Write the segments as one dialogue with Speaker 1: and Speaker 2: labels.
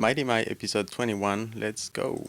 Speaker 1: MightyMai episode 21. Let's go.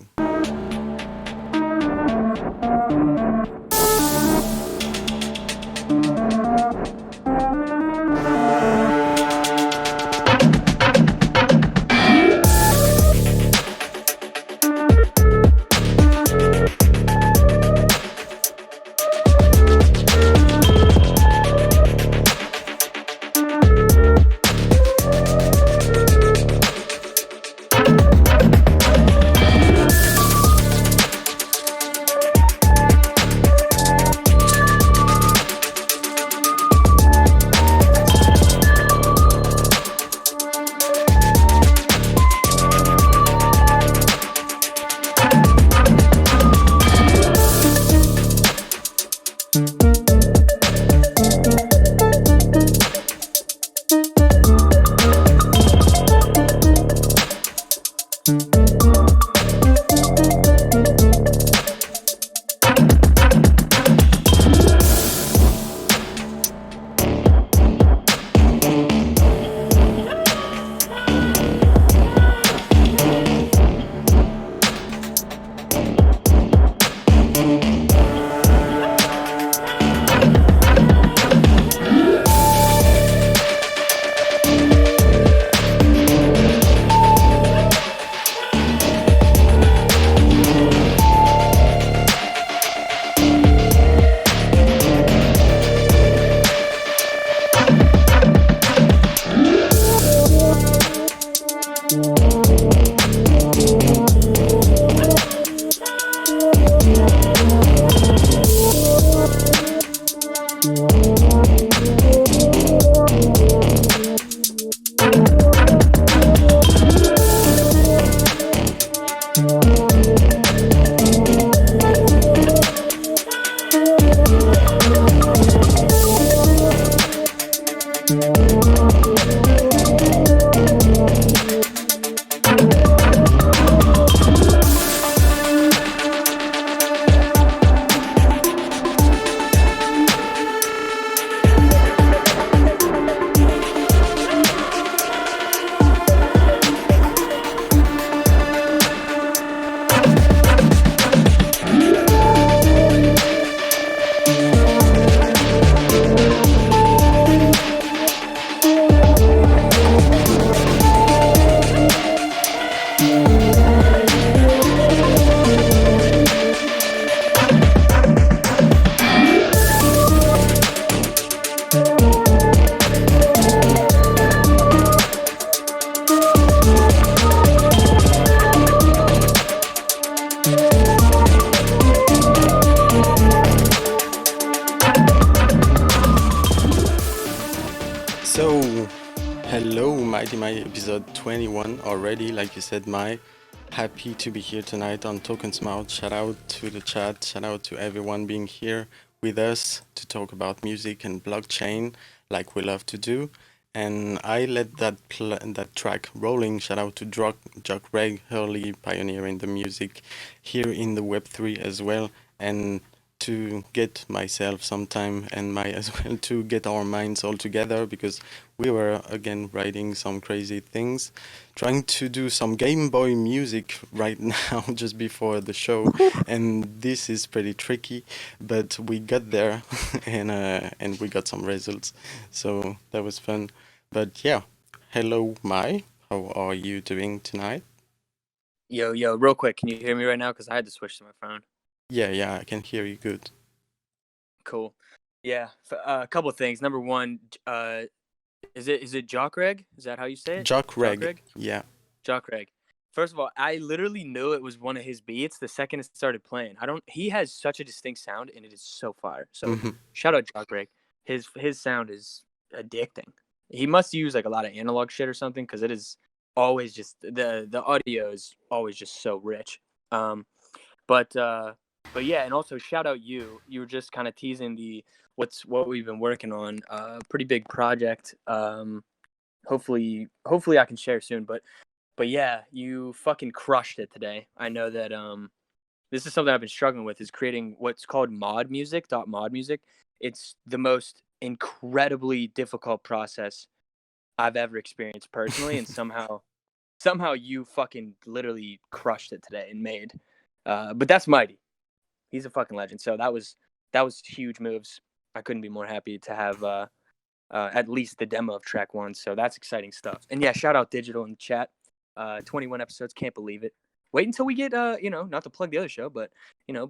Speaker 1: MightyMai episode 21 already, like you said, Mai. Happy to be here tonight on TokenSmart. Shout out to the chat, shout out to everyone being here with us to talk about music and blockchain like we love to do. And I let that track rolling. Shout out to Jock Reg, early pioneer in the music here in the Web3 as well. And to get myself sometime and Mai as well to get our minds all together, because we were again writing some crazy things, trying to do some Game Boy music right now just before the show, and this is pretty tricky, but we got there and we got some results, so that was fun. But yeah, hello Mai, how are you doing tonight?
Speaker 2: Yo, real quick, can you hear me right now? Because I had to switch to my phone.
Speaker 1: Yeah, I can hear you good.
Speaker 2: Cool. Yeah, a couple of things. Number one, is it Jock Reg? Is that how you say it?
Speaker 1: Jock Reg. Yeah.
Speaker 2: Jock Reg. First of all, I literally knew it was one of his beats the second it started playing. He has such a distinct sound, and it is so fire. So shout out Jock Reg. His sound is addicting. He must use like a lot of analog shit or something, because it is always just the audio is always just so rich. But yeah, and also shout out you. You were just kind of teasing what we've been working on. Pretty big project. Hopefully I can share soon. But yeah, you fucking crushed it today. I know that this is something I've been struggling with, is creating what's called mod music. It's the most incredibly difficult process I've ever experienced personally, and somehow somehow you fucking literally crushed it today and made. But that's Mighty. He's a fucking legend. So that was huge moves. I couldn't be more happy to have at least the demo of track 1. So that's exciting stuff. And yeah, shout out Digital in the chat. 21 episodes, can't believe it. Wait until we get not to plug the other show, but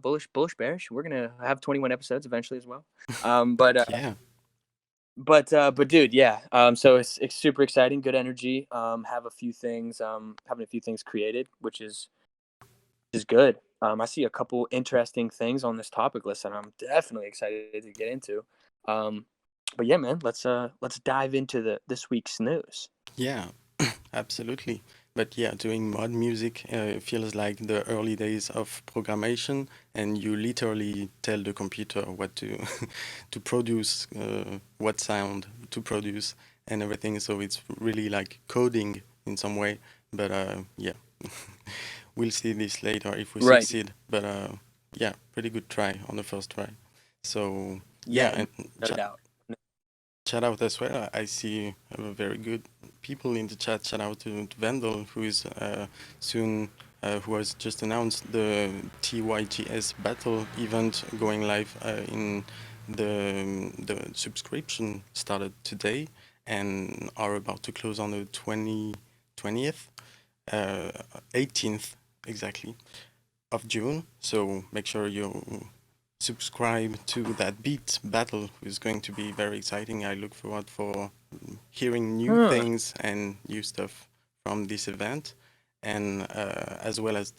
Speaker 2: bullish bearish. We're gonna have 21 episodes eventually as well.
Speaker 1: Yeah.
Speaker 2: But dude, yeah. So it's super exciting, good energy. Have a few things, having a few things created, which is good. I see a couple interesting things on this topic list, and I'm definitely excited to get into. But yeah, man, let's dive into this week's news.
Speaker 1: Yeah, absolutely. But yeah, doing mod music feels like the early days of programmation, and you literally tell the computer what to to produce, what sound to produce, and everything. So it's really like coding in some way. But yeah, we'll see this later if we
Speaker 2: Right.
Speaker 1: succeed. But yeah, pretty good try on the first try. So
Speaker 2: Yeah,
Speaker 1: and
Speaker 2: no doubt.
Speaker 1: shout out as well. I see very good people in the chat. Shout out to Vandal, who is soon, who has just announced the TYGS battle event going live in the subscription started today and are about to close on the 20th, 18th exactly of June. So make sure you subscribe to that beat battle, is going to be very exciting. I look forward for hearing new things and new stuff from this event, and as well as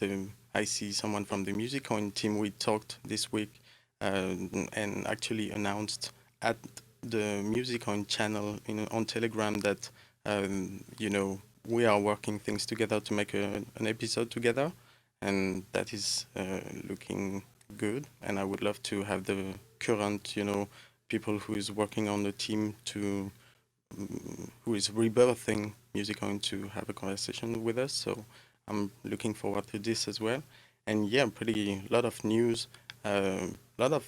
Speaker 1: I see someone from the MusicCoin team. We talked this week and actually announced at the MusicCoin channel on Telegram that we are working things together to make an episode together, and that is looking good. And I would love to have the current people who is working on the team to who is rebirthing MusicCoin to have a conversation with us. So I'm looking forward to this as well. And yeah, lot of news, lot of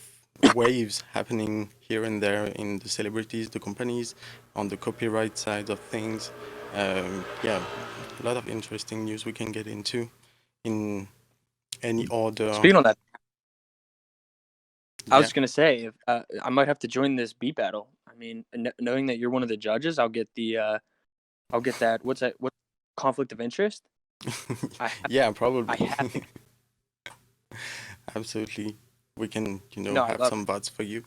Speaker 1: waves happening here and there in the celebrities, the companies, on the copyright side of things. Yeah, a lot of interesting news we can get into in any order.
Speaker 2: Speaking on that, I was
Speaker 1: Yeah.
Speaker 2: gonna say I might have to join this beat battle. I mean, knowing that you're one of the judges, I'll get that. What's that? What conflict of interest?
Speaker 1: Yeah, probably.
Speaker 2: I have to.
Speaker 1: Absolutely. We can,
Speaker 2: No, I
Speaker 1: have
Speaker 2: love
Speaker 1: some
Speaker 2: it.
Speaker 1: bots for you.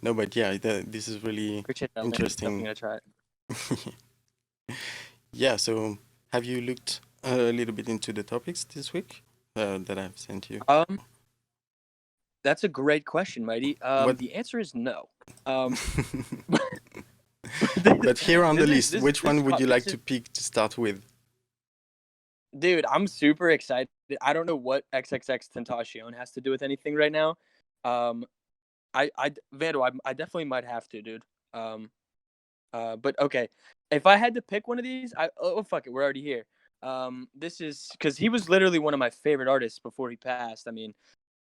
Speaker 1: No, but yeah, this is really
Speaker 2: Appreciate that.
Speaker 1: interesting.
Speaker 2: I'm gonna try it.
Speaker 1: Yeah, so have you looked a little bit into the topics this week that I've sent you?
Speaker 2: That's a great question, Mighty.
Speaker 1: What?
Speaker 2: The answer is no.
Speaker 1: But here on the list, which
Speaker 2: this
Speaker 1: one would you like to pick to start with?
Speaker 2: Dude, I'm super excited. I don't know what XXXTentacion has to do with anything right now. Vandal, I definitely might have to, dude. But okay, if I had to pick one of these, fuck it, we're already here. This is because he was literally one of my favorite artists before he passed. I mean,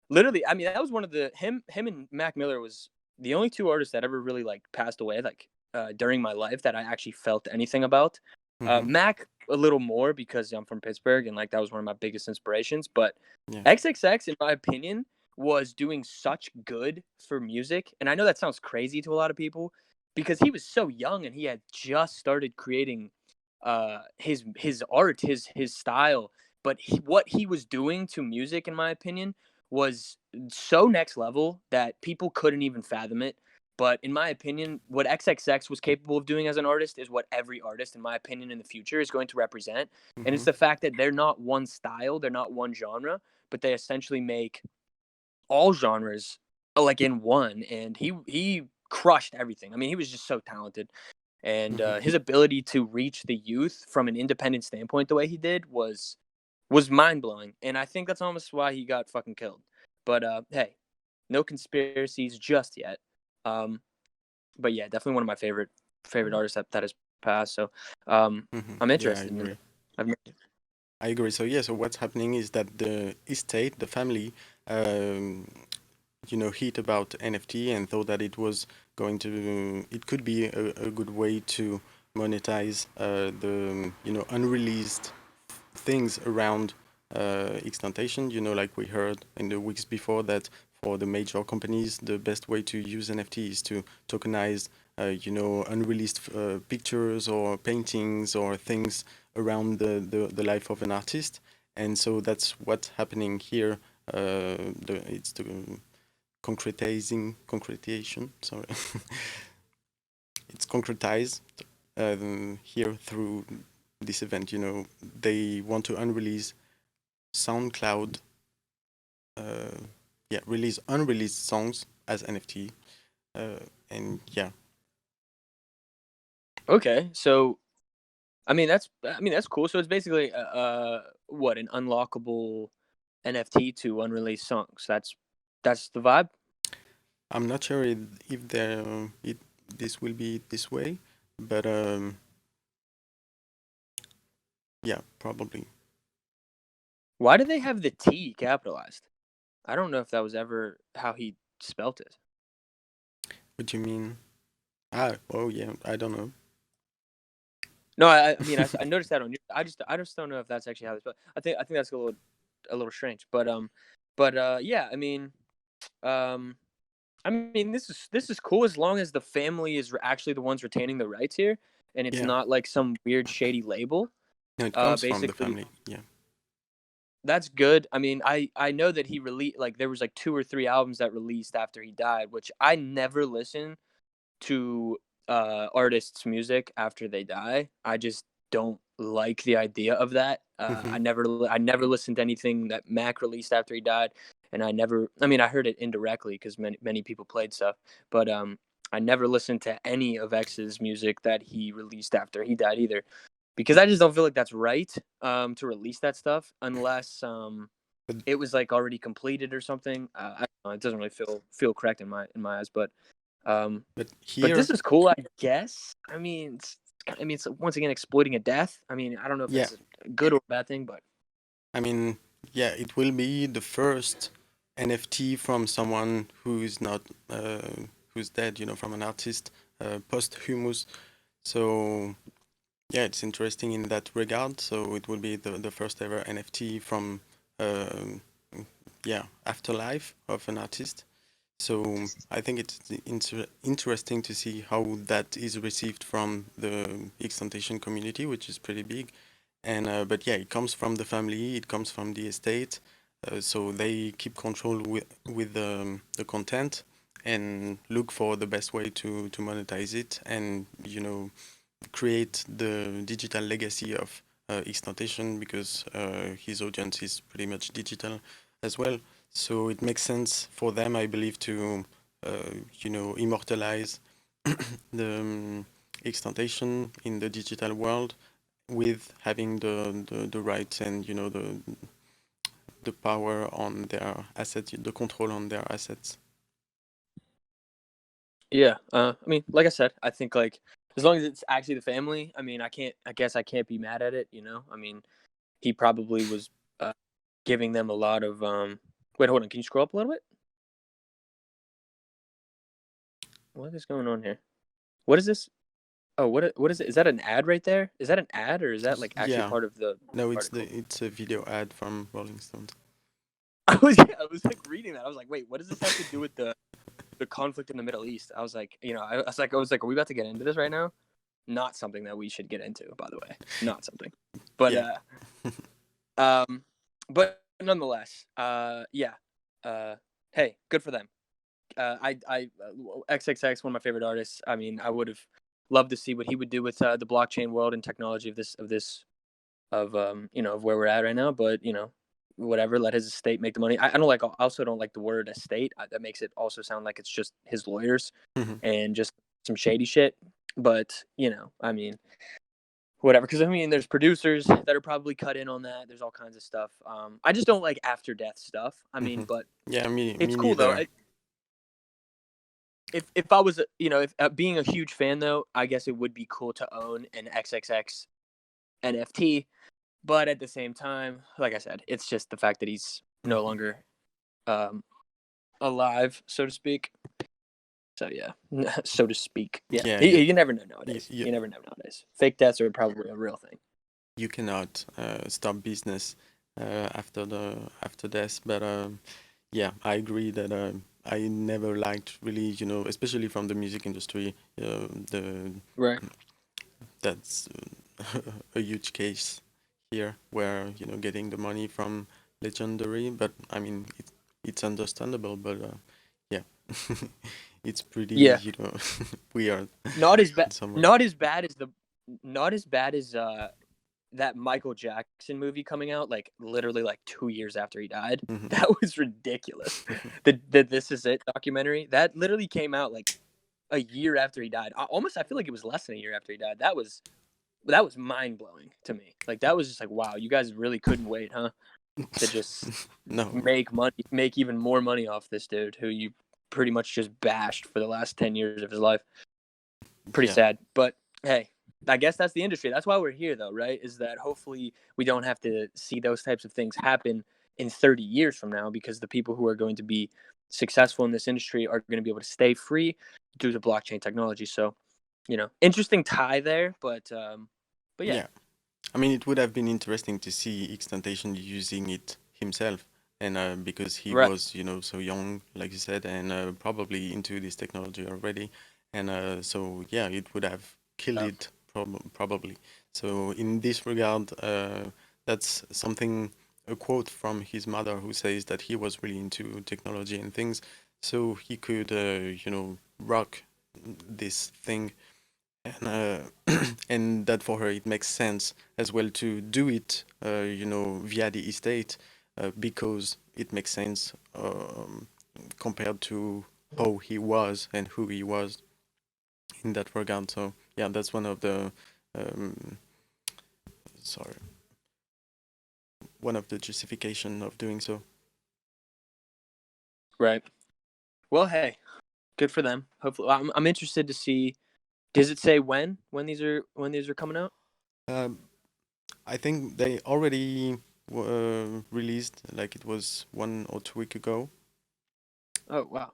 Speaker 2: literally, that was one of him and Mac Miller was the only two artists that ever really like passed away during my life that I actually felt anything about. Mac a little more because I'm from Pittsburgh and like that was one of my biggest inspirations. But
Speaker 1: Yeah.
Speaker 2: XXX, in my opinion, was doing such good for music, and I know that sounds crazy to a lot of people because he was so young and he had just started creating his art, his style. But what he was doing to music, in my opinion, was so next level that people couldn't even fathom it. But in my opinion, what XXX was capable of doing as an artist is what every artist, in my opinion, in the future is going to represent. And it's the fact that they're not one style, they're not one genre, but they essentially make all genres like in one. And he crushed everything. I mean, he was just so talented. And his ability to reach the youth from an independent standpoint the way he did was mind-blowing. And I think that's almost why he got fucking killed. But hey, no conspiracies just yet. But yeah, definitely one of my favorite artists that has passed. So I'm interested
Speaker 1: Yeah, I agree.
Speaker 2: in it.
Speaker 1: I agree. So yeah, so what's happening is that the estate, the family, hit about NFT and thought that it could be a good way to monetize the unreleased things around XXXTentacion. Like we heard in the weeks before that for the major companies, the best way to use NFT is to tokenize, unreleased pictures or paintings or things around the life of an artist. And so that's what's happening here. It's the concretization. Sorry, it's concretized here through this event. They want to unrelease SoundCloud, release unreleased songs as NFT, and yeah.
Speaker 2: Okay, so I mean that's cool. So it's basically what, an unlockable NFT to unreleased songs. That's the vibe.
Speaker 1: I'm not sure if this will be this way, but yeah, probably.
Speaker 2: Why do they have the T capitalized? I don't know if that was ever how he spelt it.
Speaker 1: What do you mean? Oh yeah, I don't know.
Speaker 2: No, I mean I noticed that on you. I just don't know if that's actually how they spell it. I think that's a little strange. But yeah, I mean this is cool as long as the family is actually the ones retaining the rights here, and it's
Speaker 1: Yeah,
Speaker 2: not like some weird shady label.
Speaker 1: no, it comes from the
Speaker 2: Basically
Speaker 1: family. Yeah.
Speaker 2: that's good. I mean, I know that he released, like, there was like 2 or 3 albums that released after he died, which I never listen to artists' music after they die. I just don't like the idea of that.
Speaker 1: Hmm.
Speaker 2: I never listened to anything that Mac released after he died, and I mean, I heard it indirectly because many people played stuff, but I never listened to any of X's music that he released after he died either, because I just don't feel like that's right to release that stuff unless
Speaker 1: But
Speaker 2: it was like already completed or something. I don't know, it doesn't really feel correct in my eyes, um,
Speaker 1: but
Speaker 2: but
Speaker 1: here,
Speaker 2: this is cool, I guess. I mean, it's once again exploiting a death. I mean, I don't know if
Speaker 1: yeah,
Speaker 2: that's a good or bad thing, but
Speaker 1: I mean, yeah, it will be the first NFT from someone who's not who's dead. From an artist, Posthumus. So yeah, it's interesting in that regard. So it will be the first ever NFT from um afterlife of an artist. So I think it's interesting to see how that is received from the extentation community, which is pretty big. And but yeah, it comes from the family, it comes from the estate, so they keep control with the content and look for the best way to monetize it, and create the digital legacy of extentation, because his audience is pretty much digital as well. So it makes sense for them, I believe, to immortalize the extentation in the digital world with having the rights and the power on their assets, the control on their assets.
Speaker 2: yeah. I mean, like I said, I think, like, as long as it's actually the family, I mean, I guess I can't be mad at it. I mean, he probably was giving them a lot of Wait, hold on. Can you scroll up a little bit? What is going on here? What is this? Oh, what is it? Is that an ad right there? Is that an ad, or is that like actually
Speaker 1: Yeah,
Speaker 2: part of the
Speaker 1: no,
Speaker 2: article?
Speaker 1: it's a video ad from Rolling Stones.
Speaker 2: I was like reading that. I was like, wait, what does this have to do with the conflict in the Middle East? I was like, I was like, are we about to get into this right now? Not something that we should get into, by the way. Not something. But
Speaker 1: Yeah.
Speaker 2: um, but nonetheless, yeah. Hey, good for them. XXX, one of my favorite artists. I mean, I would have loved to see what he would do with the blockchain world and technology of where we're at right now. But whatever, let his estate make the money. I also don't like the word estate. That makes it also sound like it's just his lawyers
Speaker 1: Mhm.
Speaker 2: and just some shady shit. But I mean, whatever. Because I mean, there's producers that are probably cut in on that. There's all kinds of stuff. I just don't like after death stuff. I mean,
Speaker 1: Mhm.
Speaker 2: but
Speaker 1: Yeah,
Speaker 2: it's
Speaker 1: me
Speaker 2: cool though.
Speaker 1: neither.
Speaker 2: If I was, if being a huge fan though, I guess it would be cool to own an XXX NFT. But at the same time, like I said, it's just the fact that he's no
Speaker 1: Mhm.
Speaker 2: longer um, alive, so to speak. So yeah, so to speak. Yeah,
Speaker 1: Yeah,
Speaker 2: you never know nowadays.
Speaker 1: you,
Speaker 2: You never know nowadays. Fake deaths are probably a real thing.
Speaker 1: you cannot stop business after death. But yeah, I agree that I never liked really, especially from the music industry, the
Speaker 2: Right.
Speaker 1: that's a huge case here where getting the money from legendary. But I mean, it's understandable. But yeah, it's pretty
Speaker 2: Yeah.
Speaker 1: weird
Speaker 2: Not as bad.
Speaker 1: somewhere.
Speaker 2: Not as bad as the. Not as bad as that Michael Jackson movie coming out like literally like 2 years after he died.
Speaker 1: Mhm.
Speaker 2: That was ridiculous. The This Is It documentary that literally came out like a year after he died. I feel like it was less than a year after he died. That was mind blowing to me. Like that was just like wow, you guys really couldn't wait, huh? To just
Speaker 1: No.
Speaker 2: make even more money off this dude who you pretty much just bashed for the last 10 years of his life. Pretty
Speaker 1: Yeah.
Speaker 2: sad, but hey, I guess that's the industry. That's why we're here, though, right? Is that hopefully we don't have to see those types of things happen in 30 years from now, because the people who are going to be successful in this industry are going to be able to stay free due to blockchain technology. So, interesting tie there, but yeah.
Speaker 1: Yeah. I mean, it would have been interesting to see XXXTentacion using it himself, and because he
Speaker 2: Right.
Speaker 1: was, so young, like you said, and probably into this technology already, and so yeah, it would have killed
Speaker 2: Yeah.
Speaker 1: it probably. So in this regard, that's something, a quote from his mother who says that he was really into technology and things, so he could, rock this thing, and and that for her it makes sense as well to do it, via the estate, because it makes sense, compared to how he was and who he was in that regard. So yeah, that's one of the um, sorry, one of the justification of doing so.
Speaker 2: Right. Well, hey, good for them. Hopefully, I'm interested to see. Does it say when these are coming out?
Speaker 1: Um, I think they already released, like it was 1 or 2 weeks ago.
Speaker 2: Oh wow.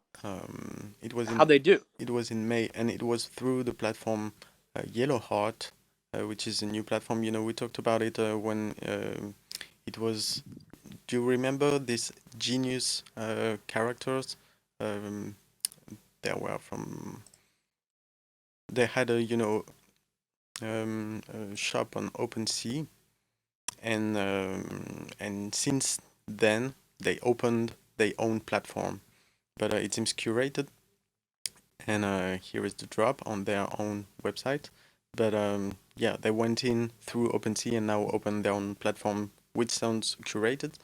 Speaker 1: It was
Speaker 2: How
Speaker 1: in
Speaker 2: they do?
Speaker 1: it was in May, and it was through the platform Yellowheart, which is a new platform. We talked about it when it was. Do you remember these genius characters? Um, they were from. They had a shop on OpenSea, and since then they opened their own platform, but it seems curated. And here is the drop on their own website. But yeah, they went in through OpenSea and now open their own platform, which sounds curated,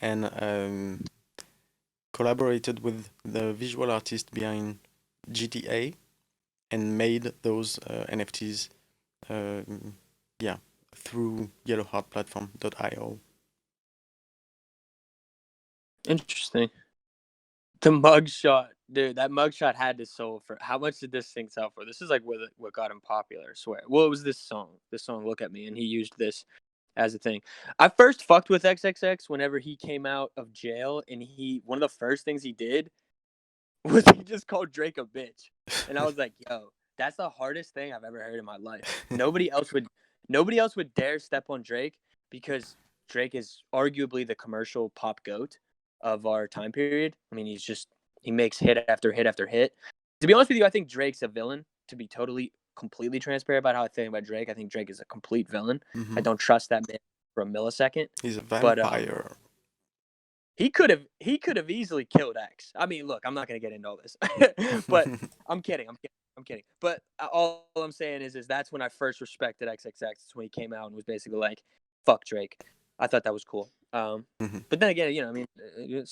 Speaker 1: and collaborated with the visual artist behind GTA and made those NFTs, yeah, through yellowheartplatform.io.
Speaker 2: Interesting. The mugshot, dude. That mugshot had to sell for how much did this thing sell for? This is like what got him popular. I swear. Well, it was this song. This song, "Look at Me," and he used this as a thing. I first fucked with XXX whenever he came out of jail, and one of the first things he did was he just called Drake a bitch, and I was like, yo, that's the hardest thing I've ever heard in my life. Nobody else would dare step on Drake, because Drake is arguably the commercial pop goat of our time period. I mean, he makes hit after hit after hit. To be honest with you, I think Drake's a villain. To be completely transparent about how I think about Drake, I think Drake is a complete villain. I
Speaker 1: Hmm.
Speaker 2: don't trust that man for a millisecond.
Speaker 1: He's a
Speaker 2: But
Speaker 1: vampire.
Speaker 2: he could have easily killed X. I mean, look, I'm not gonna get into all this, but I'm kidding. I'm kidding. But all I'm saying is that's when I first respected XXX. It's when he came out and was basically like, "Fuck Drake." I thought that was cool.
Speaker 1: Mhm.
Speaker 2: But then again, I mean,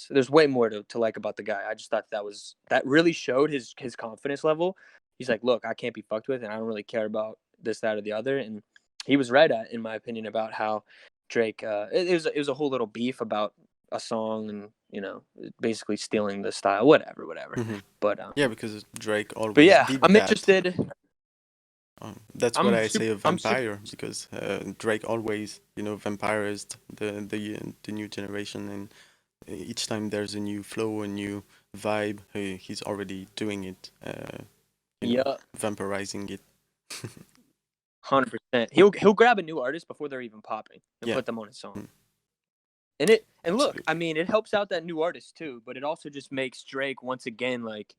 Speaker 2: there's way more to like about the guy. I just thought that really showed his confidence level. He's like, "Look, I can't be fucked with, and I don't really care about this, that, or the other." And he was right, in my opinion, about how Drake. It was a whole little beef about a song, and basically stealing the style, whatever.
Speaker 1: Mhm.
Speaker 2: But
Speaker 1: Yeah, because Drake
Speaker 2: but
Speaker 1: always
Speaker 2: yeah,
Speaker 1: did
Speaker 2: I'm
Speaker 1: that.
Speaker 2: interested.
Speaker 1: That's what
Speaker 2: I'm
Speaker 1: I
Speaker 2: super.
Speaker 1: say a
Speaker 2: I'm super.
Speaker 1: vampire, because Drake always, vampirized the new generation, and each time there's a new flow, a new vibe. He's already doing it.
Speaker 2: Yeah,
Speaker 1: Vampirizing it.
Speaker 2: 100%. He'll grab a new artist before they're even popping and
Speaker 1: Yeah.
Speaker 2: put them on his song.
Speaker 1: Mm.
Speaker 2: And look,
Speaker 1: Absolutely.
Speaker 2: I mean, it helps out that new artist too, but it also just makes Drake once again like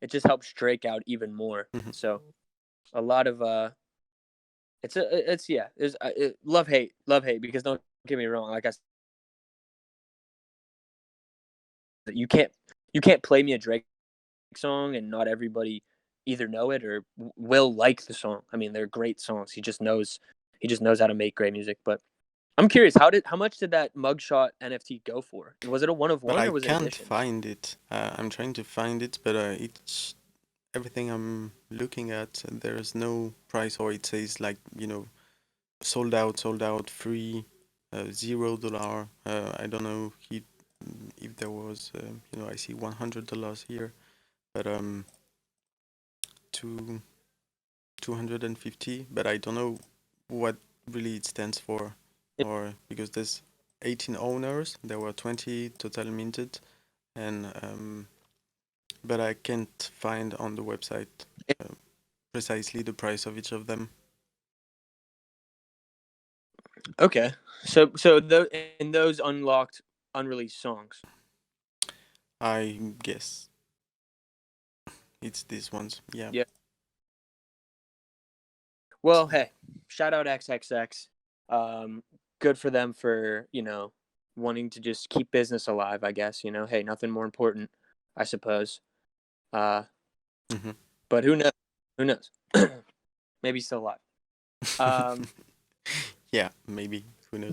Speaker 2: it just helps Drake out even more.
Speaker 1: Mhm.
Speaker 2: So a lot of it's love hate because don't get me wrong, like I said, you can't play me a Drake song and not everybody either know it or will like the song. I mean, they're great songs. He just knows how to make great music. But I'm curious, how much did that mugshot NFT go for? Was it a one of
Speaker 1: But
Speaker 2: one
Speaker 1: I
Speaker 2: or was it
Speaker 1: can't
Speaker 2: editions?
Speaker 1: find it. I'm trying to find it, but it's everything I'm looking at. There's no price, or it says like sold out, free, $0. I don't know if there was. I see $100 here, but two 250. But I don't know what really it stands for, or because there's 18 owners. There were 20 total minted, and but I can't find on the website uh, precisely the price of each of them.
Speaker 2: Okay, so in those unlocked unreleased songs.
Speaker 1: I guess it's these ones. Yeah.
Speaker 2: Yeah. Well, hey, shout out XXX. Good for them for wanting to just keep business alive. I guess hey, nothing more important, I suppose. Uh,
Speaker 1: Hmm.
Speaker 2: but who knows? Who knows? Maybe he's still alive. Um,
Speaker 1: Yeah, maybe. Who knows?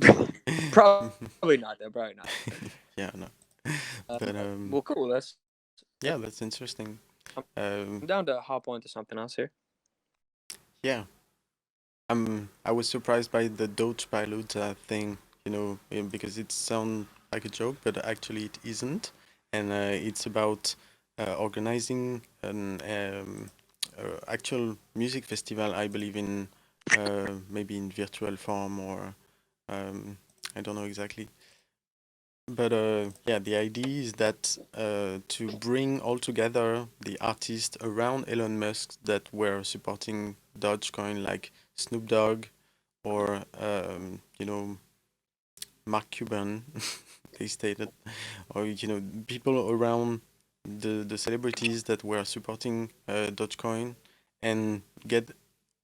Speaker 2: probably not though. Probably not.
Speaker 1: Yeah, no. But
Speaker 2: Well, cool.
Speaker 1: yeah, that's interesting.
Speaker 2: I'm
Speaker 1: Um,
Speaker 2: down to hop on to something else here.
Speaker 1: yeah, I was surprised by the Dogepalooza thing, because it sounds like a joke, but actually it isn't, and it's about organizing an actual music festival, I believe in, maybe in virtual form or um, I don't know exactly. But yeah, the idea is that to bring all together the artists around Elon Musk that were supporting Dogecoin, like Snoop Dogg or Mark Cuban, they stated, or people around the celebrities that were supporting Dogecoin, and get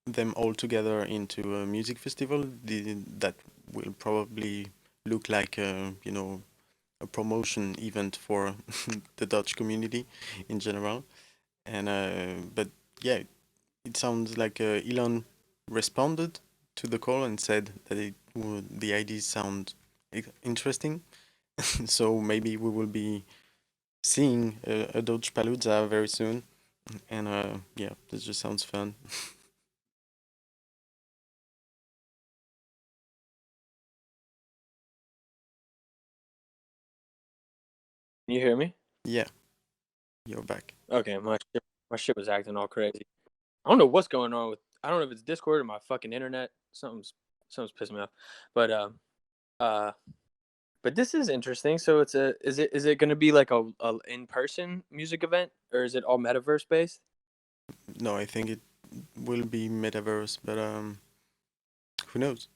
Speaker 1: them all together into a music festival that will probably look like a promotion event for the Dutch community in general. And but yeah, it sounds like Elon responded to the call and said that the ideas sound interesting. So maybe we will be seeing a Dogepalooza very soon. And yeah, this just sounds fun.
Speaker 2: Can you hear me?
Speaker 1: Yeah, you're back.
Speaker 2: Okay, my shit was acting all crazy. I don't know what's going on with. I don't know if it's Discord or my fucking internet. Something's pissing me off. But uh, but this is interesting. So is it going to be like a in person music event or is it all metaverse based?
Speaker 1: No, I think it will be metaverse, but who knows?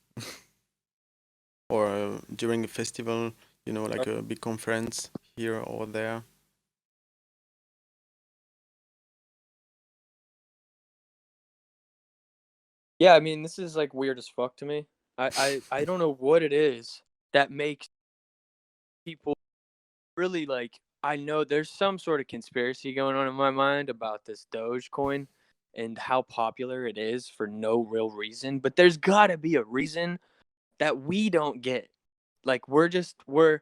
Speaker 1: Or during a festival, like a big conference here or there.
Speaker 2: Yeah, I mean this is like weird as fuck to me. I don't know what it is that makes people really like. I know there's some sort of conspiracy going on in my mind about this Dogecoin and how popular it is for no real reason, but there's got to be a reason that we don't get. Like we're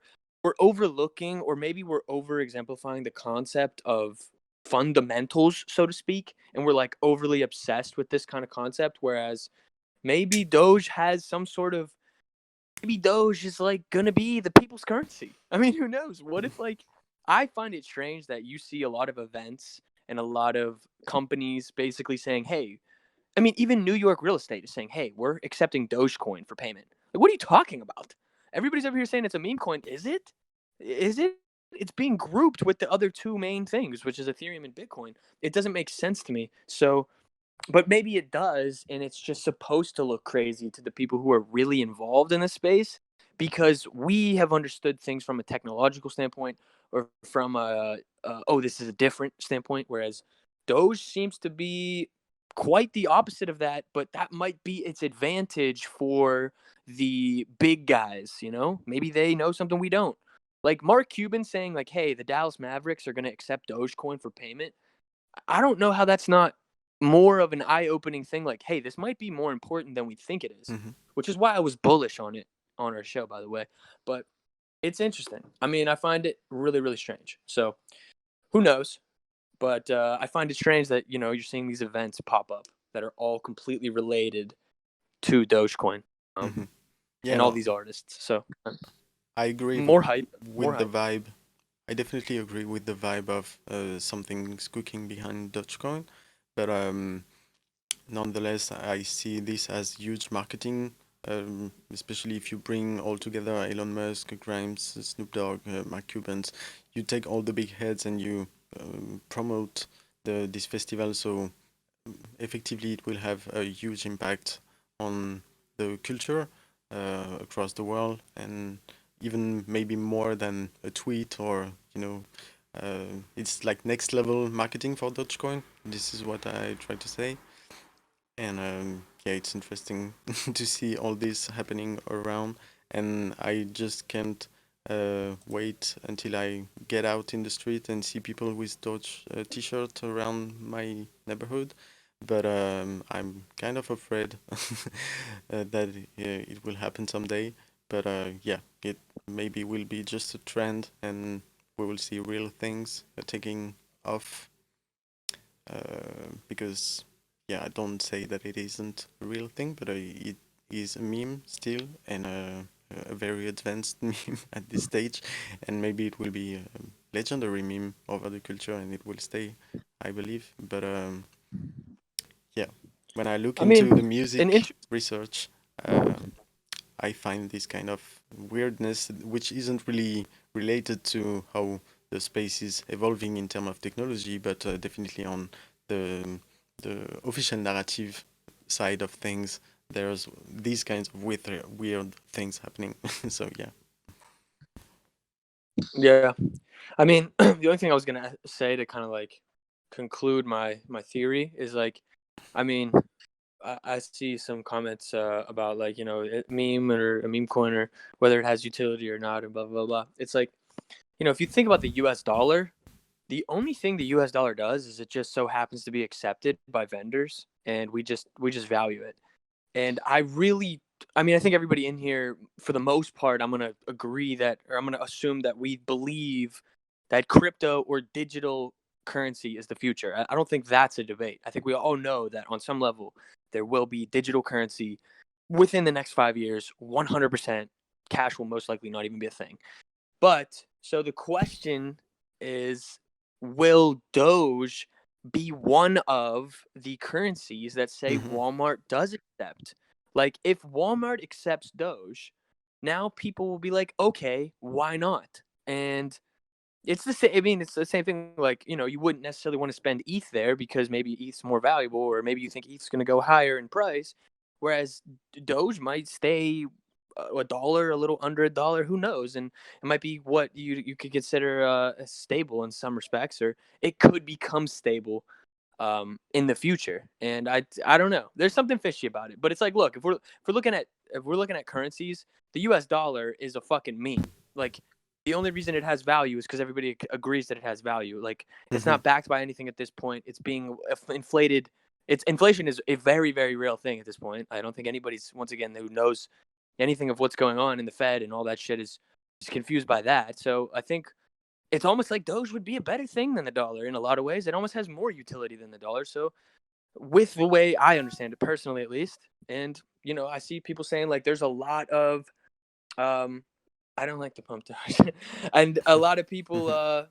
Speaker 2: overlooking or maybe we're over exemplifying the concept of fundamentals, so to speak, and we're like overly obsessed with this kind of concept, whereas maybe Doge has some sort of maybe Doge is like gonna be the people's currency. I mean, who knows? What if like I find it strange that you see a lot of events and a lot of companies basically saying, "Hey," I mean, even New York real estate is saying, "Hey, we're accepting Dogecoin for payment." Like, what are you talking about? Everybody's over here saying it's a meme coin. Is it? Is it? it's being grouped with the other two main things, which is Ethereum and Bitcoin. It doesn't make sense to me. So, but maybe it does, and it's just supposed to look crazy to the people who are really involved in this space, because we have understood things from a technological standpoint, or from oh, this is a different standpoint, whereas Doge seems to be quite the opposite of that, but that might be its advantage for the big guys, you know? Maybe they know something we don't. Like Mark Cuban saying like, "Hey, the Dallas Mavericks are going to accept Dogecoin for payment." I don't know how that's not more of an eye-opening thing, like, "Hey, this might be more important than we think it is."
Speaker 1: Mm-hmm.
Speaker 2: Which is why I was bullish on it on our show, by the way. But it's interesting. I mean, I find it really, really strange. So, who knows? But I find it strange that, you know, you're seeing these events pop up that are all completely related to Dogecoin,
Speaker 1: Mm-hmm. Yeah,
Speaker 2: and all
Speaker 1: no,
Speaker 2: these artists. So
Speaker 1: I agree
Speaker 2: more hype, more
Speaker 1: with the
Speaker 2: hype.
Speaker 1: vibe. I definitely agree with the vibe of something's cooking behind Dogecoin, but nonetheless, I see this as huge marketing, especially if you bring all together Elon Musk, Grimes, Snoop Dogg, Mark Cuban. You take all the big heads and you promote this festival. So effectively, it will have a huge impact on the culture across the world, and even maybe more than a tweet or it's like next level marketing for Dogecoin. This is what I try to say. And yeah, it's interesting to see all this happening around, and I just can't wait until I get out in the street and see people with Doge t-shirt around my neighborhood. But I'm kind of afraid that it will happen someday. But yeah, it maybe will be just a trend, and we will see real things taking off because yeah, I don't say that it isn't a real thing, but it is a meme still, and a very advanced meme at this stage, and maybe it will be a legendary meme over the culture, and it will stay, I believe. But yeah, when I look
Speaker 2: I
Speaker 1: into the
Speaker 2: mean, an
Speaker 1: music
Speaker 2: int-
Speaker 1: research, I find this kind of weirdness, which isn't really related to how the space is evolving in terms of technology, but definitely on the official narrative side of things. There's these kinds of weird things happening. So yeah.
Speaker 2: yeah. I mean, the only thing I was gonna say to kind of like conclude my theory is like, I mean, I see some comments about like, you know, a meme or a meme coin, or whether it has utility or not, and blah blah blah. It's like, you know, if you think about the U.S. dollar, the only thing the U.S. dollar does is it just so happens to be accepted by vendors, and we just value it. And I mean, I think everybody in here, for the most part, I'm gonna agree that, or I'm gonna assume that we believe that crypto or digital currency is the future. I don't think that's a debate. I think we all know that on some level there will be digital currency within the next 5 years. 100%, cash will most likely not even be a thing. But so the question is, will Doge be one of the currencies that say
Speaker 1: Hmm.
Speaker 2: Walmart does accept? Like, if Walmart accepts Doge, now people will be like, okay, why not? And it's the same. I mean, it's the same thing. Like, you know, you wouldn't necessarily want to spend ETH there because maybe ETH's more valuable, or maybe you think ETH's going to go higher in price, whereas Doge might stay a dollar, a little under a dollar. Who knows? And it might be what you could consider stable in some respects, or it could become stable in the future. And I don't know. There's something fishy about it. But it's like, look, if we're looking at currencies, the U.S. dollar is a fucking meme. Like, the only reason it has value is because everybody agrees that it has value. Like, it's
Speaker 1: Hmm.
Speaker 2: not backed by anything at this point. It's being inflated. It's inflation is a very, very real thing at this point. I don't think anybody's, once again, who knows anything of what's going on in the Fed and all that shit is confused by that. So I think it's almost like Doge would be a better thing than the dollar in a lot of ways. It almost has more utility than the dollar. So, with the way I understand it personally, at least, and you know, I see people saying like there's a lot of um, I don't like the pump Doge, and a lot of people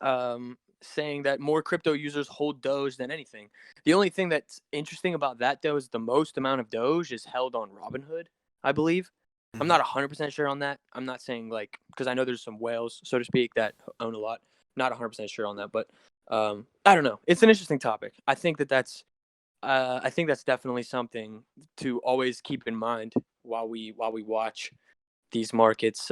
Speaker 1: Hmm.
Speaker 2: saying that more crypto users hold Doge than anything. The only thing that's interesting about that though is the most amount of Doge is held on Robinhood, I believe. I'm not 100% sure on that. I'm not saying like, because I know there's some whales, so to speak, that own a lot. Not 100% sure on that, but I don't know. It's an interesting topic. I think that's definitely something to always keep in mind while we watch these markets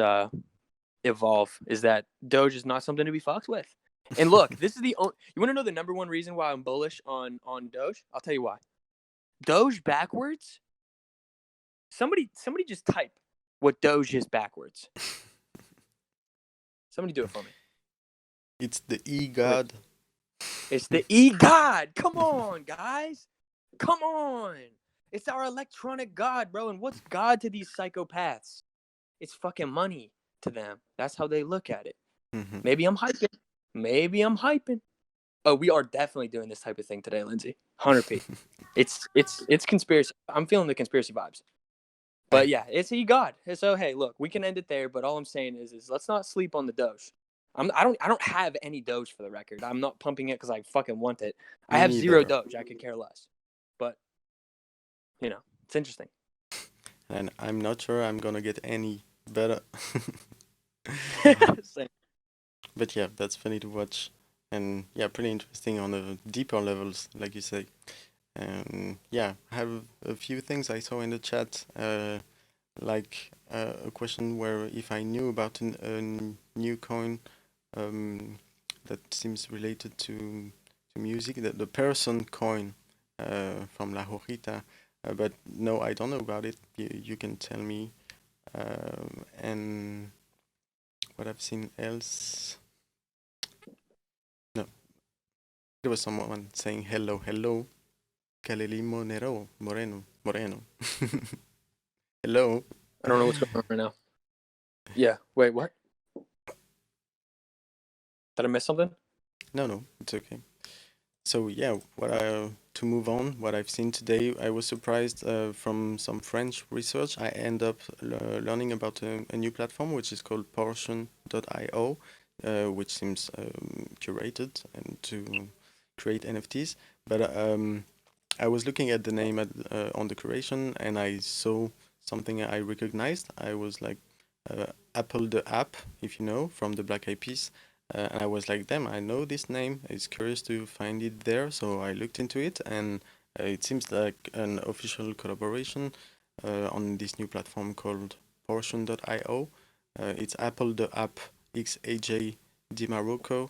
Speaker 2: evolve. Is that Doge is not something to be fucked with. And look, this is the only. You want to know the number one reason why I'm bullish on Doge? I'll tell you why. Doge backwards. Somebody just type what Doge is backwards. Somebody do it for me.
Speaker 1: It's the e-god.
Speaker 2: It's the e-god. Come on, guys. Come on. It's our electronic god, bro. And what's God to these psychopaths? It's fucking money to them. That's how they look at it.
Speaker 1: Mm-hmm.
Speaker 2: Maybe I'm hyping. Oh, we are definitely doing this type of thing today, Lindsay. 100p. It's conspiracy. I'm feeling the conspiracy vibes. But yeah, it's e-god. So hey, look, we can end it there. But all I'm saying is let's not sleep on the Doge. I don't have any Doge for the record. I'm not pumping it because I fucking want it. I have zero Doge. I could care less. But it's interesting.
Speaker 1: And I'm not sure I'm gonna get any better. But yeah, that's funny to watch, and yeah, pretty interesting on the deeper levels, like you say. Yeah, I have a few things I saw in the chat, like a question where if I knew about a new coin that seems related to music, the person coin from La Hojita, but no, I don't know about it. You can tell me. And what I've seen else. No, there was someone saying hello, hello. Kaleli Moreno. Hello.
Speaker 2: I don't know what's going on right now. Yeah. Wait, what? Did I miss something?
Speaker 1: No, it's okay. So yeah, to move on, what I've seen today, I was surprised from some French research. I end up learning about a new platform which is called Portion.io, which seems curated and to create NFTs. But I was looking at the name on the curation, and I saw something I recognized. I was like, Apple the app, if you know, from the Black Eyed Peas. And I was like, damn, I know this name. It's curious to find it there. So I looked into it, and it seems like an official collaboration on this new platform called Portion.io. It's Apple the app XAJ Di Marocco,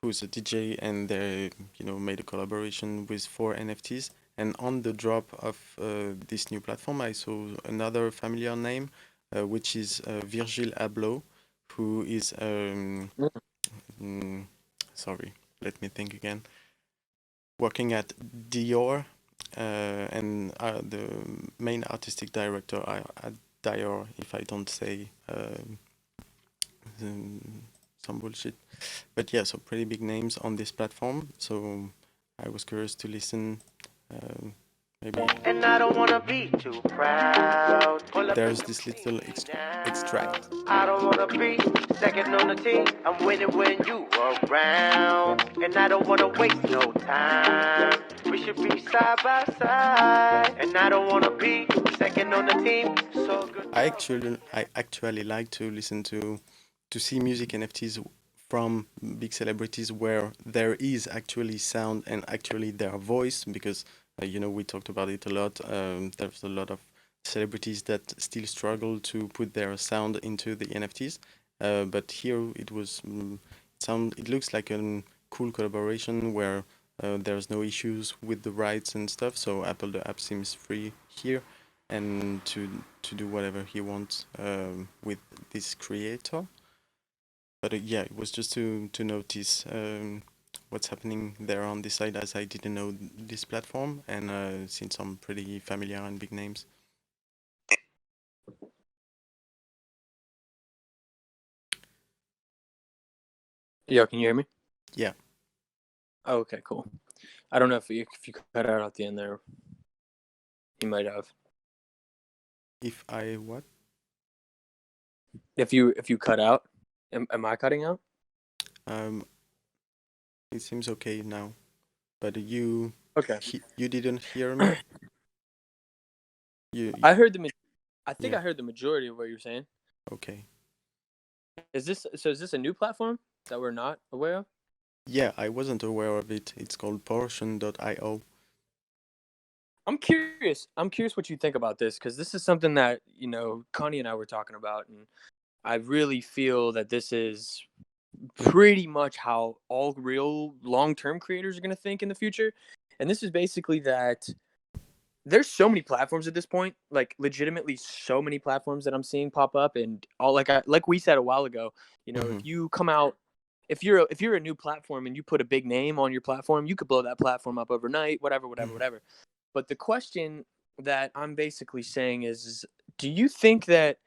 Speaker 1: who's a DJ, and they made a collaboration with 4 NFTs. And on the drop of this new platform, I saw another familiar name, which is Virgil Abloh, who is sorry, let me think again. Working at Dior, and the main artistic director at Dior, if I don't say some bullshit. But yeah, so pretty big names on this platform. So I was curious to listen. Maybe. And I don't wanna be too proud. There's this little extract. I don't wanna be second on the team. I'm winning when you around. And I don't wanna waste no time. We should be side by side. And I don't wanna be second on the team. So good. I actually like to listen to see music NFTs from big celebrities where there is actually sound and actually their voice, because we talked about it a lot. There's a lot of celebrities that still struggle to put their sound into the NFTs. But here it was it looks like a cool collaboration where there's no issues with the rights and stuff. So Apple the app seems free here, and to do whatever he wants with this creator. But yeah, it was just to notice what's happening there on this side, as I didn't know this platform, and seen some pretty familiar and big names.
Speaker 2: Yo, can you hear me?
Speaker 1: Yeah.
Speaker 2: Oh, okay, cool. I don't know if you cut out at the end there. You might have.
Speaker 1: If I what?
Speaker 2: If you cut out, am I cutting out?
Speaker 1: It seems okay now, but you
Speaker 2: okay.
Speaker 1: You didn't hear me.
Speaker 2: I heard the I think
Speaker 1: Yeah.
Speaker 2: I heard the majority of what you're saying.
Speaker 1: Okay.
Speaker 2: Is this a new platform that we're not aware of?
Speaker 1: Yeah, I wasn't aware of it. It's called portion.io.
Speaker 2: I'm curious. I'm curious what you think about this, because this is something that, Connie and I were talking about, and I really feel that this is pretty much how all real long-term creators are going to think in the future. And this is basically that there's so many platforms at this point, like legitimately so many platforms that I'm seeing pop up, and all like we said a while ago, if
Speaker 1: Mm-hmm.
Speaker 2: you come out, if you're a new platform and you put a big name on your platform, you could blow that platform up overnight, whatever, whatever,
Speaker 1: Mm-hmm.
Speaker 2: whatever. But the question that I'm basically saying is, do you think that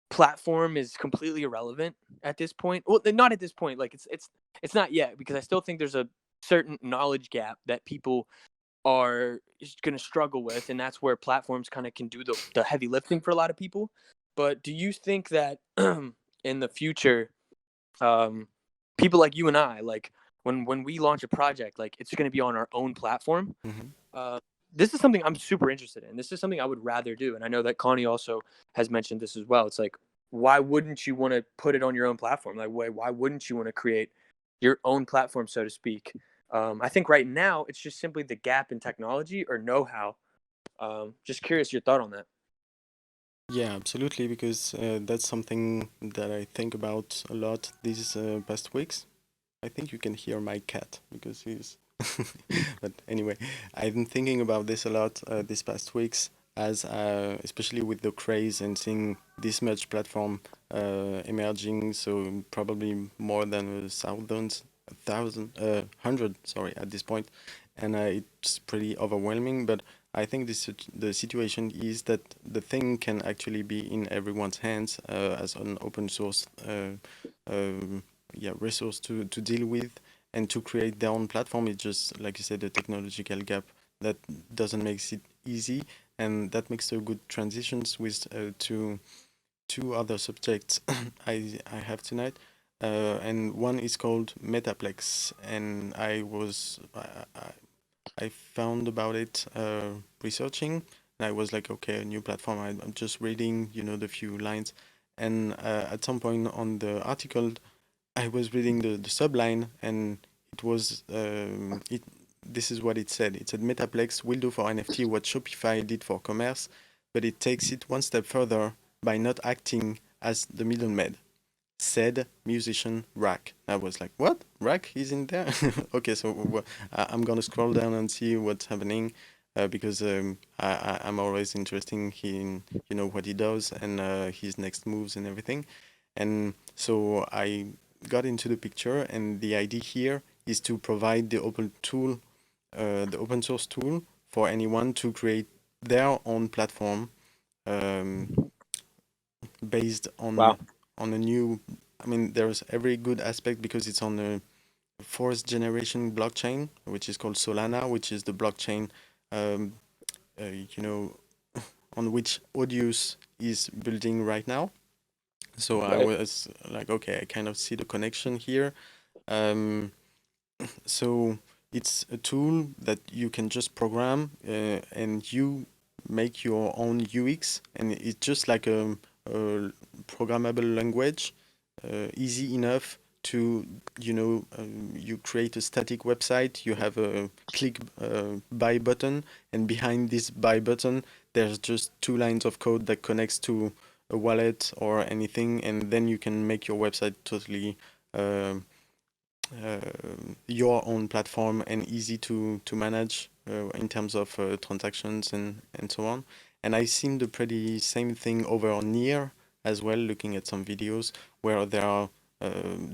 Speaker 2: platform is completely irrelevant at this point? Well, not at this point. Like it's not yet, because I still think there's a certain knowledge gap that people are going to struggle with, and that's where platforms kind of can do the heavy lifting for a lot of people. But do you think that in the future, um, people like you and I, like when we launch a project, like it's going to be on our own platform?
Speaker 1: Mm-hmm.
Speaker 2: uh, this is something I'm super interested in. This is something I would rather do, and I know that Connie also has mentioned this as well. It's like, why wouldn't you want to put it on your own platform? Like, why wouldn't you want to create your own platform, so to speak? I think right now it's just simply the gap in technology or know-how. Just curious your thought on that.
Speaker 1: Yeah, absolutely, because that's something that I think about a lot these past weeks. I think you can hear my cat because he's. But anyway, I've been thinking about this a lot these past weeks, as especially with the craze and seeing this much platform emerging. So probably more than hundred, sorry, at this point, and it's pretty overwhelming. But I think the situation is that the thing can actually be in everyone's hands as an open source resource to deal with and to create their own platform. It's just, like you said, a technological gap that doesn't make it easy, and that makes a good transitions with to two other subjects I have tonight. And one is called Metaplex, and I found about it researching, and I was like, okay, a new platform. I'm just reading, the few lines, and at some point on the article, I was reading the subline, and it was it. This is what it said. It said Metaplex will do for NFT what Shopify did for commerce, but it takes it one step further by not acting as the middleman. Said musician Rack. I was like, what? Rack is in there? Okay, so I'm gonna scroll down and see what's happening, because I'm always interested in what he does and his next moves and everything. And so I got into the picture, and the idea here is to provide the open source tool for anyone to create their own platform, um, based
Speaker 2: Wow.
Speaker 1: on a new. I mean, there's every good aspect because it's on a fourth generation blockchain, which is called Solana, which is the blockchain, um, you know, on which Audius is building right now. So I
Speaker 2: Right.
Speaker 1: was like, okay, I kind of see the connection here. Um, so it's a tool that you can just program, and you make your own UX, and it's just like a programmable language, easy enough to, you create a static website, you have a click buy button, and behind this buy button, there's just two lines of code that connects to a wallet or anything, and then you can make your website totally uh, your own platform and easy to manage in terms of transactions and so on. And I've seen the pretty same thing over on Near as well, looking at some videos where they are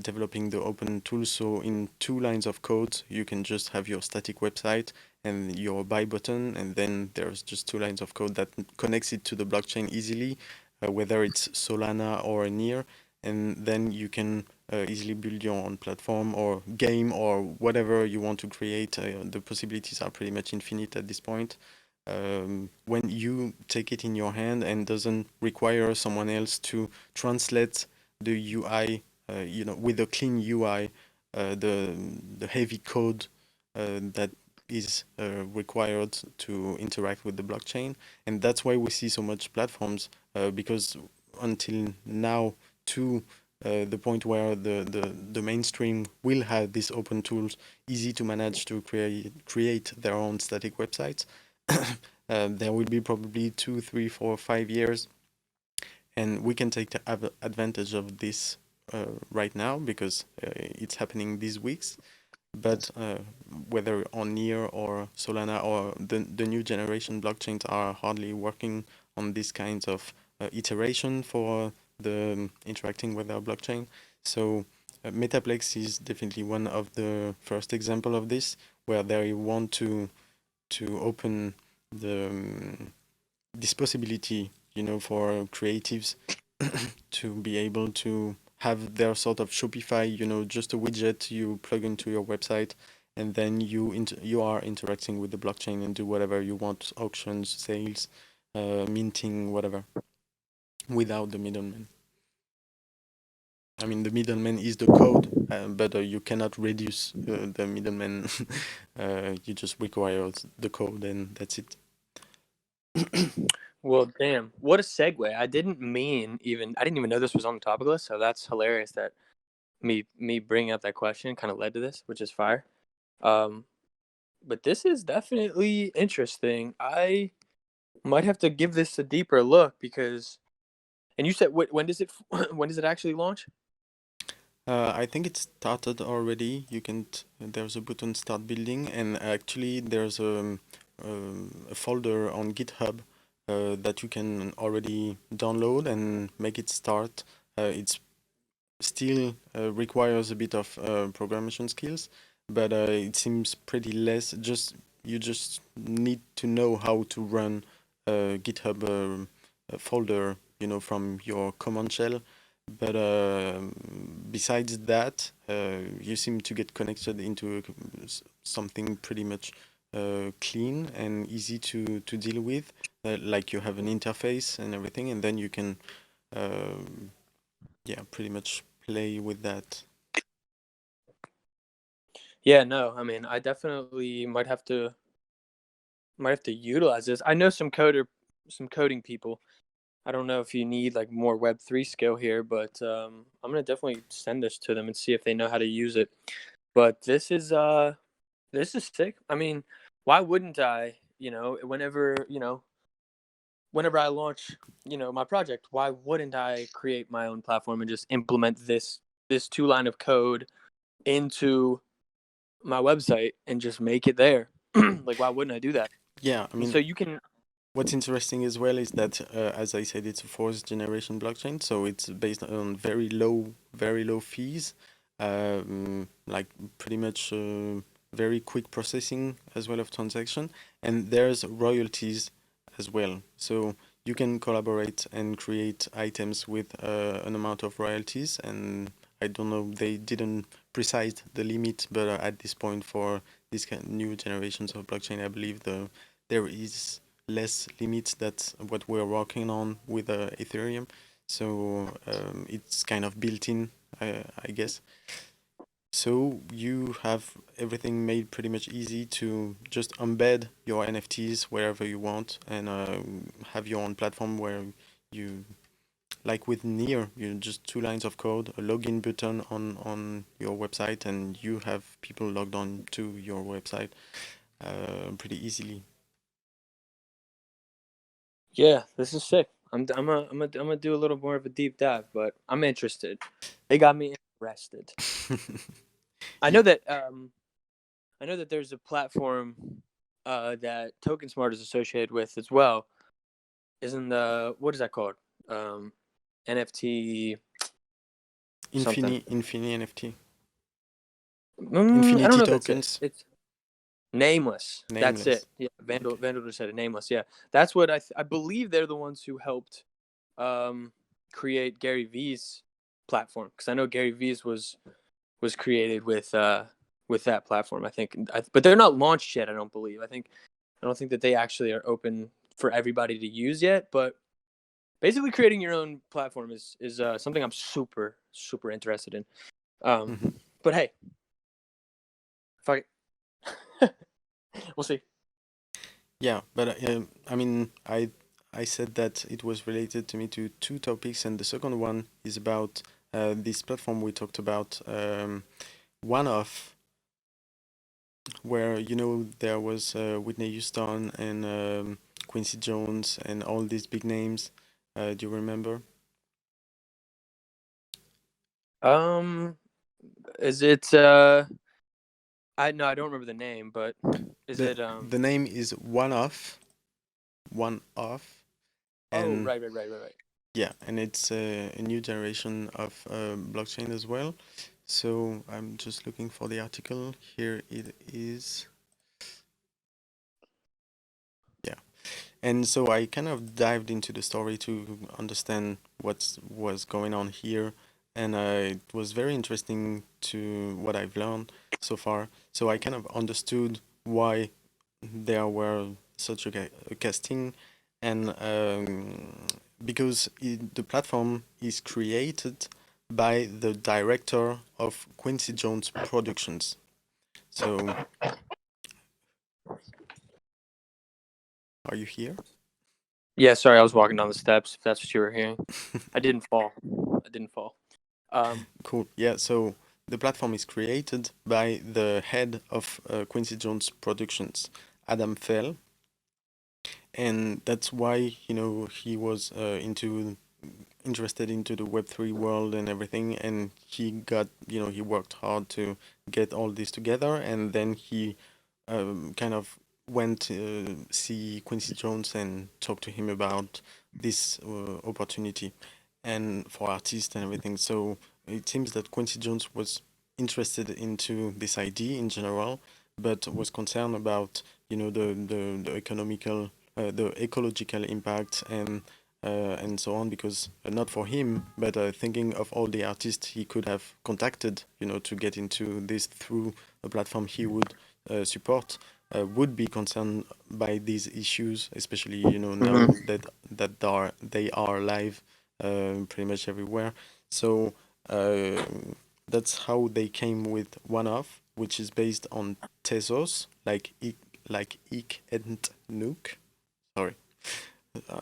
Speaker 1: developing the open tools. So in two lines of code, you can just have your static website and your buy button, and then there's just two lines of code that connects it to the blockchain easily, whether it's Solana or Near, and then you can easily build your own platform or game or whatever you want to create. The possibilities are pretty much infinite at this point. When you take it in your hand and doesn't require someone else to translate the UI, with a clean UI, the heavy code that is required to interact with the blockchain, and that's why we see so much platforms, because until now, to the point where the mainstream will have these open tools, easy to manage to create their own static websites. There will be probably 2, 3, 4, 5 years, and we can take advantage of this right now because it's happening these weeks. But whether on Near or Solana or the new generation blockchains are hardly working on these kinds of iteration for the interacting with our blockchain. So Metaplex is definitely one of the first example of this, where they want to open this possibility, for creatives to be able to have their sort of Shopify, just a widget you plug into your website, and then you are interacting with the blockchain and do whatever you want, auctions, sales, minting, whatever, without the middleman. I mean, the middleman is the code, but you cannot reduce the middleman. You just require the code, and that's it.
Speaker 2: Well, damn, what a segue. I didn't even know this was on the topic list, so that's hilarious that me bringing up that question kind of led to this, which is fire. But this is definitely interesting. I might have to give this a deeper look because, and you said when does it when does it actually launch?
Speaker 1: I think it started already. There's a button start building, and actually there's a folder on GitHub that you can already download and make it start. It's still requires a bit of programmation skills, but it seems pretty less. You just need to know how to run a GitHub folder, from your command shell. But besides that, you seem to get connected into something pretty much clean and easy to deal with. Like you have an interface and everything, and then you can, pretty much play with that.
Speaker 2: Yeah, no, I mean, I definitely might have to utilize this. I know some coding people. I don't know if you need like more Web3 skill here, but I'm gonna definitely send this to them and see if they know how to use it. But this is sick. I mean, why wouldn't I? Whenever I launch, my project, why wouldn't I create my own platform and just implement this 2 line of code into my website and just make it there? Like, why wouldn't I do that?
Speaker 1: Yeah, I
Speaker 2: And
Speaker 1: mean,
Speaker 2: so you can.
Speaker 1: what's interesting as well is that, as I said, it's a fourth generation blockchain, so it's based on very low fees, like pretty much very quick processing as well of transaction, and there's royalties as well. So you can collaborate and create items with an amount of royalties, and I don't know, they didn't precise the limit, but at this point for these new generations of blockchain, I believe there is less limits. That's what we're working on with Ethereum. So it's kind of built in, I guess. So you have everything made pretty much easy to just embed your NFTs wherever you want, and have your own platform where you, like with Near, you just 2 lines of code, a login button on your website, and you have people logged on to your website pretty easily.
Speaker 2: Yeah, this is sick. I'm gonna do a little more of a deep dive, but I'm interested. They got me interested. I know that there's a platform that TokenSmart is associated with as well. Isn't what is that called? NFT something.
Speaker 1: Infinity NFT.
Speaker 2: I don't
Speaker 1: Infinity
Speaker 2: know if that's it.
Speaker 1: tokens.
Speaker 2: It's Nameless. That's it.
Speaker 1: Nameless.
Speaker 2: Yeah, Vandal.
Speaker 1: Okay.
Speaker 2: Vandal just said it. Nameless. Yeah, that's what I believe they're the ones who helped create Gary V's platform, because I know Gary V's was created with that platform. I think, but they're not launched yet. I don't believe. I don't think that they actually are open for everybody to use yet. But basically, creating your own platform is something I'm super interested in.
Speaker 1: Mhm.
Speaker 2: But hey, fuck it. We'll see.
Speaker 1: Yeah, but I mean, I said that it was related to me to two topics, and the second one is about this platform we talked about, one of where there was Whitney Houston and Quincy Jones and all these big names. Do you remember?
Speaker 2: Is it I don't remember the name, but is
Speaker 1: The
Speaker 2: it
Speaker 1: the name is one off,
Speaker 2: Oh,
Speaker 1: and
Speaker 2: right.
Speaker 1: yeah, and it's a new generation of blockchain as well. So I'm just looking for the article. Here it is. Yeah. And so I kind of dived into the story to understand what was going on here, and it was very interesting to what I've learned so far. So I kind of understood why there were such a casting, and because the platform is created by the director of Quincy Jones Productions. So, are you here?
Speaker 2: Yeah, sorry, I was walking down the steps, if that's what you were hearing. I didn't fall.
Speaker 1: Cool. Yeah, so the platform is created by the head of Quincy Jones Productions, Adam Fell, and that's why he was interested into the Web3 world and everything, and he got he worked hard to get all this together, and then he kind of went to see Quincy Jones and talk to him about this opportunity and for artists and everything. So it seems that Quincy Jones was interested into this idea in general, but was concerned about the economical, the ecological impact and so on, because not for him, but thinking of all the artists he could have contacted, to get into this through a platform he would support, would be concerned by these issues, especially now that they are live pretty much everywhere. So that's how they came with One Off, which is based on Tezos, like Ik and Nuke. Sorry.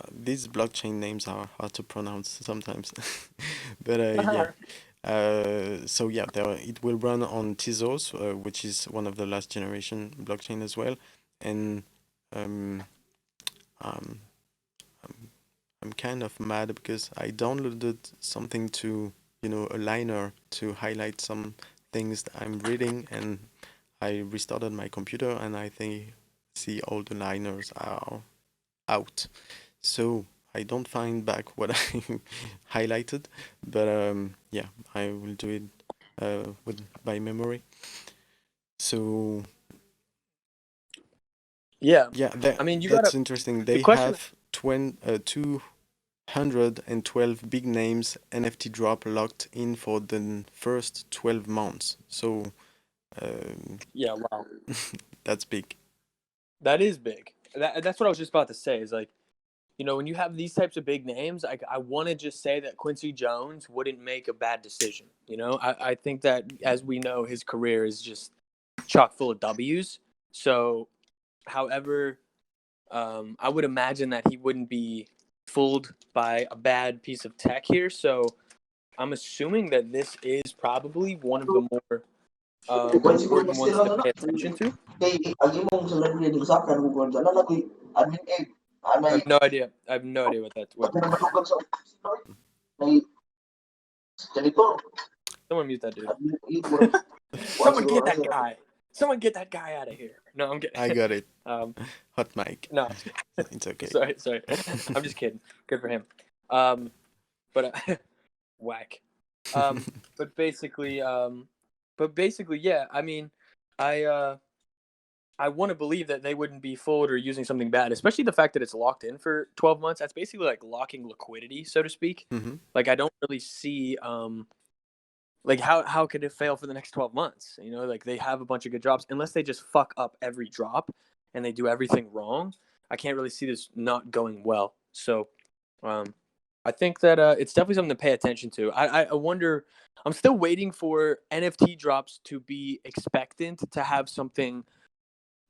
Speaker 1: These blockchain names are hard to pronounce sometimes, but yeah. So yeah, it will run on Tezos, which is one of the last generation blockchain as well, and um, um, I'm kind of mad because I downloaded something to a liner to highlight some things that I'm reading, and I restarted my computer, and I think see all the liners are out. So I don't find back what I highlighted, but yeah, I will do it with by memory. So
Speaker 2: yeah.
Speaker 1: yeah,
Speaker 2: I mean,
Speaker 1: that's interesting.
Speaker 2: the
Speaker 1: They
Speaker 2: question.
Speaker 1: have 212 big names NFT drop locked in for the first 12 months. So
Speaker 2: Yeah, wow.
Speaker 1: that's big.
Speaker 2: That is big. That's what I was just about to say. Is like, when you have these types of big names, I want to just say that Quincy Jones wouldn't make a bad decision. I think that, as we know, his career is just chock full of W's. So, however, I would imagine that he wouldn't be fooled by a bad piece of tech here. So, I'm assuming that this is probably one of the more
Speaker 3: Bukan siguro
Speaker 2: important
Speaker 3: mas
Speaker 2: ones
Speaker 3: sila
Speaker 2: to
Speaker 3: na
Speaker 2: pay attention to.
Speaker 3: kay ang imong sa libre ni usapan ko kon dala na koy admin egg
Speaker 2: I
Speaker 3: anay
Speaker 2: have no idea. I have no idea what.
Speaker 3: pag namatugag sa may janitor
Speaker 2: Someone mute that dude.
Speaker 3: admin egg mo
Speaker 2: Someone get that guy. Someone get that guy out of here. No, I'm
Speaker 1: I
Speaker 2: kidding.
Speaker 1: got it. Hot mic.
Speaker 2: No,
Speaker 1: It's okay.
Speaker 2: sorry. I'm just kidding. Good for him. But whack. But basically, yeah. I mean, I want to believe that they wouldn't be fooled or using something bad, especially the fact that it's locked in for 12 months. That's basically like locking liquidity, so to speak.
Speaker 1: Mm-hmm.
Speaker 2: Like, I don't really see like how could it fail for the next 12 months? Like, they have a bunch of good drops, unless they just fuck up every drop and they do everything wrong. I can't really see this not going well. So I think that it's definitely something to pay attention to. I wonder, I'm still waiting for NFT drops to be expectant to have something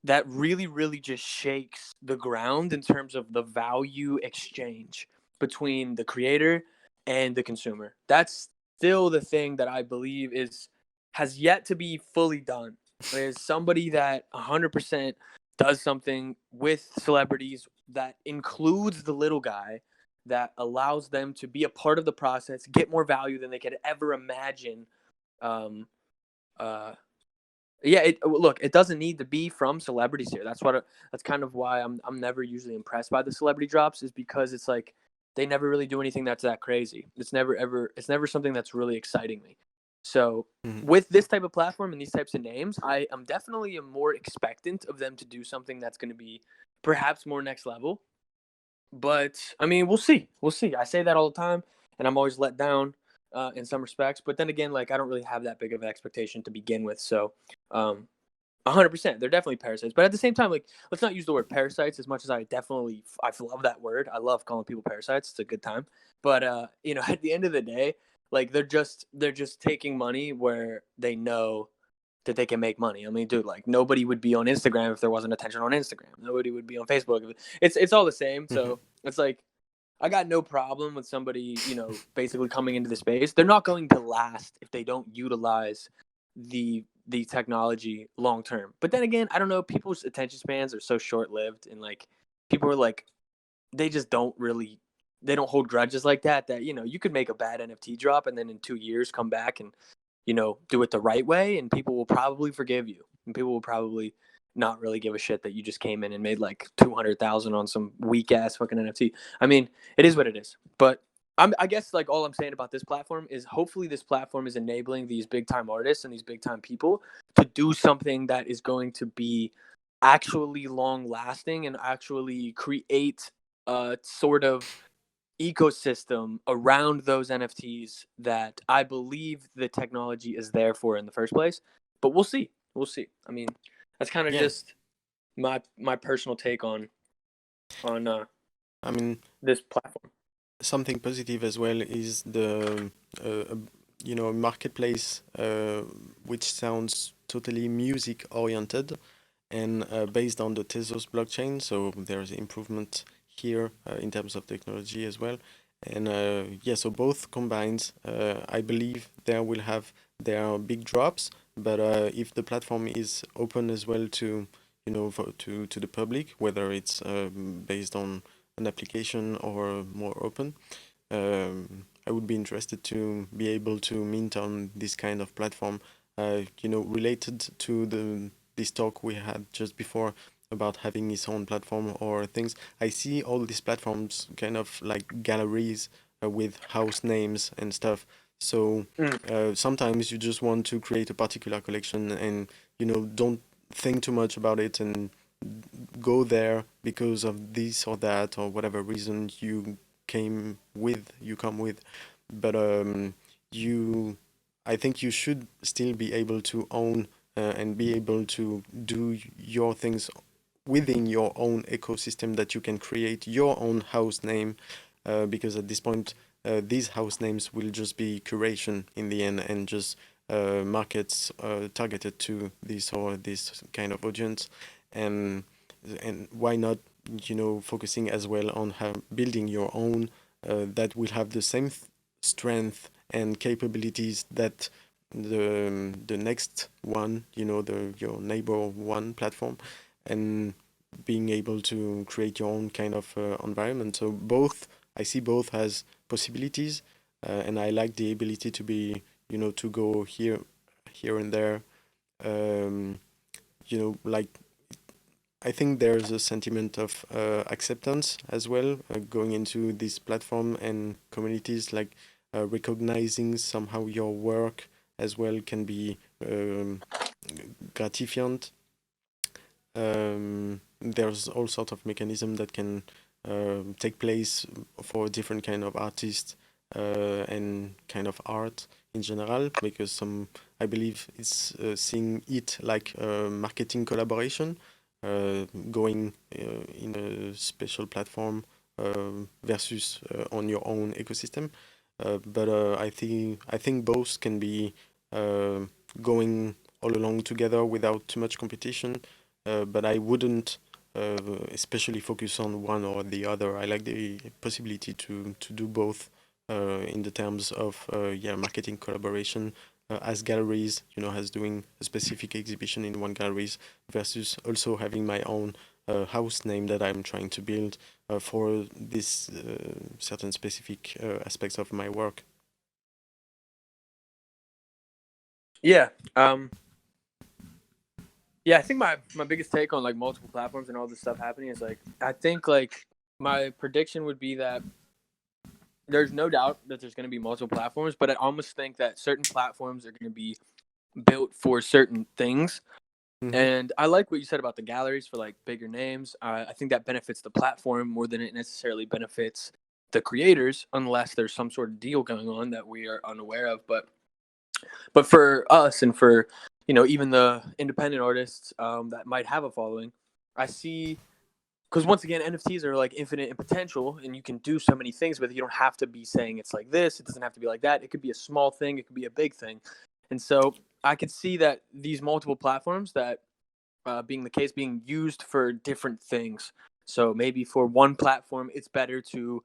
Speaker 2: that really, really just shakes the ground in terms of the value exchange between the creator and the consumer. That's still the thing that I believe has yet to be fully done. Is somebody that 100% does something with celebrities that includes the little guy, that allows them to be a part of the process, get more value than they could ever imagine. Um, uh, yeah, look, it doesn't need to be from celebrities here. That's kind of why I'm never usually impressed by the celebrity drops, is because it's like they never really do anything that's that crazy. It's never something that's really exciting me. So
Speaker 1: Mhm.
Speaker 2: with this type of platform and these types of names, I am definitely more expectant of them to do something that's going to be perhaps more next level. But I mean, we'll see. We'll see. I say that all the time, and I'm always let down in some respects. But then again, like I don't really have that big of an expectation to begin with. So, 100%, they're definitely parasites. But at the same time, like let's not use the word parasites as much as I love that word. I love calling people parasites. It's a good time. But at the end of the day, like they're just taking money where they know that they can make money. I mean, dude, like nobody would be on Instagram if there wasn't attention on Instagram. Nobody would be on Facebook. It's all the same. So it's like I got no problem with somebody, basically coming into the space. They're not going to last if they don't utilize the technology long term. But then again, I don't know. People's attention spans are so short lived, and like people are like they just they don't hold grudges like that. That you could make a bad NFT drop and then in 2 years come back and do it the right way, and people will probably forgive you, and people will probably not really give a shit that you just came in and made like 200,000 on some weak ass fucking NFT. I mean, it is what it is. But I guess like all I'm saying about this platform is hopefully this platform is enabling these big time artists and these big time people to do something that is going to be actually long lasting and actually create a sort of ecosystem around those NFTs that I believe the technology is there for in the first place. But we'll see. We'll see. I mean, that's kind of
Speaker 1: Yeah,
Speaker 2: just my personal take on
Speaker 1: I mean,
Speaker 2: this platform.
Speaker 1: something positive as well is the marketplace, which sounds totally music oriented and based on the Tezos blockchain. So there's improvement here in terms of technology as well. And yeah, so both combined, I believe there will have their big drops. But if the platform is open as well to to the public, whether it's based on an application or more open, I would be interested to be able to mint on this kind of platform. Related to this talk we had just before about having its own platform or things. I see all these platforms kind of like galleries with house names and stuff. So sometimes you just want to create a particular collection and don't think too much about it and go there because of this or that or whatever reason you come with. But I think you should still be able to own and be able to do your things within your own ecosystem, that you can create your own house name, because at this point these house names will just be curation in the end and just markets targeted to this or this kind of audience. And why not focusing as well on building your own that will have the same strength and capabilities that the next one, your neighbor one platform, and being able to create your own kind of environment. So I see both as possibilities, and I like the ability to be, to go here and there. Like I think there's a sentiment of acceptance as well going into this platform and communities, like recognizing somehow your work as well can be gratifiant. There's all sorts of mechanism that can take place for different kind of artists and kind of art in general, because I believe it's seeing it like a marketing collaboration, going in a special platform versus on your own ecosystem. But I think both can be going all along together without too much competition. but I wouldn't especially focus on one or the other. I like the possibility to do both in the terms of marketing collaboration as galleries, as doing a specific exhibition in one galleries versus also having my own house name that I'm trying to build for this certain specific aspects of my work.
Speaker 2: Yeah. Yeah, I think my biggest take on like multiple platforms and all this stuff happening is like I think like my prediction would be that there's no doubt that there's going to be multiple platforms, but I almost think that certain platforms are going to be built for certain things.
Speaker 1: Mm-hmm.
Speaker 2: And I like what you said about the galleries for like bigger names. I think that benefits the platform more than it necessarily benefits the creators, unless there's some sort of deal going on that we are unaware of. But for us and for even the independent artists that might have a following, I see, because once again NFTs are like infinite in potential, and you can do so many things with it. You don't have to be saying it's like this, it doesn't have to be like that. It could be a small thing, it could be a big thing. And so I could see that these multiple platforms that being the case being used for different things. So maybe for one platform it's better to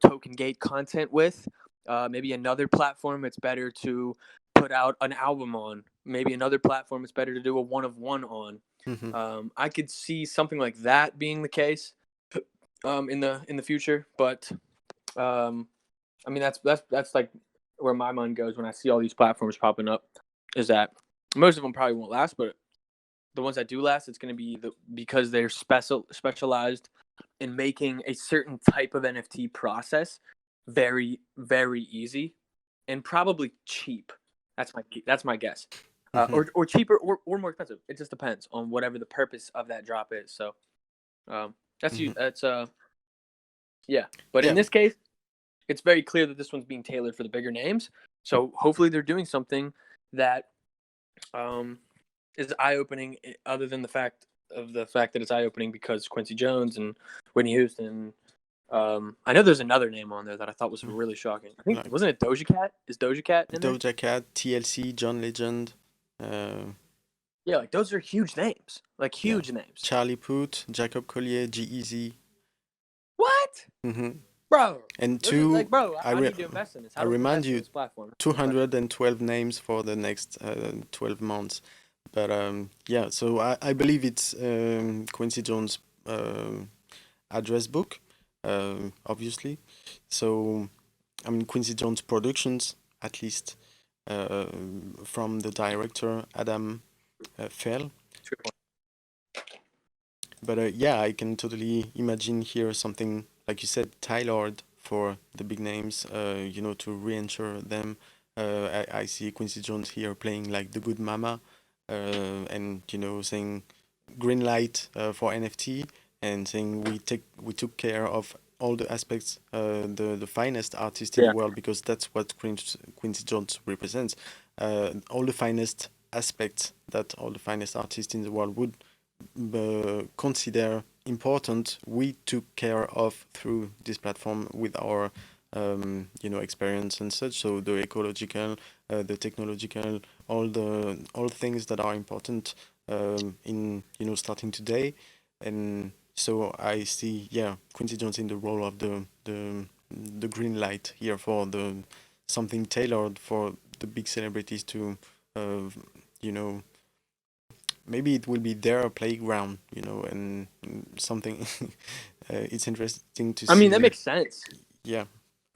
Speaker 2: token gate content with, maybe another platform it's better to put out an album on, maybe another platform it's better to do a one of one on.
Speaker 1: Mm-hmm.
Speaker 2: I could see something like that being the case in the future, but I mean that's like where my mind goes when I see all these platforms popping up, is that most of them probably won't last, but the ones that do last, it's going to be because they're specialized in making a certain type of NFT process very, very easy and probably cheap. That's my guess.
Speaker 1: Mm-hmm.
Speaker 2: Or cheaper or more expensive. It just depends on whatever the purpose of that drop is. So that's
Speaker 1: Mm-hmm.
Speaker 2: that's yeah. But in
Speaker 1: Yeah.
Speaker 2: this case, it's very clear that this one's being tailored for the bigger names. So hopefully they're doing something that is eye-opening, other than the fact that it's eye-opening because Quincy Jones and Whitney Houston. I know there's another name on there that I thought was really shocking. I think,
Speaker 1: Like
Speaker 2: wasn't it Doja Cat? Is Doja Cat in there?
Speaker 1: Doja Cat, TLC, John Legend,
Speaker 2: Yeah, like those are huge names. Like
Speaker 1: yeah,
Speaker 2: huge names.
Speaker 1: Charlie Puth, Jacob Collier, G-Eazy.
Speaker 2: What?
Speaker 1: Mm-hmm.
Speaker 2: Bro.
Speaker 1: And
Speaker 2: Those are like, bro, I
Speaker 1: re-
Speaker 2: need to invest in this.
Speaker 1: I
Speaker 2: How do I
Speaker 1: remind
Speaker 2: invest in
Speaker 1: you,
Speaker 2: this platform?
Speaker 1: 212 names for the next 12 months. But yeah, so I believe it's Quincy Jones' address book, obviously. So, I mean, Quincy Jones Productions, at least, from the director, Adam Fell. But yeah, I can totally imagine here something, like you said, tailored for the big names, to re-ensure them. I see Quincy Jones here playing like the good mama, and saying green light for NFT, and saying we took care of all the aspects, the finest artist in the
Speaker 2: Yeah.
Speaker 1: world, because that's what Quincy Jones represents. All the finest aspects that all the finest artists in the world would consider important, we took care of through this platform with our experience and such. So the ecological, the technological, all things that are important in starting today. And so I see, yeah, Quincy Jones in the role of the green light here for the something tailored for the big celebrities to you know maybe it will be their playground, and something. It's interesting to
Speaker 2: I mean, that
Speaker 1: see.
Speaker 2: makes sense.
Speaker 1: Yeah.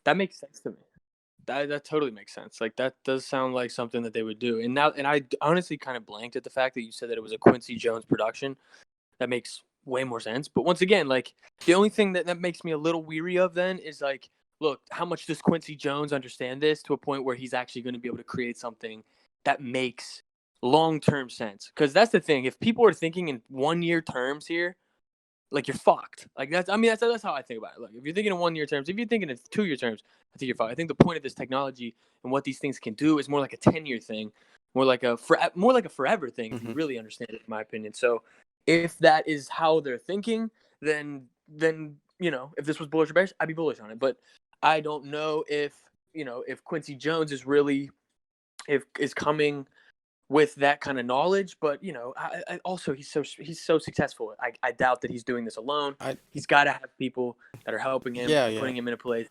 Speaker 2: That makes sense to me. That totally makes sense. Like that does sound like something that they would do. And I honestly kind of blanked at the fact that you said that it was a Quincy Jones production. That makes way more sense. But once again, like the only thing that makes me a little weary of then is like, look, how much does Quincy Jones understand this to a point where he's actually going to be able to create something that makes long-term sense? Because that's the thing. If people are thinking in 1-year terms here, like you're fucked. Like that's how I think about it. Like if you're thinking in 1-year terms, if you're thinking in 2-year terms, I think you're fucked. I think the point of this technology and what these things can do is more like a 10-year thing, more like a forever thing, if you
Speaker 1: Hmm.
Speaker 2: really understand it, in my opinion. So if that is how they're thinking, then if this was bullish or bearish, I'd be bullish on it. But I don't know if if Quincy Jones is really is coming with that kind of knowledge. But I also he's so successful. I doubt that he's doing this alone.
Speaker 1: I
Speaker 2: He's got to have people that are helping him
Speaker 1: Yeah,
Speaker 2: and
Speaker 1: yeah.
Speaker 2: putting him in a place.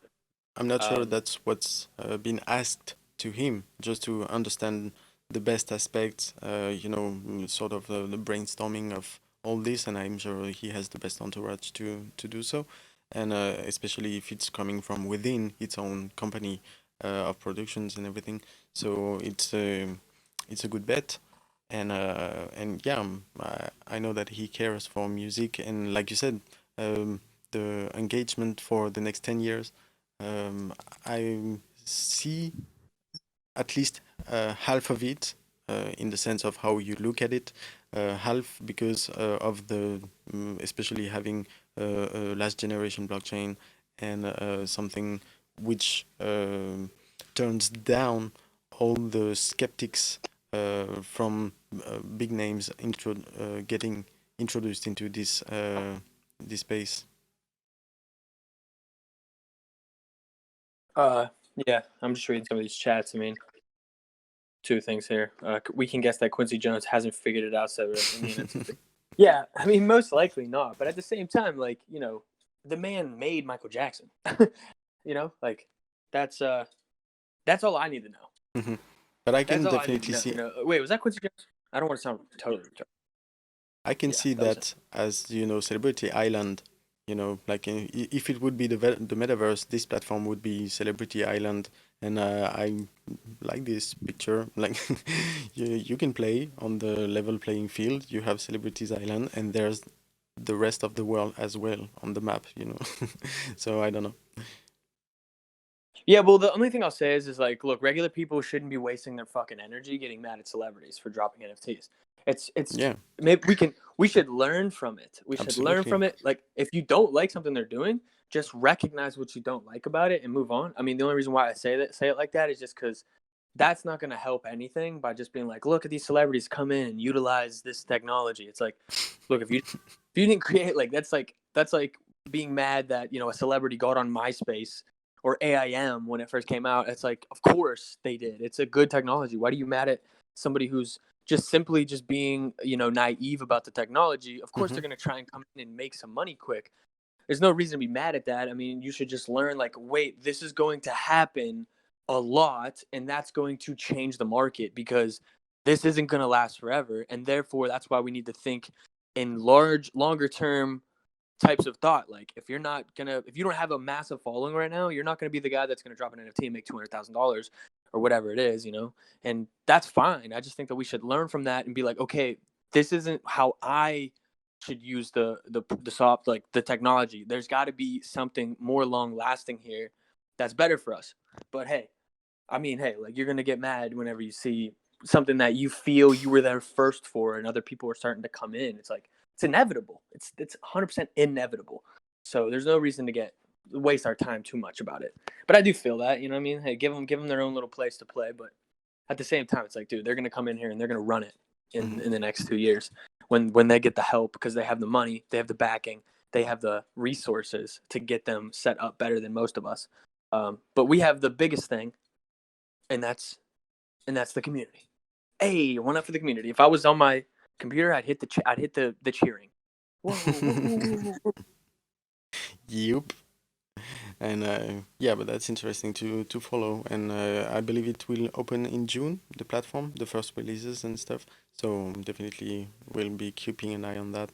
Speaker 1: I'm not sure
Speaker 2: Um,
Speaker 1: that's what's been asked to him, just to understand the best aspects, sort of the brainstorming of all this, and I'm sure he has the best entourage to do so, and especially if it's coming from within its own company of productions and everything. So it's a good bet, and yeah, I know that he cares for music, and like you said, the engagement for the next 10 years. I see at least half of it in the sense of how you look at it. Half because of the, especially having a last generation blockchain and something which turns down all the skeptics from big names getting introduced into this space.
Speaker 2: yeah, I'm just reading some of these chats. I mean, two things here. We can guess that Quincy Jones hasn't figured it out. So yeah, I mean, most likely not. But at the same time, like, the man made Michael Jackson. Like that's all I need to know.
Speaker 1: But I can
Speaker 2: That's all I need to
Speaker 1: definitely
Speaker 2: know.
Speaker 1: see.
Speaker 2: Wait, was that Quincy Jones? I don't want to sound totally retarded.
Speaker 1: I can
Speaker 2: Yeah,
Speaker 1: see
Speaker 2: that was
Speaker 1: that as Celebrity Island. Like if it would be the metaverse, this platform would be Celebrity Island, and I like this picture. Like you can play on the level playing field. You have Celebrities Island, and there's the rest of the world as well on the map. So I don't know.
Speaker 2: Yeah, well, the only thing I'll say is like, look, regular people shouldn't be wasting their fucking energy getting mad at celebrities for dropping NFTs. It's
Speaker 1: Yeah,
Speaker 2: maybe we should learn from it. We should learn
Speaker 1: absolutely.
Speaker 2: from it. Like, if you don't like something they're doing, just recognize what you don't like about it and move on. I mean, the only reason why I say it like that is just because that's not going to help anything by just being like, look at these celebrities come in and utilize this technology. It's like, look, if you didn't create, like, that's like being mad that a celebrity got on MySpace or AIM when it first came out. It's like, of course they did. It's a good technology. Why are you mad at somebody who's just simply just being, naive about the technology? Of course,
Speaker 1: Hmm.
Speaker 2: they're going to try and come in and make some money quick. There's no reason to be mad at that. I mean, you should just learn, like, wait, this is going to happen a lot, and that's going to change the market because this isn't going to last forever. And therefore, that's why we need to think in longer term types of thought. Like, if you don't have a massive following right now, you're not gonna be the guy that's gonna drop an NFT and make $200,000 or whatever it is, and that's fine. I just think that we should learn from that and be like, okay, this isn't how I should use the soft, like, the technology. There's got to be something more long lasting here that's better for us. But hey, I mean, hey, like, you're gonna get mad whenever you see something that you feel you were there first for, and other people are starting to come in. It's like, it's inevitable. It's 100% inevitable. So there's no reason to waste our time too much about it. But I do feel that, you know what I mean? Hey, give them their own little place to play. But at the same time, it's like, dude, they're gonna come in here and they're gonna run it in the next 2 years when they get the help, because they have the money, they have the backing, they have the resources to get them set up better than most of us. But we have the biggest thing, and that's the community. Hey, one up for the community. If I was on my computer, I'd hit the cheering. Whoa, whoa, whoa, whoa, whoa.
Speaker 1: Yep. And yeah, but that's interesting to follow. And I believe it will open in June, the platform, the first releases and stuff. So definitely we'll be keeping an eye on that.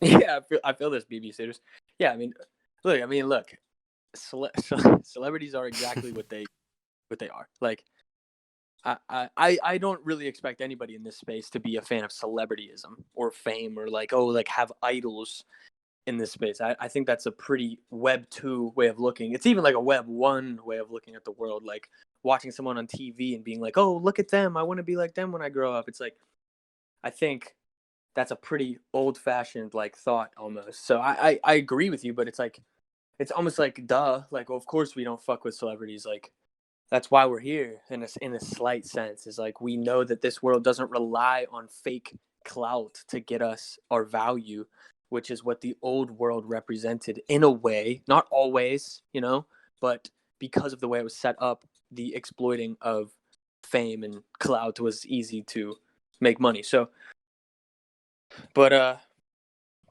Speaker 2: Yeah, I feel this, BB Suiters. Yeah, I mean, look, celebrities are exactly what they are. Like, I don't really expect anybody in this space to be a fan of celebrityism or fame, or like, oh, like, have idols in this space. I think that's a pretty Web 2 way of looking. It's even like a Web 1 way of looking at the world, like watching someone on TV and being like, oh, look at them, I want to be like them when I grow up. It's like, I think that's a pretty old fashioned, like, thought almost. So I agree with you, but it's like, it's almost like, duh, like, well, of course we don't fuck with celebrities. Like, that's why we're here in a slight sense. Is like, we know that this world doesn't rely on fake clout to get us our value, which is what the old world represented in a way, not always, but because of the way it was set up the exploiting of fame and clout was easy to make money. So, but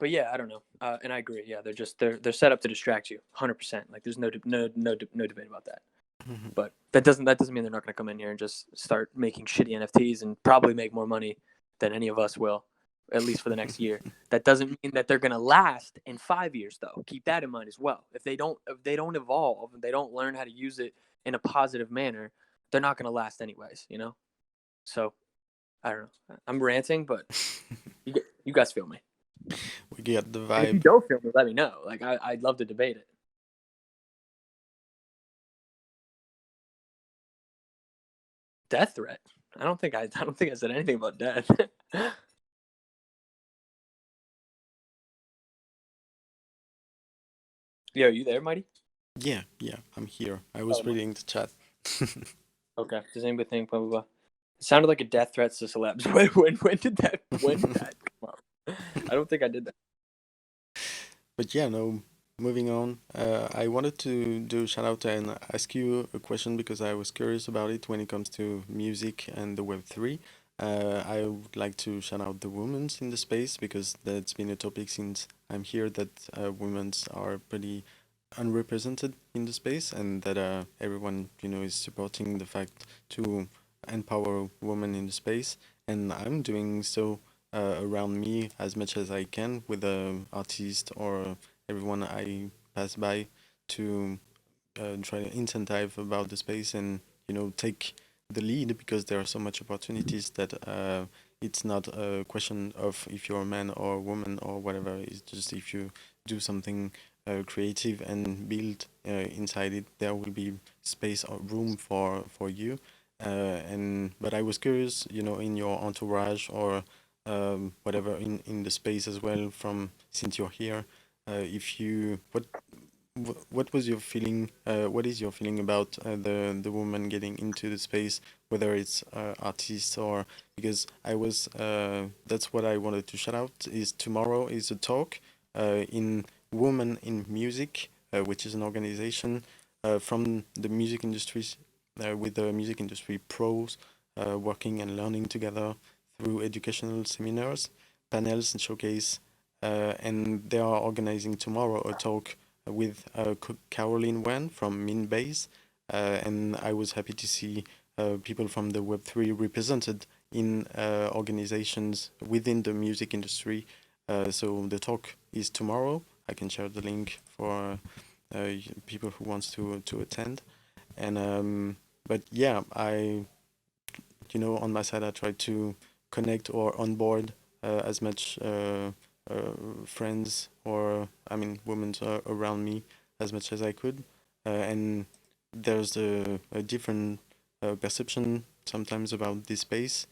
Speaker 2: yeah, I don't know. And I agree. Yeah, they're set up to distract you, 100%. Like there's no debate about that.
Speaker 1: Mhm.
Speaker 2: But that doesn't mean they're not going to come in here and just start making shitty NFTs and probably make more money than any of us will, at least for the next year. That doesn't mean that they're going to last in 5 years, though. Keep that in mind as well. If they don't evolve and they don't learn how to use it in a positive manner, they're not going to last anyways. You know. So I don't know. I'm ranting, but you guys feel me.
Speaker 1: We get the
Speaker 2: And if you
Speaker 1: vibe.
Speaker 2: don't feel me, let me know. Like I'd love to debate it. Death threat. I don't think I said anything about death. Yo, you there, Mighty?
Speaker 1: Yeah, I'm here. I was reading the chat.
Speaker 2: Okay. Does anybody think blah blah blah? It sounded like a death threat to celebs. When did that come up? I don't think I did that.
Speaker 1: But yeah, no, moving on. I wanted to do a shout out and ask you a question because I was curious about it when it comes to music and the Web3. I would like to shout out the women in the space because that's been a topic since I'm here that women are pretty unrepresented in the space and that everyone, is supporting the fact to empower women in the space. And I'm doing so around me as much as I can with the artist or everyone I pass by to try to incentivize about the space and take the lead because there are so much opportunities that it's not a question of if you're a man or a woman or whatever. It's just if you do something creative and build inside it, there will be space or room for you. And but I was curious, in your entourage or whatever in the space as well. From since you're here, if you what was your feeling? What is your feeling about the woman getting into the space, whether it's artists or because I was that's what I wanted to shout out. Is tomorrow is a talk in Women in Music, which is an organization from the music industry with the music industry pros working and learning together through educational seminars, panels, and showcase. And they are organizing tomorrow a talk with Caroline Wen from Minbase, and I was happy to see people from the Web3 represented in organizations within the music industry. So the talk is tomorrow. I can share the link for people who wants to attend. And but yeah, on my side, I try to connect or onboard as much friends or women around me as much as I could. And there's a different perception sometimes about this space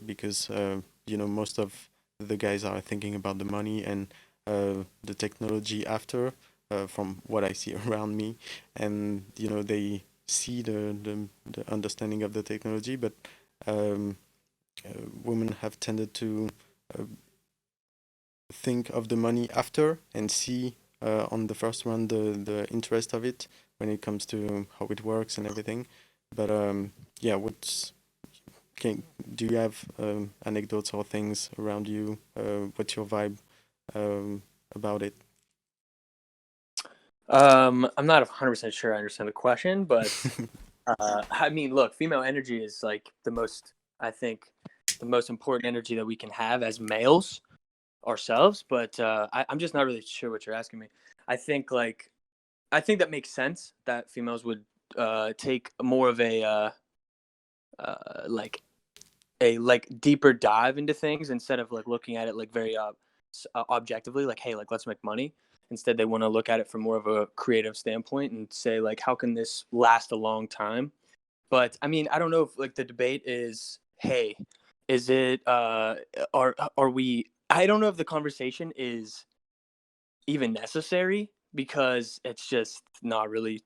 Speaker 1: because most of the guys are thinking about the money and the technology after from what I see around me, and they see the understanding of the technology, but um, women have tended to uh, think of the money after and see on the first one the interest of it when it comes to how it works and everything. But yeah, do you have anecdotes or things around you? What's your vibe about it?
Speaker 2: I'm not 100% sure I understand the question, but I mean, look, female energy is like I think, the most important energy that we can have as males ourselves. But I'm just not really sure what you're asking me. I think that makes sense that females would take more of like a deeper dive into things instead of like looking at it like very objectively, like, hey, like let's make money. Instead, they want to look at it from more of a creative standpoint and say like, how can this last a long time? But I mean, I don't know if like the debate is, hey, is it are we? I don't know if the conversation is even necessary because it's just not really.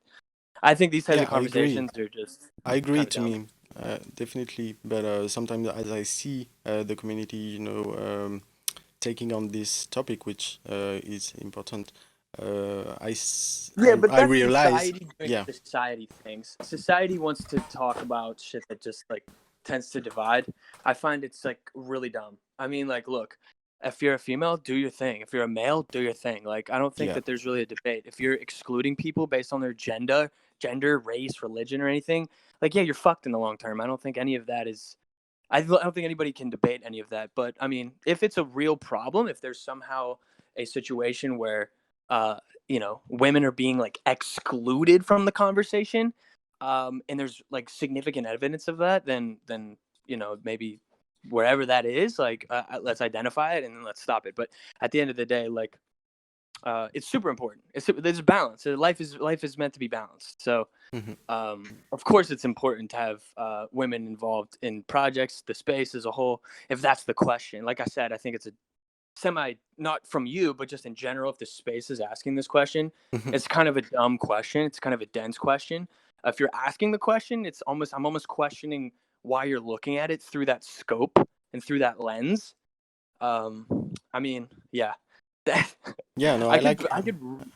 Speaker 2: I think these types
Speaker 1: Yeah,
Speaker 2: of
Speaker 1: I agree.
Speaker 2: conversations are just
Speaker 1: I agree
Speaker 2: kind of
Speaker 1: to
Speaker 2: dumb.
Speaker 1: me, definitely. But sometimes as I see the community, taking on this topic, which is important,
Speaker 2: Yeah, but
Speaker 1: I
Speaker 2: that's
Speaker 1: realize,
Speaker 2: society doing
Speaker 1: yeah,
Speaker 2: society things. Society wants to talk about shit that just like tends to divide. I find it's like really dumb. I mean, like, look, if you're a female, do your thing. If you're a male, do your thing. Like, I don't think
Speaker 1: yeah,
Speaker 2: that there's really a debate. If you're excluding people based on their gender, race, religion, or anything, like, yeah, you're fucked in the long term. I don't think any of that is. I don't think anybody can debate any of that. But I mean, if it's a real problem, if there's somehow a situation where, uh, women are being like excluded from the conversation, and there's like significant evidence of that, then maybe wherever that is, like, let's identify it and then let's stop it. But at the end of the day, like, it's super important. There's a balance. Life is meant to be balanced. So
Speaker 1: hmm
Speaker 2: of course, it's important to have women involved in projects, the space as a whole, if that's the question. Like I said, I think it's a not from you, but just in general, if the space is asking this question,
Speaker 1: hmm
Speaker 2: it's kind of a dumb question. It's kind of a dense question. If you're asking the question, I'm almost questioning why you're looking at it through that scope and through that lens. I mean, yeah,
Speaker 1: yeah. No,
Speaker 2: I could I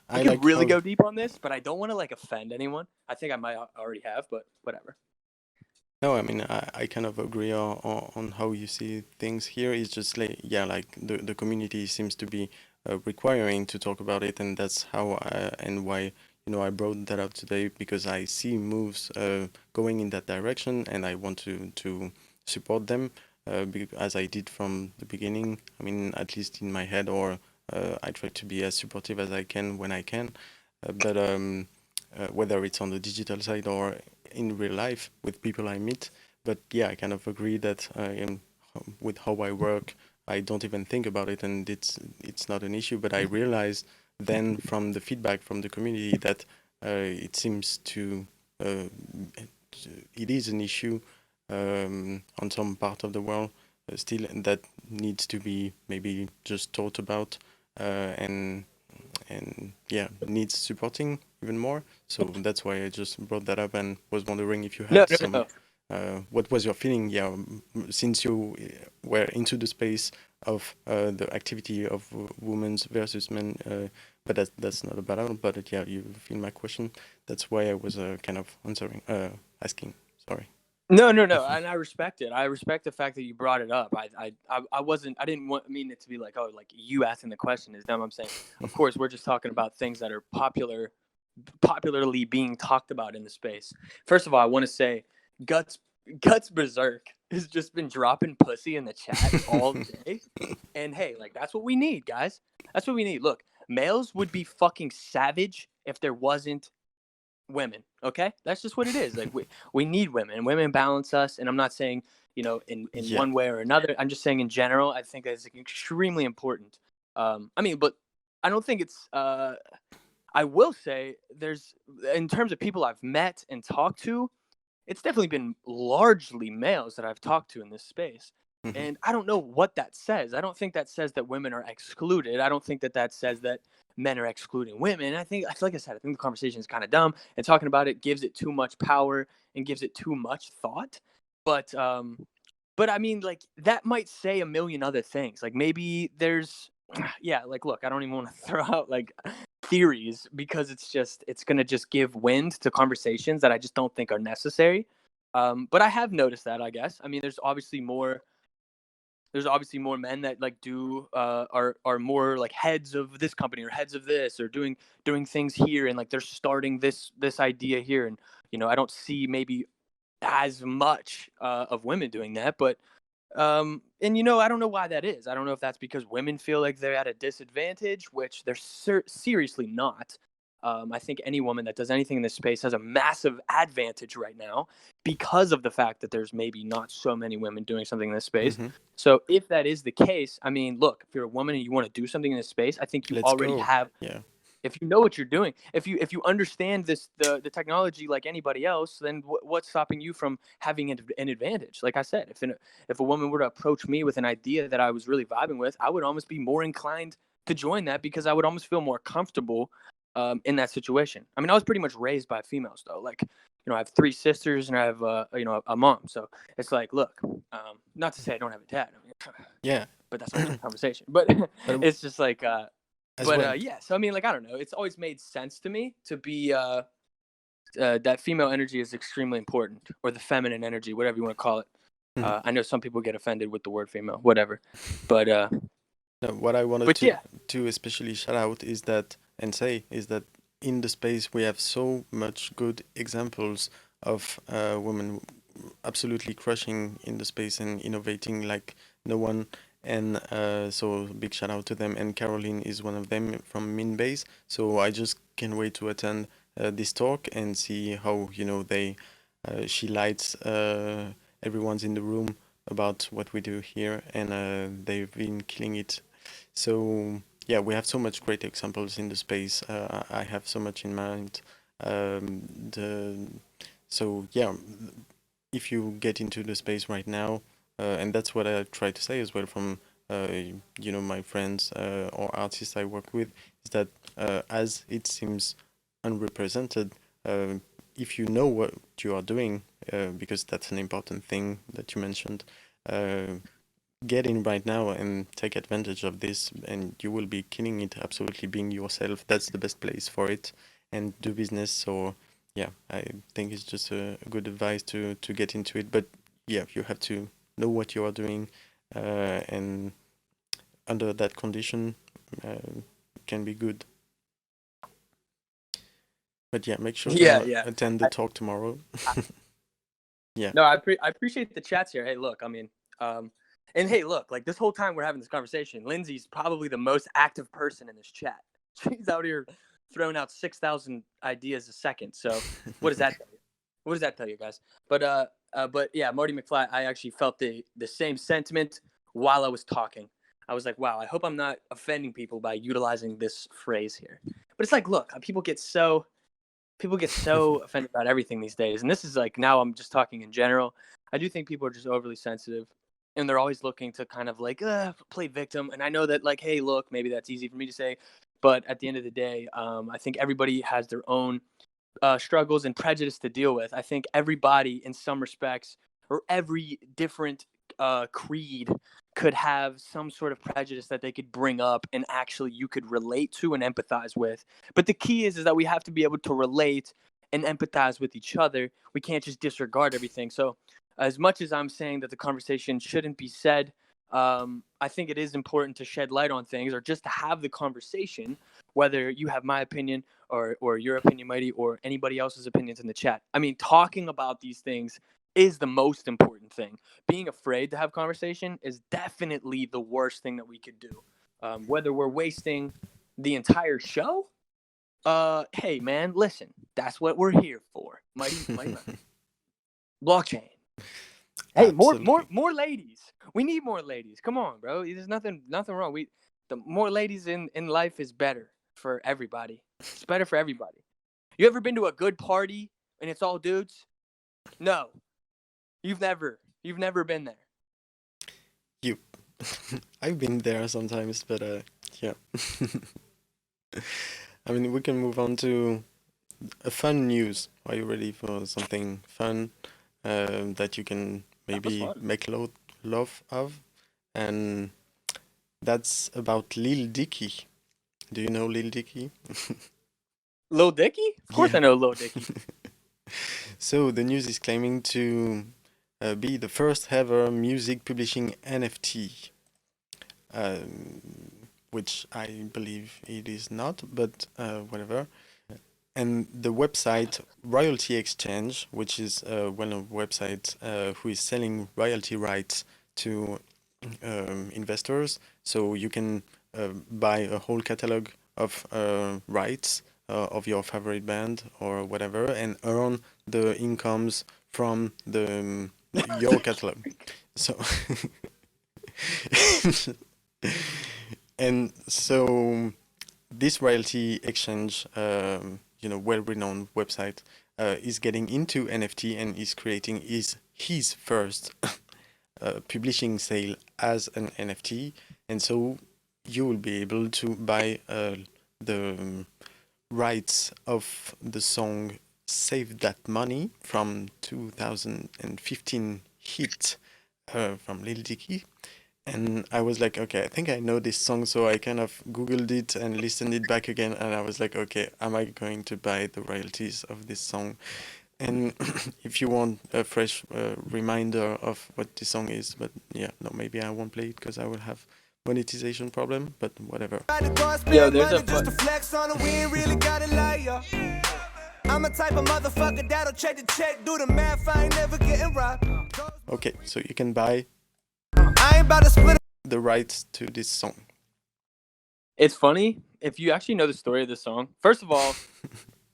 Speaker 1: I
Speaker 2: could
Speaker 1: like
Speaker 2: really
Speaker 1: how.
Speaker 2: go deep on this, but I don't want to like offend anyone. I think I might already have, but whatever.
Speaker 1: No, I mean, I kind of agree on how you see things here. It's just like, yeah, like the community seems to be requiring to talk about it, and that's how and why, I brought that up today because I see moves going in that direction, and I want to support them as I did from the beginning. I mean, at least in my head, or I try to be as supportive as I can when I can. But whether it's on the digital side or in real life with people I meet. But yeah, I kind of agree that with how I work, I don't even think about it, and it's not an issue. But I realize then from the feedback from the community that it seems uh, it is an issue on some part of the world still that needs to be maybe just thought about and yeah, needs supporting even more. So that's why I just brought that up and was wondering if you
Speaker 2: No,
Speaker 1: had
Speaker 2: no,
Speaker 1: some.
Speaker 2: no.
Speaker 1: What was your feeling? Yeah, since you were into the space of the activity of women's versus men, but that's not about it. But yeah, you feel my question. That's why I was kind of answering, asking. Sorry.
Speaker 2: No, no, no, and I respect it. I respect the fact that you brought it up. I wasn't. I didn't mean it to be like, oh, like you asking the question is dumb. I'm saying, of course, we're just talking about things that are popularly being talked about in the space. First of all, I want to say, Guts Berserk has just been dropping pussy in the chat all day, and hey, like that's what we need, guys. That's what we need. Look, males would be fucking savage if there wasn't women. Okay, that's just what it is. Like we need women, and women balance us. And I'm not saying in
Speaker 1: Yeah.
Speaker 2: one way or another. I'm just saying in general. I think that's extremely important. I mean, but I don't think it's. I will say there's in terms of people I've met and talked to, it's definitely been largely males that I've talked to in this space.
Speaker 1: hmm
Speaker 2: And I don't know what that says. I don't think that says that women are excluded. I don't think that says that men are excluding women. I think, like I said, I think the conversation is kind of dumb, and talking about it gives it too much power and gives it too much thought. But I mean, like that might say a million other things. Like maybe there's, yeah, like look, I don't even want to throw out like theories because it's gonna just give wind to conversations that I just don't think are necessary. But I have noticed that, I guess. I mean, there's obviously more men that like do are more like heads of this company or heads of this or doing things here, and like they're starting this idea here. And I don't see maybe as much of women doing that. But and I don't know why that is. I don't know if that's because women feel like they're at a disadvantage, which they're seriously not. I think any woman that does anything in this space has a massive advantage right now because of the fact that there's maybe not so many women doing something in this space.
Speaker 1: hmm
Speaker 2: So if that is the case, I mean, look, if you're a woman and you want to do something in this space, I think you
Speaker 1: Let's
Speaker 2: already
Speaker 1: go.
Speaker 2: have,
Speaker 1: Yeah.
Speaker 2: if you know what you're doing, if you understand the technology like anybody else, then what's stopping you from having an advantage? Like I said, if a woman were to approach me with an idea that I was really vibing with, I would almost be more inclined to join that because I would almost feel more comfortable in that situation. I mean, I was pretty much raised by females though. Like, I have three sisters and I have a mom. So it's like, look, not to say I don't have a dad. I mean,
Speaker 1: Yeah.
Speaker 2: but that's a different conversation. But
Speaker 1: But
Speaker 2: it's just like
Speaker 1: as
Speaker 2: But
Speaker 1: well.
Speaker 2: yeah, so I mean, like, I don't know. It's always made sense to me to be that female energy is extremely important, or the feminine energy, whatever you want to call it.
Speaker 1: Mhm.
Speaker 2: I know some people get offended with the word female, whatever. But
Speaker 1: No, what I wanted
Speaker 2: but yeah,
Speaker 1: to especially shout out is that and say is that in the space we have so much good examples of women absolutely crushing in the space and innovating like no one. And so big shout out to them. And Caroline is one of them from Minbase. So I just can't wait to attend this talk and see how they she lights everyone's in the room about what we do here, and they've been killing it. So yeah, we have so much great examples in the space. I have so much in mind. The so yeah, if you get into the space right now, and that's what I try to say as well from my friends or artists I work with, is that as it seems unrepresented, if you know what you are doing, because that's an important thing that you mentioned, get in right now and take advantage of this, and you will be killing it, absolutely being yourself. That's the best place for it, and do business. So yeah, I think it's just a good advice to get into it. But yeah, you have to know what you are doing, and under that condition, can be good. But yeah, make sure
Speaker 2: yeah,
Speaker 1: to
Speaker 2: yeah.
Speaker 1: attend the talk tomorrow. Yeah.
Speaker 2: No, I appreciate the chats here. Hey, look, I mean, and hey, look, like this whole time we're having this conversation, Lindsay's probably the most active person in this chat. She's out here throwing out 6,000 ideas a second. So what does that tell you? What does that tell you, guys? But yeah, Marty McFly, I actually felt the same sentiment while I was talking. I was like, wow, I hope I'm not offending people by utilizing this phrase here. But it's like, look, people get so offended about everything these days. And this is like, now I'm just talking in general. I do think people are just overly sensitive, and they're always looking to kind of like play victim. And I know that, like, hey, look, maybe that's easy for me to say, but at the end of the day, I think everybody has their own struggles and prejudice to deal with. I think everybody, in some respects, or every different creed, could have some sort of prejudice that they could bring up and actually you could relate to and empathize with. But the key is that we have to be able to relate and empathize with each other. We can't just disregard everything. So as much as I'm saying that the conversation shouldn't be said, I think it is important to shed light on things, or just to have the conversation, whether you have my opinion or your opinion, Mighty, or anybody else's opinions in the chat. I mean, talking about these things is the most important thing. Being afraid to have conversation is definitely the worst thing that we could do. Whether we're wasting the entire show, hey man, listen, that's what we're here for. Mighty blockchain. Hey,
Speaker 1: Absolutely.
Speaker 2: more ladies. We need more ladies. Come on, bro. There's nothing wrong. The more ladies in life is better for everybody. It's better for everybody. You ever been to a good party and it's all dudes? No. You've never been there.
Speaker 1: You. I've been there sometimes, but yeah. I mean, we can move on to a fun news. Are you ready for something fun that you can
Speaker 2: That was
Speaker 1: maybe
Speaker 2: fun.
Speaker 1: make love of? And that's about Lil Dicky. Do you know Lil Dicky?
Speaker 2: Lil Dicky? Of course
Speaker 1: Yeah.
Speaker 2: I know Lil Dicky.
Speaker 1: So the news is claiming to be the first ever music publishing NFT, which I believe it is not, but whatever. And the website Royalty Exchange, which is a well-known website who is selling royalty rights to investors, so you can buy a whole catalog of rights of your favorite band or whatever, and earn the incomes from the your catalog. So and so this royalty exchange, well-renowned website, is getting into NFT and is creating his first publishing sale as an NFT, and so you will be able to buy the rights of the song "Save That Money" from 2015 hit from Lil Dicky, And I was like, okay, I think I know this song, so I kind of Googled it and listened it back again, and I was like, okay, am I going to buy the royalties of this song? And if you want a fresh reminder of what this song is, but yeah, no, maybe I won't play it because I will have monetization problem, but whatever.
Speaker 2: Yo, there's a
Speaker 4: I'm a type of motherfucker that'll check the check, do the math, I ain't never getting robbed.
Speaker 1: Okay, so you can buy
Speaker 4: I ain't about to split
Speaker 1: the rights to this song.
Speaker 2: It's funny if you actually know the story of this song. First of all,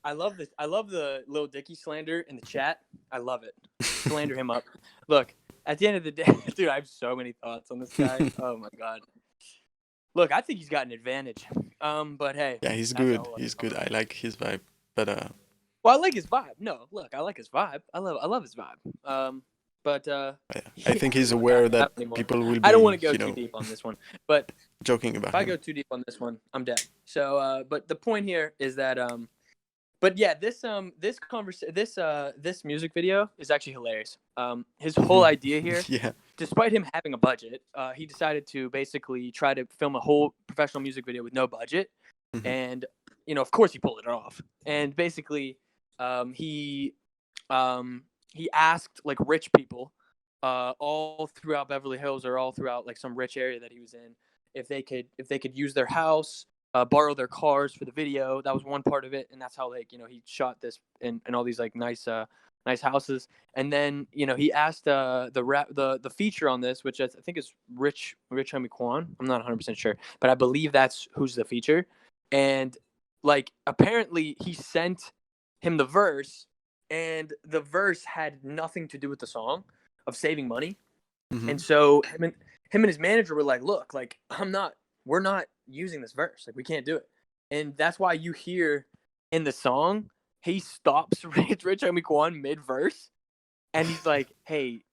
Speaker 2: I love this. I love the Lil Dicky slander in the chat. I love it. Slander him up. Look, at the end of the day, dude, I have so many thoughts on this guy. Oh my god. Look, I think he's got an advantage. But hey.
Speaker 1: Yeah, he's good. He's good. I like his vibe. But
Speaker 2: well, I like his vibe. No, look, I like his vibe. I love his vibe. But
Speaker 1: yeah, I think he's aware that people will be,
Speaker 2: I don't want to go too deep on this one. But
Speaker 1: joking about
Speaker 2: if I go too deep on this one, I'm dead. So but the point here is that but yeah, this music video is actually hilarious. His whole idea here,
Speaker 1: yeah,
Speaker 2: despite him having a budget, he decided to basically try to film a whole professional music video with no budget, and of course he pulled it off. And basically, he asked like rich people, all throughout Beverly Hills or all throughout like some rich area that he was in, if they could use their house, borrow their cars for the video. That was one part of it, and that's how like he shot this in all these like nice houses. And then he asked the feature on this, which I think is Rich Homie Quan. I'm not 100% sure, but I believe that's who's the feature. And like apparently he sent him the verse, and the verse had nothing to do with the song of saving money. And so him and his manager were like, look, like we're not using this verse, like we can't do it. And that's why you hear in the song he stops Rich Homie Quan mid verse, and he's like, hey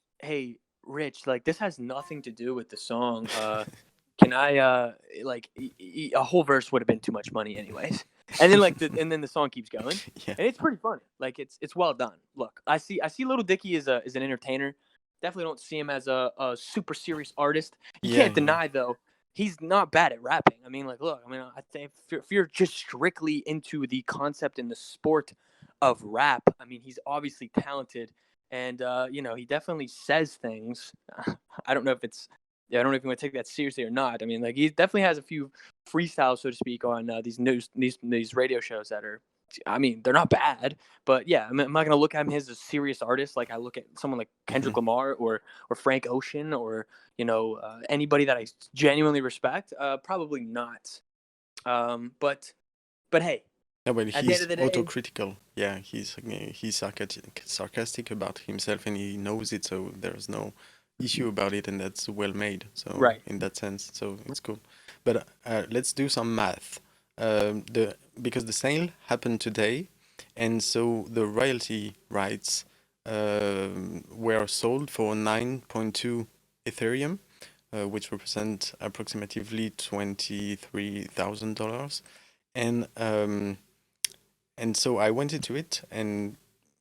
Speaker 2: Rich, like this has nothing to do with the song. Can I like a whole verse would have been too much money anyways. And then the song keeps going.
Speaker 1: Yeah.
Speaker 2: And it's pretty funny. Like it's well done. Look, I see Lil Dicky as an entertainer. Definitely don't see him as a super serious artist. You can't deny though, he's not bad at rapping. I mean, like, look, I mean, I think if you're just strictly into the concept and the sport of rap, I mean, he's obviously talented, and he definitely says things. I don't know if you want to take that seriously or not. I mean, like, he definitely has a few freestyles, so to speak, on these radio shows that are, I mean, they're not bad, but yeah, I'm not gonna look at him as a serious artist like I look at someone like Kendrick Lamar or Frank Ocean or anybody that I genuinely respect. Probably not. But hey,
Speaker 1: yeah, but
Speaker 2: at the end
Speaker 1: he's
Speaker 2: of the day,
Speaker 1: autocritical. Yeah, he's sarcastic about himself, and he knows it, so there's no issue about it, and that's well made. So
Speaker 2: right.
Speaker 1: in that sense, so it's cool. But let's do some math. Because the sale happened today, and so the royalty rights were sold for 9.2 Ethereum, which represent approximately $23,000, and so I went into it, and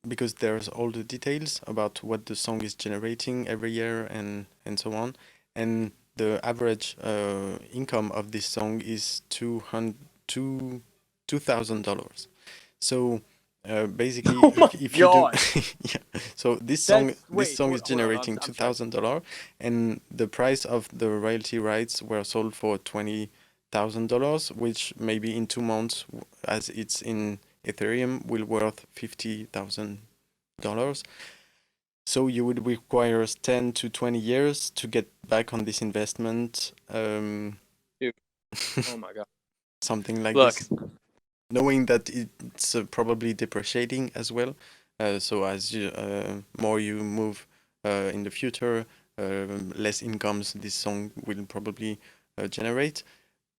Speaker 1: because there's all the details about what the song is generating every year and so on, and the average income of this song is $2,000. So basically, if you do, yeah. So this song is generating $2,000, and the price of the royalty rights were sold for $20,000, which maybe in 2 months, as it's in Ethereum, will worth $50,000. So you would require 10 to 20 years to get back on this investment.
Speaker 2: Dude. Oh my god.
Speaker 1: Something like this. Knowing that it's probably depreciating as well. So as you more you move in the future, less incomes this song will probably generate.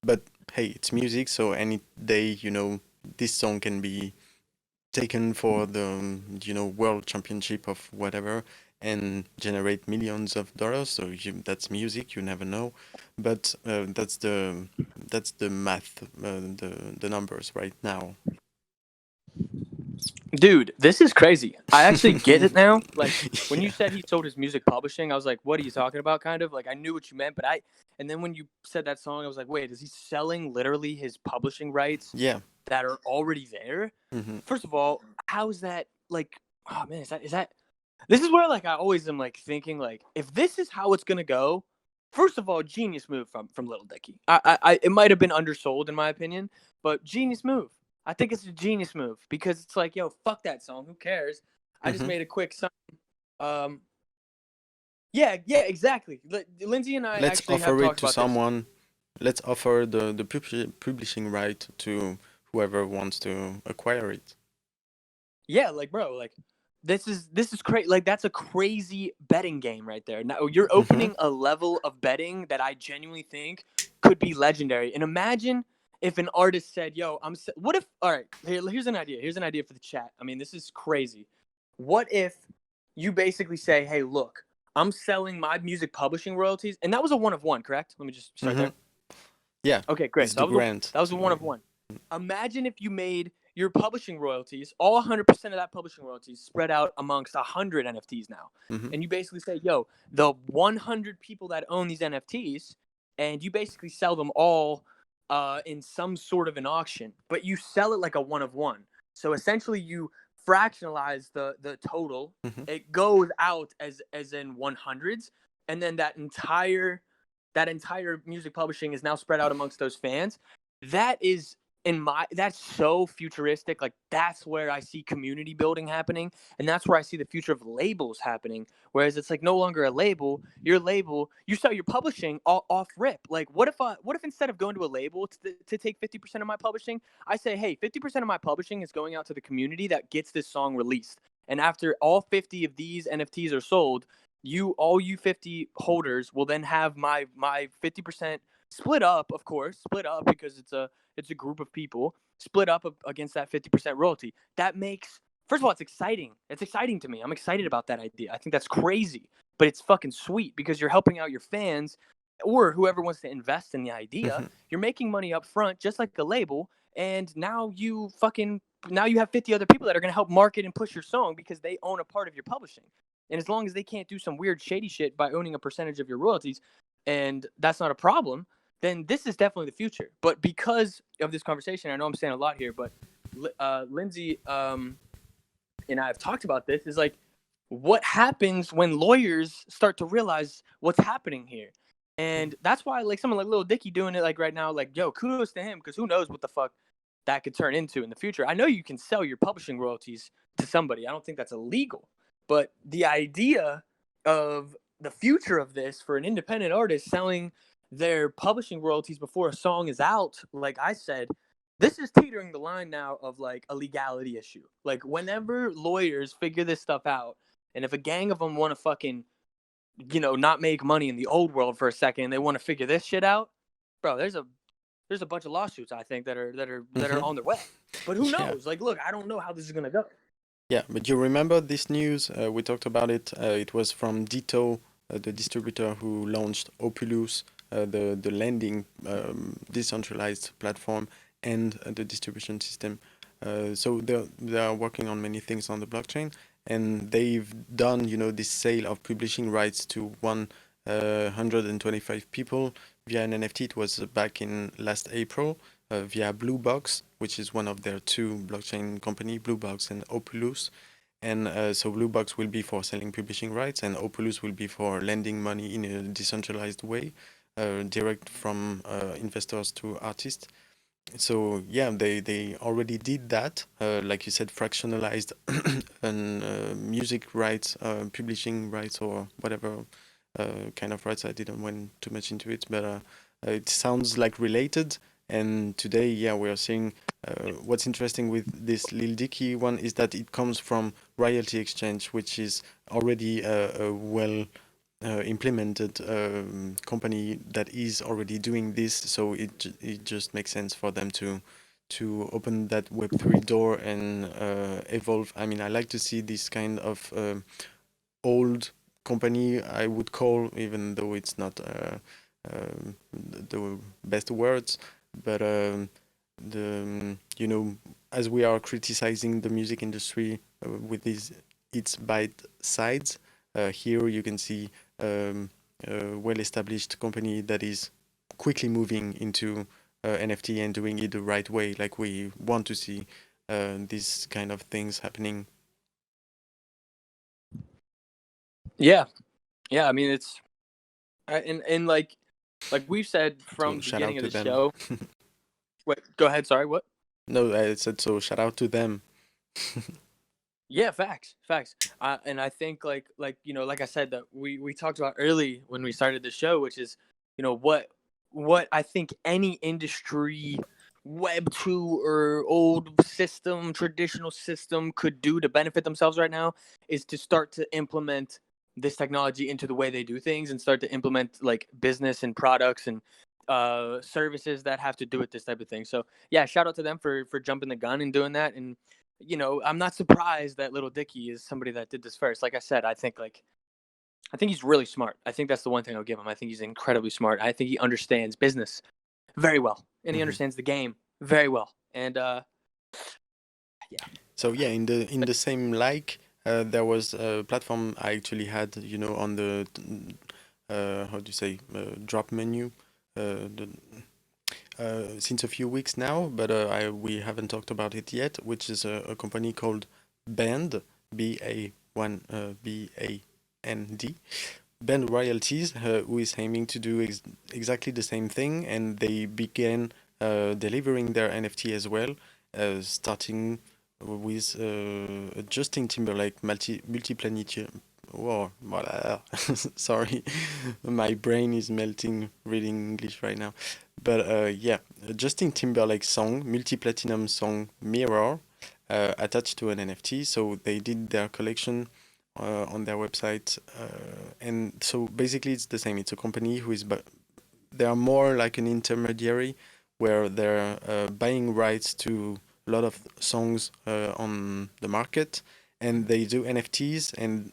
Speaker 1: But hey, it's music, so any day, this song can be taken for the world championship of whatever and generate millions of dollars. So that's music, you never know. But that's the math, the numbers right now.
Speaker 2: Dude, this is crazy. I actually get it now. Like when you said he sold his music publishing, I was like, what are you talking about? Kind of like I knew what you meant, but and then when you said that song, I was like, wait, is he selling literally his publishing rights
Speaker 1: Yeah.
Speaker 2: that are already there?
Speaker 1: Mm-hmm.
Speaker 2: First of all, how is that like, oh man, is that this is where like I always am like thinking like if this is how it's gonna go, first of all, genius move from Lil Dicky. I it might have been undersold in my opinion, but genius move. I think it's a genius move because it's like, yo, fuck that song. Who cares? I just made a quick song. Yeah, exactly. Lindsay and I
Speaker 1: Let's
Speaker 2: actually have
Speaker 1: offer it
Speaker 2: talked
Speaker 1: to
Speaker 2: about
Speaker 1: someone. Let's offer the publishing right to whoever wants to acquire it.
Speaker 2: this. Yeah, like bro, like this is crazy. Like that's a crazy betting game right there. Now you're opening a level of betting that I genuinely think could be legendary. And imagine if an artist said, "Yo, what if?" All right, here's an idea. Here's an idea for the chat. I mean, this is crazy. What if you basically say, "Hey, look, I'm selling my music publishing royalties," and that was a one of one, correct? Let me just start there.
Speaker 1: Yeah.
Speaker 2: Okay, great.
Speaker 1: It's
Speaker 2: So
Speaker 1: the grant.
Speaker 2: that was a one of one. Imagine if you made your publishing royalties, all 100% of that publishing royalties spread out amongst 100 NFTs now. And you basically say, yo, the 100 people that own these NFTs, and you basically sell them all in some sort of an auction, but you sell it like a one of one. So essentially you fractionalize the total. It goes out as in 100s, and then that entire music publishing is now spread out amongst those fans. That is that's so futuristic. Like that's where I see community building happening, and that's where I see the future of labels happening. Whereas it's like no longer a label. Your label, you sell your publishing off rip. Like what if instead of going to a label to take 50% of my publishing, I say, hey, 50% of my publishing is going out to the community that gets this song released. And after all 50 of these NFTs are sold, all you 50 holders will then have my 50% split up because it's a group of people split up against that 50% royalty. That makes, first of all, it's exciting. It's exciting to me. I'm excited about that idea. I think that's crazy, but it's fucking sweet because you're helping out your fans or whoever wants to invest in the idea. You're making money up front, just like a label. And now you have 50 other people that are going to help market and push your song because they own a part of your publishing. And as long as they can't do some weird shady shit by owning a percentage of your royalties, and that's not a problem, then this is definitely the future. But because of this conversation, I know I'm saying a lot here, but Lindsay and I have talked about this, is like, what happens when lawyers start to realize what's happening here? And that's why like someone like Lil Dicky doing it like right now, like, yo, kudos to him, because who knows what the fuck that could turn into in the future. I know you can sell your publishing royalties to somebody. I don't think that's illegal. But the idea of the future of this for an independent artist selling their publishing royalties before a song is out, like I said, this is teetering the line now of like a legality issue. Like whenever lawyers figure this stuff out, and if a gang of them want to fucking, not make money in the old world for a second, and they want to figure this shit out, bro, there's a bunch of lawsuits I think that are on their way. But who knows? Like, look, I don't know how this is gonna go.
Speaker 1: Yeah, but you remember this news? We talked about it. It was from Ditto, the distributor who launched Opulous, the lending decentralized platform and the distribution system. So they are working on many things on the blockchain, and they've done this sale of publishing rights to 125 people via an NFT. It was back in last April. Via Blue Box, which is one of their two blockchain company, Blue Box and Opulous. And so Blue Box will be for selling publishing rights, and Opulous will be for lending money in a decentralized way, direct from investors to artists. So yeah, they already did that, like you said, fractionalized and music rights, publishing rights, or whatever kind of rights. I didn't went too much into it, but it sounds like related. And today, yeah, we are seeing what's interesting with this Lil Dicky one is that it comes from Royalty Exchange, which is already a well implemented company that is already doing this. So it just makes sense for them to open that Web3 door and evolve. I mean, I like to see this kind of old company, I would call, even though it's not the best words, but as we are criticizing the music industry with its bite sides, here you can see a well-established company that is quickly moving into NFT and doing it the right way. Like we want to see these kind of things happening.
Speaker 2: Yeah, yeah. I mean, it's and like we've said from
Speaker 1: So
Speaker 2: the
Speaker 1: shout
Speaker 2: beginning
Speaker 1: out
Speaker 2: of
Speaker 1: to
Speaker 2: the
Speaker 1: them.
Speaker 2: show. Wait, go ahead. Sorry, what?
Speaker 1: No, I said so. Shout out to them.
Speaker 2: Yeah, facts. And I think like like I said that we talked about early when we started the show, which is what I think any industry, Web 2 or old system, traditional system could do to benefit themselves right now is to start to implement this technology into the way they do things and start to implement like business and products and services that have to do with this type of thing. So yeah, shout out to them for jumping the gun and doing that. And I'm not surprised that Lil Dicky is somebody that did this first. Like I said, I think he's really smart. I think that's the one thing I'll give him. I think he's incredibly smart. I think he understands business very well, and he understands the game very well. And yeah.
Speaker 1: So yeah, in the same there was a platform I actually had, on the how do you say, drop menu, since a few weeks now, but we haven't talked about it yet, which is a company called Band, BAND, Band Royalties, who is aiming to do exactly the same thing, and they began delivering their NFT as well, starting with Justin Timberlake multi-planetary. Whoa, sorry, my brain is melting reading English right now. But yeah, Justin Timberlake song, multi-platinum song Mirror, attached to an NFT. So they did their collection on their website, and so basically it's the same. It's a company who is, but they are more like an intermediary where they're buying rights to a lot of songs on the market, and they do NFTs, and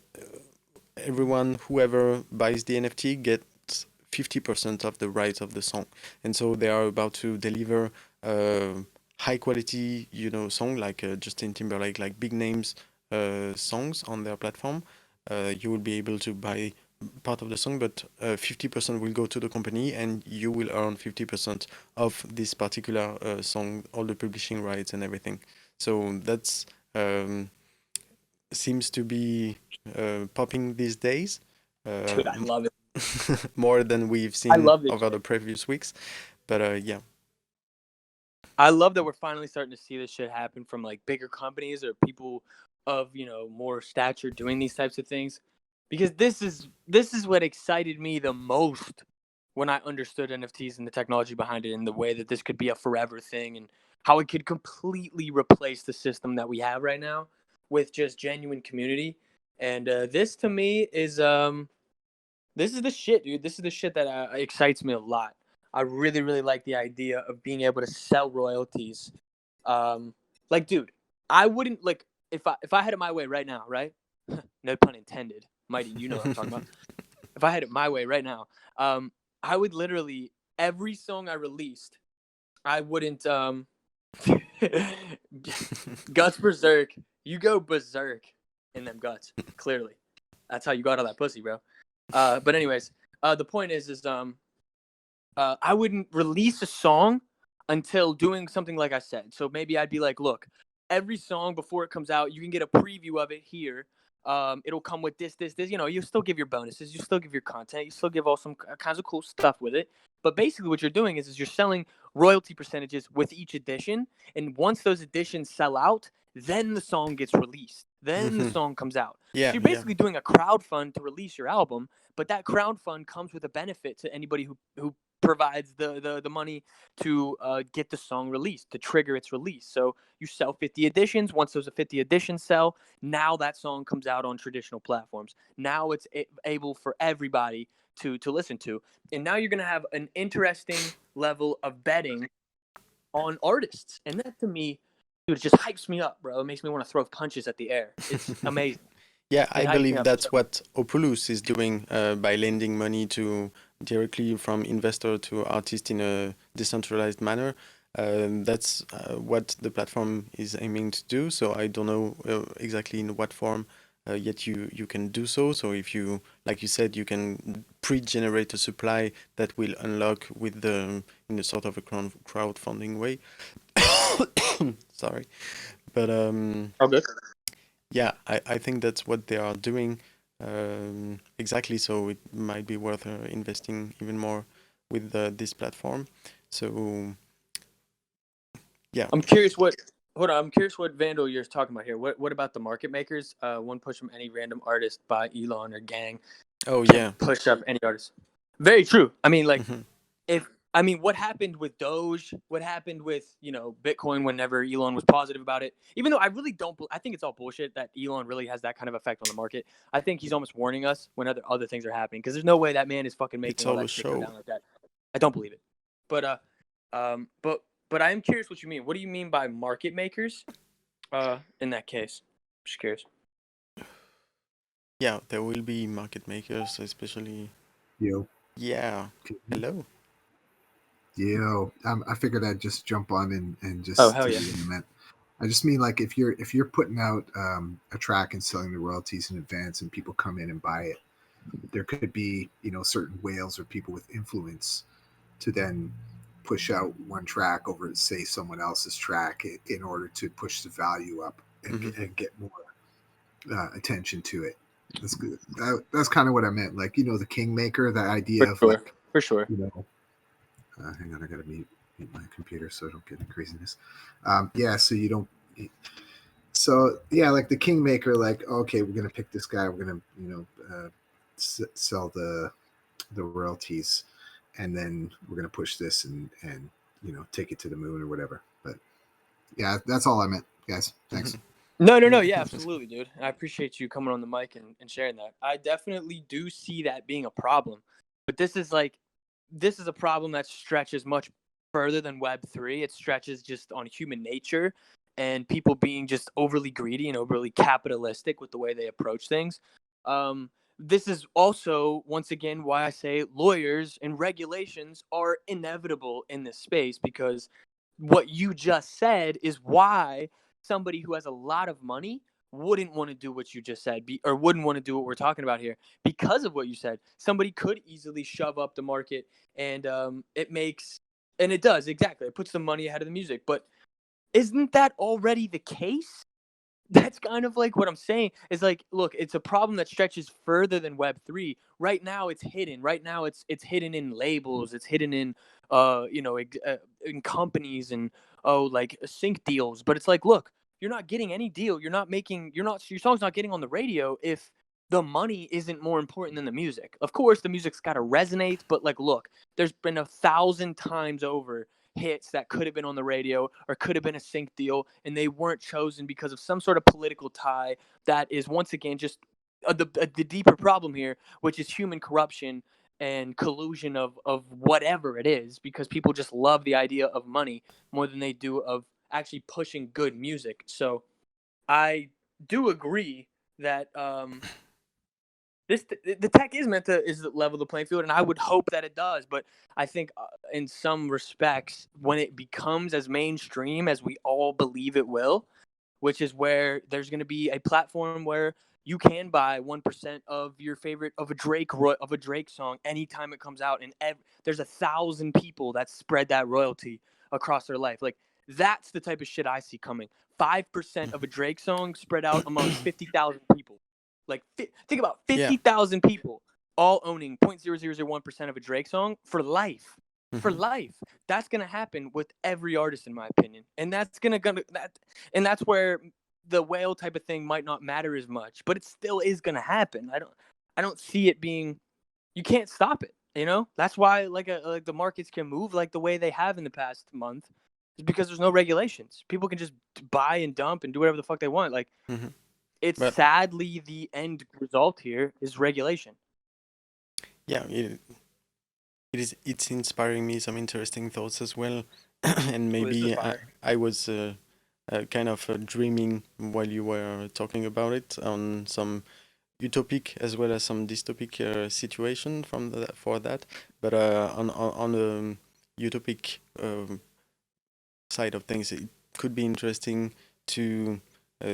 Speaker 1: whoever buys the NFT gets 50% of the rights of the song. And so they are about to deliver high quality, song like Justin Timberlake, like big names songs on their platform. You will be able to buy part of the song, but 50% will go to the company, and you will earn 50% of this particular song, all the publishing rights and everything. So that's seems to be popping these days.
Speaker 2: Dude, I love it.
Speaker 1: More than we've
Speaker 2: I
Speaker 1: seen
Speaker 2: love it.
Speaker 1: over the previous weeks. But yeah.
Speaker 2: I love that we're finally starting to see this shit happen from like bigger companies or people of more stature doing these types of things, because this is what excited me the most when I understood NFTs and the technology behind it and the way that this could be a forever thing and how it could completely replace the system that we have right now with just genuine community. And this to me is this is the shit, dude. This is the shit that excites me a lot. I really, really like the idea of being able to sell royalties. Like, dude, I wouldn't like if I had it my way right now, right? No pun intended. Mighty, you know what I'm talking about. If I had it my way right now, I would literally every song I released, I wouldn't guts berserk. You go berserk in them guts. Clearly, that's how you got all that pussy, bro. But anyways, the point is I wouldn't release a song until doing something like I said. So maybe I'd be like, look, every song before it comes out, you can get a preview of it here. It'll come with this. You still give your bonuses, you still give your content, you still give all some kinds of cool stuff with it. But basically what you're doing is you're selling royalty percentages with each edition. And once those editions sell out, then the song gets released. Then the song comes out.
Speaker 1: Yeah,
Speaker 2: so you're basically doing a crowd fund to release your album, but that crowd fund comes with a benefit to anybody who provides the money to get the song released, to trigger its release. So you sell 50 editions. Once those 50 editions sell, now that song comes out on traditional platforms. Now it's able for everybody to listen to. And now you're going to have an interesting level of betting on artists. And that to me, dude, it just hypes me up, bro. It makes me want to throw punches at the air. It's amazing.
Speaker 1: Yeah, I believe that's what Opulous is doing by lending money directly from investor to artist in a decentralized manner. That's what the platform is aiming to do. So I don't know exactly in what form yet you can do so. So if you, like you said, you can pre-generate a supply that will unlock with the in a sort of a crowdfunding way. Sorry, but
Speaker 2: Oh, good.
Speaker 1: yeah, I think that's what they are doing exactly. So it might be worth investing even more with this platform. So yeah.
Speaker 2: I'm curious what. Hold on, I'm curious what Vandal you're talking about here. What about the market makers? One push from any random artist by Elon or gang
Speaker 1: Oh
Speaker 2: can
Speaker 1: yeah.
Speaker 2: push up any artist. Very true. I mean, like,
Speaker 1: Mhm.
Speaker 2: what happened with Doge? What happened with Bitcoin? Whenever Elon was positive about it, even though I really don't, I think it's all bullshit that Elon really has that kind of effect on the market. I think he's almost warning us when other things are happening because there's no way that man is fucking
Speaker 1: It's
Speaker 2: making all
Speaker 1: all a
Speaker 2: that shit go
Speaker 1: show.
Speaker 2: down like that. I don't believe it. But but I am curious what you mean. What do you mean by market makers? In that case, just curious.
Speaker 1: Yeah, there will be market makers, especially.
Speaker 5: Yo,
Speaker 1: Yeah. Hello.
Speaker 5: I figured I'd just jump on and
Speaker 2: Oh
Speaker 5: just
Speaker 2: hell
Speaker 5: tell
Speaker 2: yeah.
Speaker 5: you what I meant. I just mean like if you're putting out a track and selling the royalties in advance and people come in and buy it, there could be certain whales or people with influence to then push out one track over say someone else's track in order to push the value up and get more attention to it. That's good. That's kind of what I meant. Like the kingmaker, the idea of like
Speaker 2: For sure.
Speaker 5: hang on, I gotta mute my computer so I don't get any craziness. Yeah, so you don't. So yeah, like the kingmaker, like okay, we're gonna pick this guy. We're gonna sell the royalties, and then we're gonna push this and take it to the moon or whatever. But yeah, that's all I meant, guys. Thanks.
Speaker 2: No, yeah, absolutely, dude. I appreciate you coming on the mic and sharing that. I definitely do see that being a problem. But this is a problem that stretches much further than Web3. It stretches just on human nature and people being just overly greedy and overly capitalistic with the way they approach things. This is also, once again, why I say lawyers and regulations are inevitable in this space because what you just said is why somebody who has a lot of money wouldn't want to do what you just said or wouldn't want to do what we're talking about here because of what you said. Somebody could easily shove up the market and it does exactly. It puts the money ahead of the music. But isn't that already the case? That's kind of like what I'm saying is like, look, it's a problem that stretches further than Web3. Right now it's hidden. Right now it's hidden in labels. It's hidden in in companies and like sync deals. But it's like, look, you're not getting any deal. Your song's not getting on the radio if the money isn't more important than the music. Of course, the music's got to resonate, but like, look, there's been 1,000 times over hits that could have been on the radio or could have been a sync deal, and they weren't chosen because of some sort of political tie that is once again just the deeper problem here, which is human corruption and collusion of whatever it is, because people just love the idea of money more than they do of actually pushing good music. So I do agree that the tech is meant to level the playing field, and I would hope that it does. But I think in some respects, when it becomes as mainstream as we all believe it will, which is where there's going to be a platform where you can buy 1% of your favorite of a Drake song anytime it comes out, and there's 1,000 people that spread that royalty across their life. Like that's the type of shit I see coming. 5% of a Drake song spread out among 50,000 people. Like think about
Speaker 1: Yeah.
Speaker 2: 50,000 people all owning 0.0001% of a Drake song for life. For life. That's gonna happen with every artist, in my opinion, and that's that's where the whale type of thing might not matter as much, but it still is gonna happen. I don't see it being. You can't stop it. That's why like the markets can move like the way they have in the past month, is because there's no regulations. People can just buy and dump and do whatever the fuck they want. Like it's
Speaker 1: But
Speaker 2: sadly the end result here is regulation.
Speaker 1: yeah, it's inspiring me some interesting thoughts as well, and
Speaker 2: Well, this is
Speaker 1: maybe
Speaker 2: fire.
Speaker 1: I was kind of dreaming while you were talking about it on some utopic as well as some dystopic situation for that. But on a utopic side of things, it could be interesting to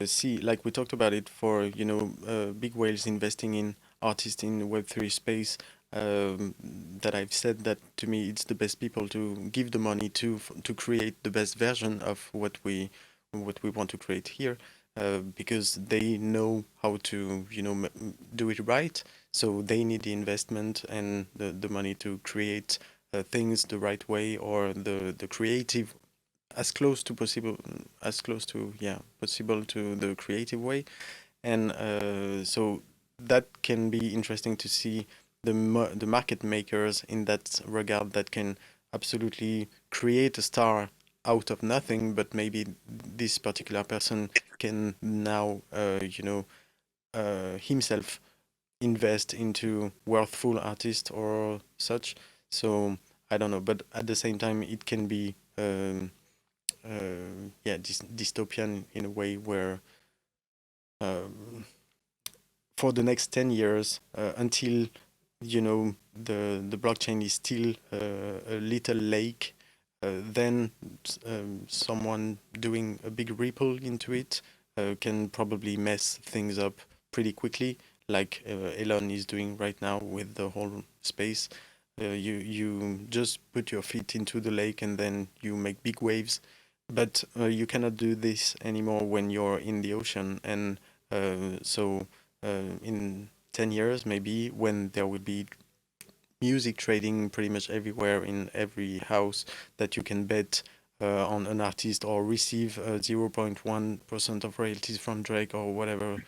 Speaker 1: see, like we talked about it for, big whales investing in artists in the Web3 space. That I've said that to me, it's the best people to give the money to create the best version of what we want to create here, because they know how to, do it right. So they need the investment and the money to create things the right way, or the creative, as close to possible, possible to the creative way. And so that can be interesting to see the market makers in that regard, that can absolutely create a star out of nothing, but maybe this particular person can now, himself invest into worthful artist or such. So I don't know, but at the same time, it can be dystopian in a way where for the next 10 years, until the blockchain is still a little lake, then someone doing a big ripple into it can probably mess things up pretty quickly, like Elon is doing right now with the whole space. You just put your feet into the lake and then you make big waves, but you cannot do this anymore when you're in the ocean. And so in 10 years, maybe, when there will be music trading pretty much everywhere in every house, that you can bet on an artist or receive 0.1% of royalties from Drake or whatever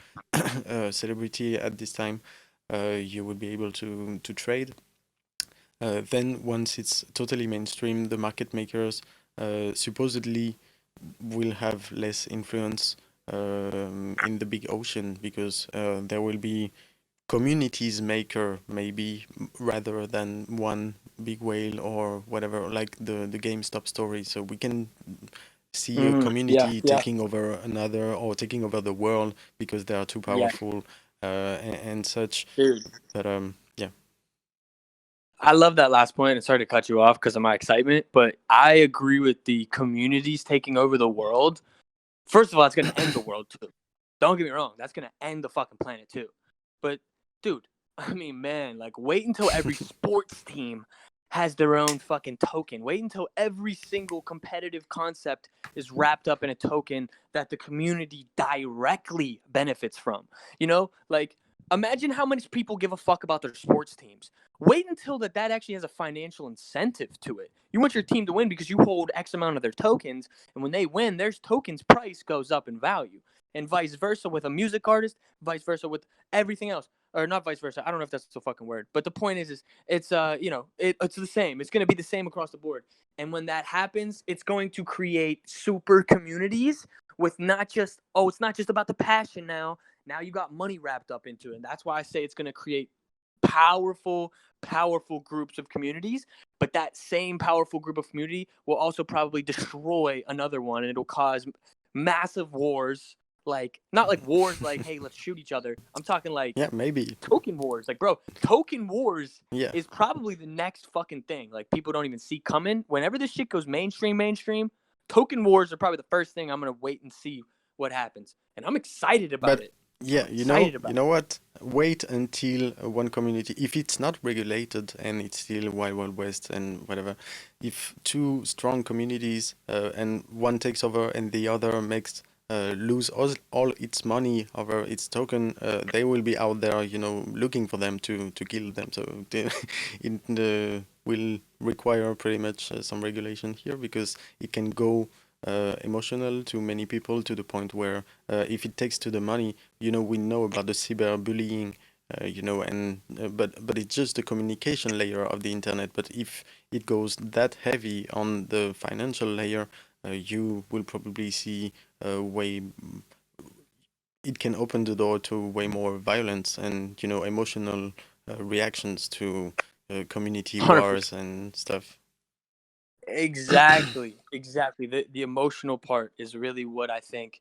Speaker 1: celebrity at this time, you will be able to trade. Then once it's totally mainstream, the market makers supposedly will have less influence in the big ocean, because there will be communities maker, maybe, rather than one big whale or whatever, like the GameStop story. So we can see a community taking over another, or taking over the world because they are too powerful, and such.
Speaker 2: Dude.
Speaker 1: But yeah.
Speaker 2: I love that last point, and sorry to cut you off because of my excitement, but I agree with the communities taking over the world. First of all, it's going to end the world too. Don't get me wrong. That's going to end the fucking planet too. But dude, I mean, man, like, wait until every sports team has their own fucking token. Wait until every single competitive concept is wrapped up in a token that the community directly benefits from. Like, imagine how much people give a fuck about their sports teams. Wait until that actually has a financial incentive to it. You want your team to win because you hold X amount of their tokens, and when they win, their tokens price goes up in value. And vice versa with a music artist, vice versa with everything else. Or not vice versa. I don't know if that's the fucking word. But the point is it's it's the same. It's going to be the same across the board. And when that happens, it's going to create super communities with it's not just about the passion now. Now you got money wrapped up into it. And that's why I say it's going to create powerful groups of communities. But that same powerful group of community will also probably destroy another one, and it'll cause massive wars. Like, not like wars like, hey, let's shoot each other. I'm talking like,
Speaker 1: yeah, maybe
Speaker 2: token wars. Like, bro, token wars
Speaker 1: yeah
Speaker 2: is probably the next fucking thing. Like, people don't even see coming. Whenever this shit goes mainstream, token wars are probably the first thing I'm gonna wait and see what happens. And I'm excited about it.
Speaker 1: Yeah, you know what? Wait until one community, if it's not regulated and it's still Wild West and whatever, if two strong communities and one takes over and the other makes lose all its money over its token, they will be out there, looking for them to kill them. So it will require pretty much some regulation here, because it can go emotional to many people, to the point where if it takes to the money, we know about the cyberbullying, and but it's just the communication layer of the internet. But if it goes that heavy on the financial layer, you will probably see it can open the door to way more violence and emotional reactions to community
Speaker 2: 100%.
Speaker 1: wars and stuff.
Speaker 2: Exactly. The emotional part is really what I think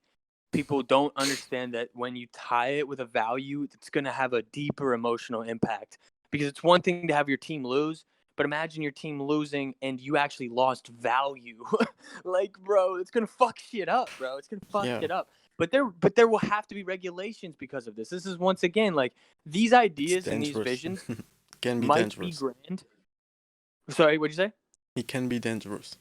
Speaker 2: people don't understand, that when you tie it with a value, it's going to have a deeper emotional impact. Because it's one thing to have your team lose, but imagine your team losing and you actually lost value. Like, bro, it's gonna fuck shit up, bro. It's gonna fuck
Speaker 1: Yeah,
Speaker 2: shit up. But there will have to be regulations because of this. This is once again like these
Speaker 1: it's
Speaker 2: ideas and these
Speaker 1: dangerous.
Speaker 2: visions
Speaker 1: Can be
Speaker 2: might be
Speaker 1: dangerous.
Speaker 2: grand. Sorry, what'd you say?
Speaker 1: It can be dangerous.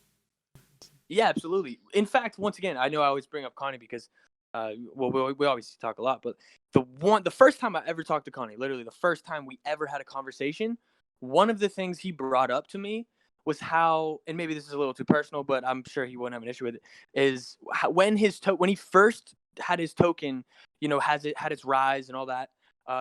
Speaker 2: Yeah, absolutely. In fact, once again, I know I always bring up Connie because, well, we always talk a lot, but the first time I ever talked to Connie, literally the first time we ever had a conversation, one of the things he brought up to me was how, and maybe this is a little too personal, but I'm sure he wouldn't have an issue with it, is how, when he first had his token, had its rise and all that.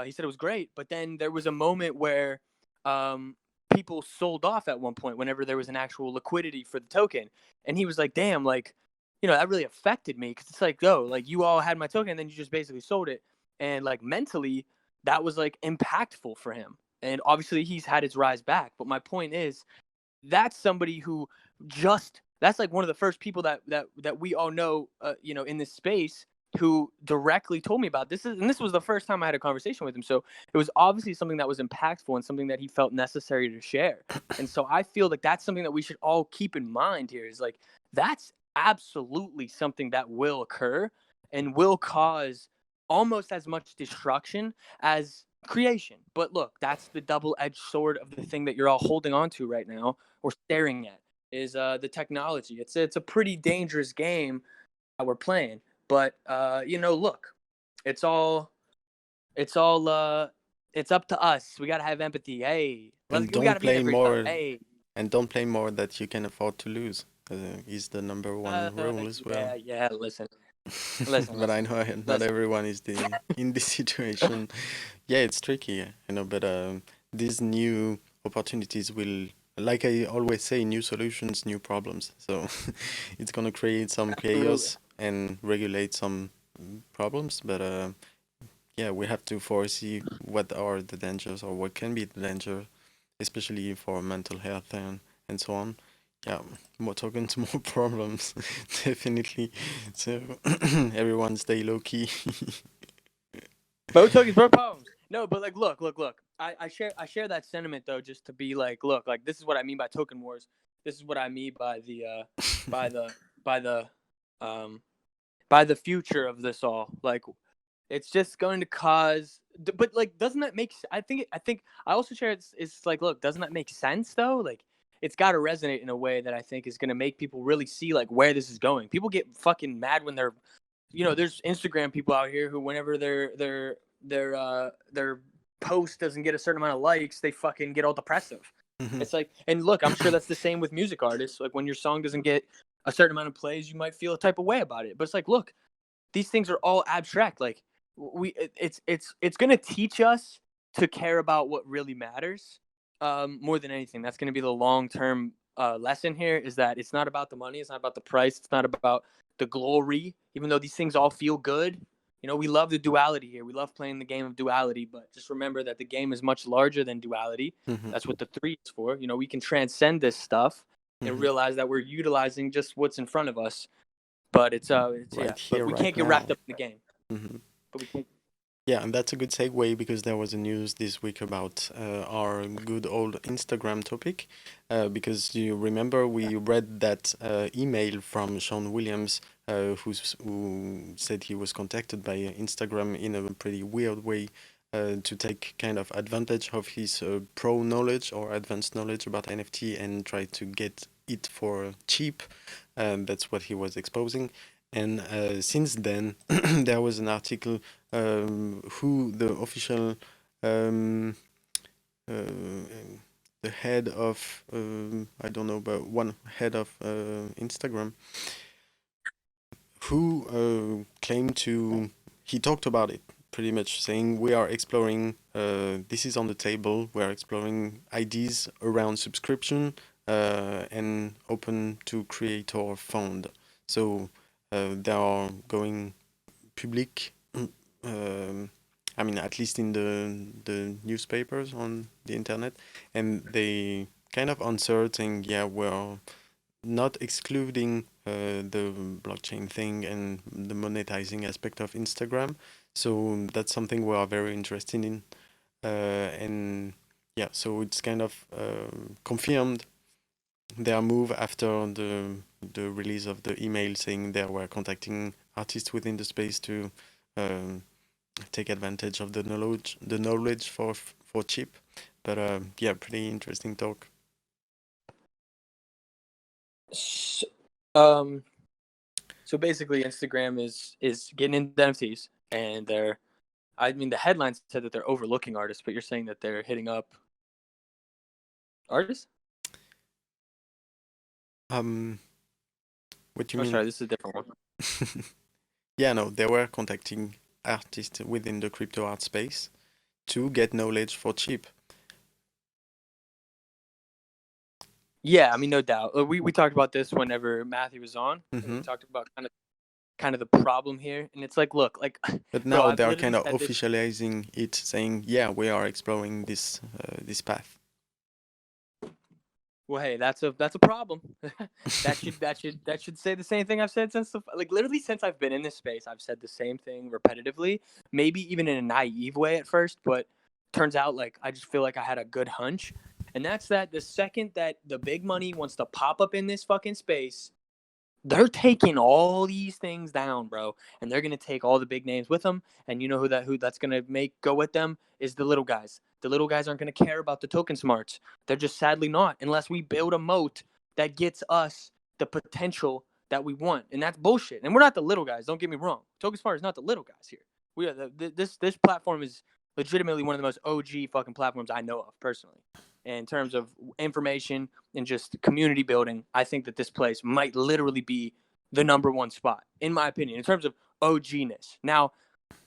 Speaker 2: He said it was great, but then there was a moment where, um, people sold off at one point whenever there was an actual liquidity for the token. And he was like, damn, like, that really affected me. Cause it's like, like you all had my token and then you just basically sold it. And like mentally, that was like impactful for him. And obviously he's had his rise back. But my point is, that's somebody who that's like one of the first people that we all know, in this space who directly told me about this. And this was the first time I had a conversation with him. So it was obviously something that was impactful and something that he felt necessary to share. And so I feel like that's something that we should all keep in mind here is like, that's absolutely something that will occur and will cause almost as much destruction as creation. But look, that's the double-edged sword of the thing that you're all holding on to right now or staring at is the technology. It's a pretty dangerous game that we're playing. But look, it's all it's up to us. We gotta have empathy. Hey,
Speaker 1: And
Speaker 2: we gotta
Speaker 1: don't
Speaker 2: be there
Speaker 1: play
Speaker 2: for each other.
Speaker 1: more.
Speaker 2: Hey,
Speaker 1: And don't play more that you can afford to lose. Is the number one rule as well.
Speaker 2: yeah. Listen.
Speaker 1: But I know not
Speaker 2: Listen.
Speaker 1: everyone is in this situation. Yeah, it's tricky, but these new opportunities will, like I always say, new solutions, new problems. So it's gonna create some chaos and regulate some problems. But yeah, we have to foresee what are the dangers or what can be the danger, especially for mental health and so on. Yeah, more tokens, more problems, definitely. So everyone stay low key.
Speaker 2: Both tokens, both poems. No, but like, look. I share that sentiment though, just to be like, look, like this is what I mean by token wars. This is what I mean by the by the by the by the future of this all. Like, it's just going to cause. But like, doesn't that make? I think I also share it's like, look, doesn't that make sense though? Like, it's got to resonate in a way that I think is going to make people really see like where this is going. People get fucking mad when they're, there's Instagram people out here who whenever their post doesn't get a certain amount of likes, they fucking get all depressive.
Speaker 1: Mhm.
Speaker 2: It's like, and look, I'm sure that's the same with music artists. Like when your song doesn't get a certain amount of plays, you might feel a type of way about it. But it's like, look, these things are all abstract. Like it's going to teach us to care about what really matters, more than anything. That's going to be the long-term lesson here, is that it's not about the money, it's not about the price, it's not about the glory, even though these things all feel good. We love the duality here. We love playing the game of duality, but just remember that the game is much larger than duality.
Speaker 1: Mhm.
Speaker 2: That's what the 3 is for. We can transcend this stuff and
Speaker 1: Mhm.
Speaker 2: realize that we're utilizing just what's in front of us. But it's
Speaker 1: Right
Speaker 2: but
Speaker 1: here,
Speaker 2: we
Speaker 1: right
Speaker 2: can't get wrapped
Speaker 1: now.
Speaker 2: up in the game.
Speaker 1: Mhm.
Speaker 2: But we can't.
Speaker 1: Yeah, and that's a good segue because there was a news this week about our good old Instagram topic. Because you remember we read that email from Sean Williams, who said he was contacted by Instagram in a pretty weird way to take kind of advantage of his pro knowledge or advanced knowledge about NFT and try to get it for cheap. That's what he was exposing. And since then, there was an article who the official the head of I don't know, but one head of Instagram who claimed to he talked about it pretty much, saying we are exploring this is on the table. We are exploring ideas around subscription and open to creator fund. So they are going public. I mean, at least in the newspapers on the internet, and they kind of answered saying, yeah, we're not excluding the blockchain thing and the monetizing aspect of Instagram. So that's something we are very interested in. And yeah, so it's kind of confirmed their move after the release of the email saying they were contacting artists within the space to take advantage of the knowledge for cheap. But yeah, pretty interesting talk.
Speaker 2: So basically, Instagram is getting into NFTs, and I mean, the headlines said that they're overlooking artists, but you're saying that they're hitting up artists?
Speaker 1: What do you
Speaker 2: Oh,
Speaker 1: mean?
Speaker 2: sorry, this is a different one.
Speaker 1: Yeah, no, they were contacting artists within the crypto art space to get knowledge for cheap.
Speaker 2: Yeah, I mean, no doubt. We talked about this whenever Matthew was on. And we talked about kind of the problem here, and it's like, look, like.
Speaker 1: But
Speaker 2: bro,
Speaker 1: now
Speaker 2: I've
Speaker 1: they're
Speaker 2: literally
Speaker 1: kind of
Speaker 2: said this-
Speaker 1: officializing it, saying, "Yeah, we are exploring this path."
Speaker 2: Well, hey, that's a problem. that should say the same thing I've said literally since I've been in this space. I've said the same thing repetitively, maybe even in a naive way at first, but turns out like I just feel like I had a good hunch, and that's that the second that the big money wants to pop up in this fucking space, they're taking all these things down, bro, and they're gonna take all the big names with them. And you know who that's gonna make go with them is the little guys. The little guys aren't gonna care about the token smarts. They're just sadly not, unless we build a moat that gets us the potential that we want, and that's bullshit. And we're not the little guys. Don't get me wrong. Token smart is not the little guys here. We are this platform is legitimately one of the most OG fucking platforms I know of personally. And in terms of information and just community building, I think that this place might literally be the number one spot, in my opinion, in terms of OG-ness. Now,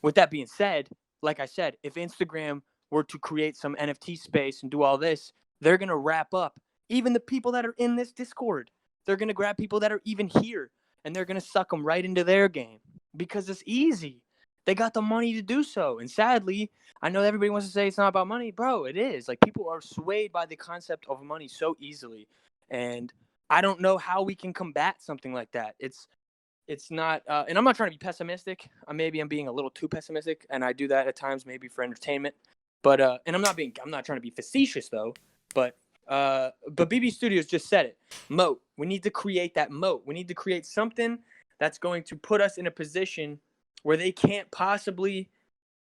Speaker 2: with that being said, like I said, if Instagram were to create some NFT space and do all this, they're going to wrap up even the people that are in this Discord. They're going to grab people that are even here, and they're going to suck them right into their game because it's easy. They got the money to do so. And sadly, I know everybody wants to say it's not about money. Bro, it is. Like, people are swayed by the concept of money so easily. And I don't know how we can combat something like that. It's not, and I'm not trying to be pessimistic. Maybe I'm being a little too pessimistic, and I do that at times, maybe for entertainment. But and I'm not trying to be facetious though. But BB Studios just said it. Moat. We need to create that moat. We need to create something that's going to put us in a position where they can't possibly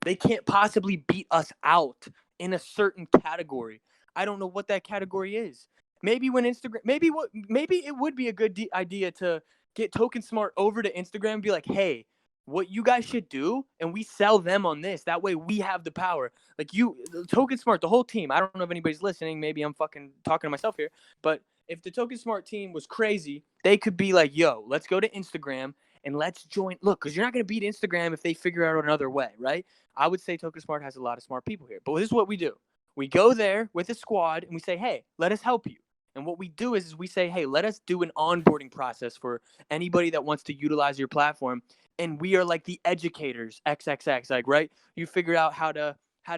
Speaker 2: beat us out in a certain category. I don't know what that category is. Maybe when Instagram, maybe it would be a good idea to get TokenSmart over to Instagram and be like, hey, what you guys should do, and we sell them on this. That way we have the power. Like TokenSmart, the whole team. I don't know if anybody's listening. Maybe I'm fucking talking to myself here. But if the TokenSmart team was crazy, they could be like, yo, let's go to Instagram and let's join. Look, because you're not going to beat Instagram if they figure out another way, right? I would say TokenSmart has a lot of smart people here. But this is what we do. We go there with a squad and we say, hey, let us help you. And what we do is we say, hey, let us do an onboarding process for anybody that wants to utilize your platform. And we are like the educators, XXX, like, right? You figure out how to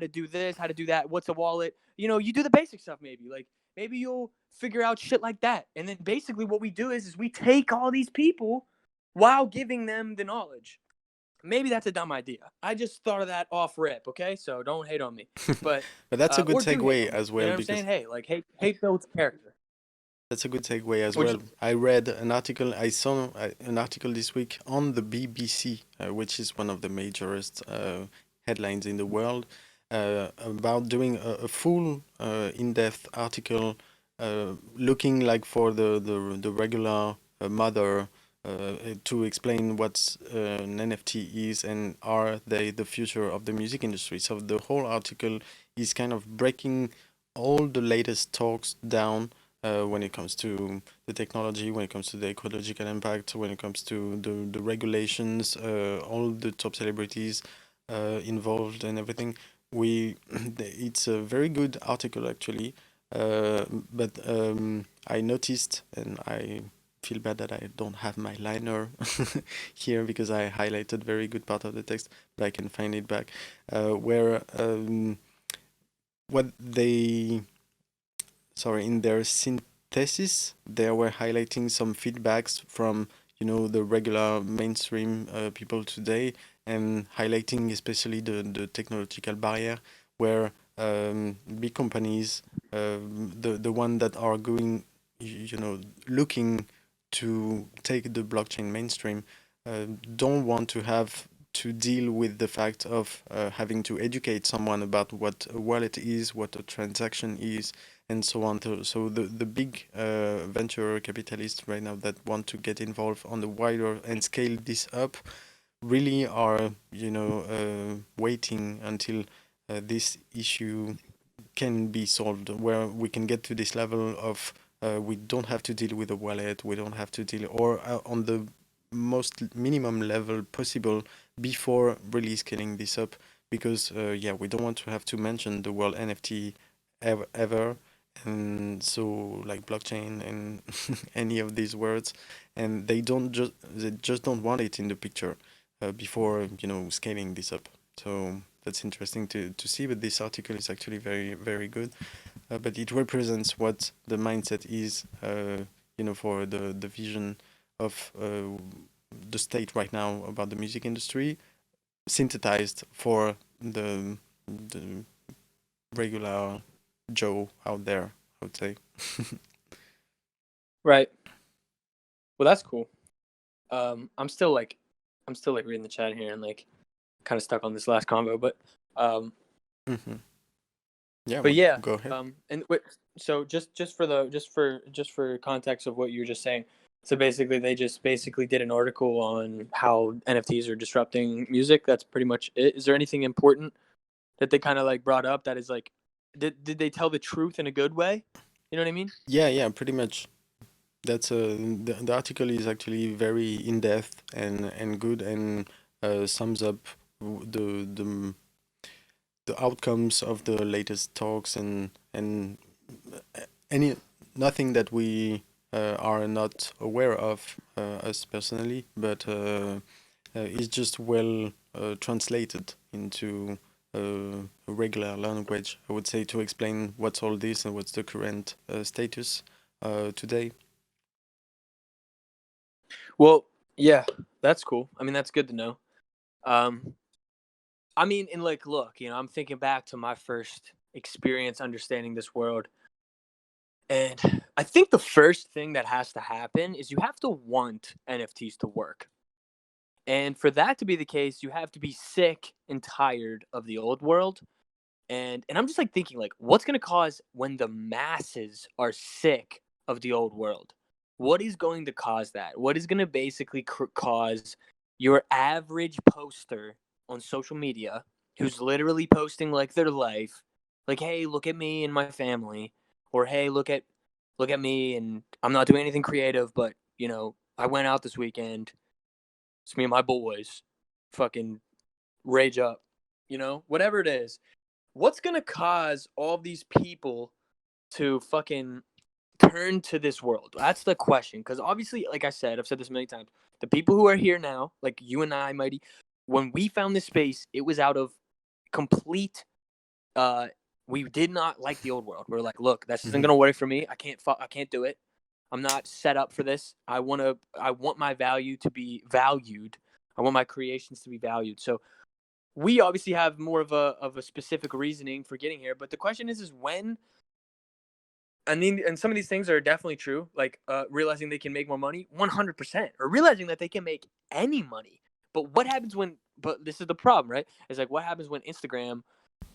Speaker 2: do this, how to do that, what's a wallet. You know, you do the basic stuff maybe. Like, maybe you'll figure out shit like that. And then basically what we do is we take all these people while giving them the knowledge. Maybe that's a dumb idea. I just thought of that off rip, okay? So don't hate on me. But
Speaker 1: that's a good
Speaker 2: or do hate
Speaker 1: segue
Speaker 2: on me.
Speaker 1: as well.
Speaker 2: You know what I'm
Speaker 1: Because
Speaker 2: saying? Hey, like hate builds character.
Speaker 1: that's a good segue as
Speaker 2: Would
Speaker 1: well.
Speaker 2: you-
Speaker 1: I read an article. I saw an article this week on the BBC, which is one of the majorest headlines in the world, about doing a full in-depth article, looking like for the regular mother, to explain what an NFT is and are they the future of the music industry. So the whole article is kind of breaking all the latest talks down, when it comes to the technology, when it comes to the ecological impact, when it comes to the regulations, all the top celebrities involved and everything. It's a very good article actually, but I noticed, and I feel bad that I don't have my liner here because I highlighted very good part of the text, but I can find it back, where what they in their synthesis, they were highlighting some feedbacks from the regular mainstream people today, and highlighting especially the technological barrier, where big companies, the one that are going, looking to take the blockchain mainstream, don't want to have to deal with the fact of having to educate someone about what a wallet is, what a transaction is, and so on. So the big venture capitalists right now that want to get involved on the wider and scale this up really are, waiting until this issue can be solved, where we can get to this level of we don't have to deal with a wallet, we don't have to deal, or on the most minimum level possible before really scaling this up, because we don't want to have to mention the word NFT ever, and so like blockchain and any of these words, and they just don't want it in the picture before scaling this up. So that's interesting to see, but this article is actually very, very good. But it represents what the mindset is, for the vision of the state right now about the music industry, synthesized for the regular Joe out there, I would say.
Speaker 2: Right. Well, that's cool. I'm still reading the chat here and like kind of stuck on this last convo, but
Speaker 1: Mm-hmm. Yeah,
Speaker 2: but yeah,
Speaker 1: go ahead.
Speaker 2: and so just for context of what you were just saying, so basically they just basically did an article on how NFTs are disrupting music. That's pretty much it. Is there anything important that they kind of like brought up that is like, did they tell the truth in a good way? You know what I mean?
Speaker 1: Yeah, pretty much. That's the article is actually very in depth and good, and sums up the outcomes of the latest talks, and any nothing that we are not aware of us personally, but is just well translated into a regular language, I would say, to explain what's all this and what's the current status today.
Speaker 2: Well, yeah, that's cool. I mean, that's good to know. I mean, and like, look, I'm thinking back to my first experience understanding this world. And I think the first thing that has to happen is you have to want NFTs to work. And for that to be the case, you have to be sick and tired of the old world. And I'm just like thinking, like, what's going to cause when the masses are sick of the old world? What is going to cause that? What is going to basically cause your average poster on social media, who's literally posting like their life, like, hey, look at me and my family, or hey, look at me and I'm not doing anything creative, but I went out this weekend. It's me and my boys. Fucking rage up, whatever it is. What's gonna cause all these people to fucking turn to this world? That's the question. Because obviously, like I said, I've said this many times, the people who are here now, like you and I, Mighty, when we found this space, it was out of complete we did not like the old world. We're like, look, this isn't gonna work for me. I can't do it. I'm not set up for this. I want my value to be valued. I want my creations to be valued. So we obviously have more of a specific reasoning for getting here, but the question is when. I mean, and some of these things are definitely true, like realizing they can make more money, 100%, or realizing that they can make any money. But what happens when? But this is the problem, right? It's like, what happens when Instagram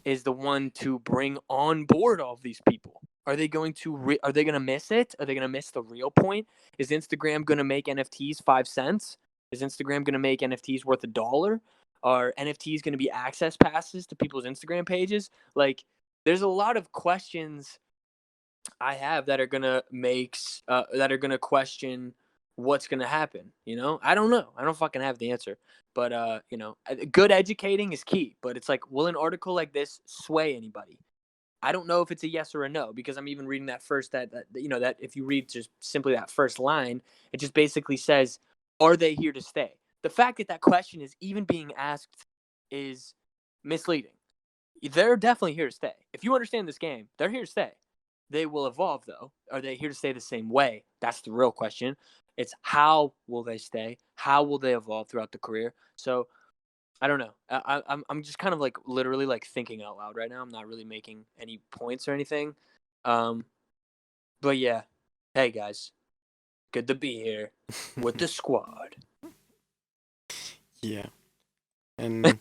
Speaker 2: is the one to bring on board all of these people? Are they going to miss it? Are they going to miss the real point? Is Instagram going to make NFTs 5 cents? Is Instagram going to make NFTs worth $1? Are NFTs going to be access passes to people's Instagram pages? Like, there's a lot of questions I have that are going to question what's going to happen. I don't know. I don't fucking have the answer. But good educating is key. But it's like, will an article like this sway anybody? I don't know if it's a yes or a no, because I'm even reading that first that if you read just simply that first line, it just basically says, are they here to stay? The fact that question is even being asked is misleading. They're definitely here to stay. If you understand this game, they're here to stay. They will evolve, though. Are they here to stay the same way? That's the real question. It's how will they stay? How will they evolve throughout the career? So I don't know. I'm just kind of like literally like thinking out loud right now. I'm not really making any points or anything. But yeah, hey guys, good to be here with the squad.
Speaker 1: Yeah, and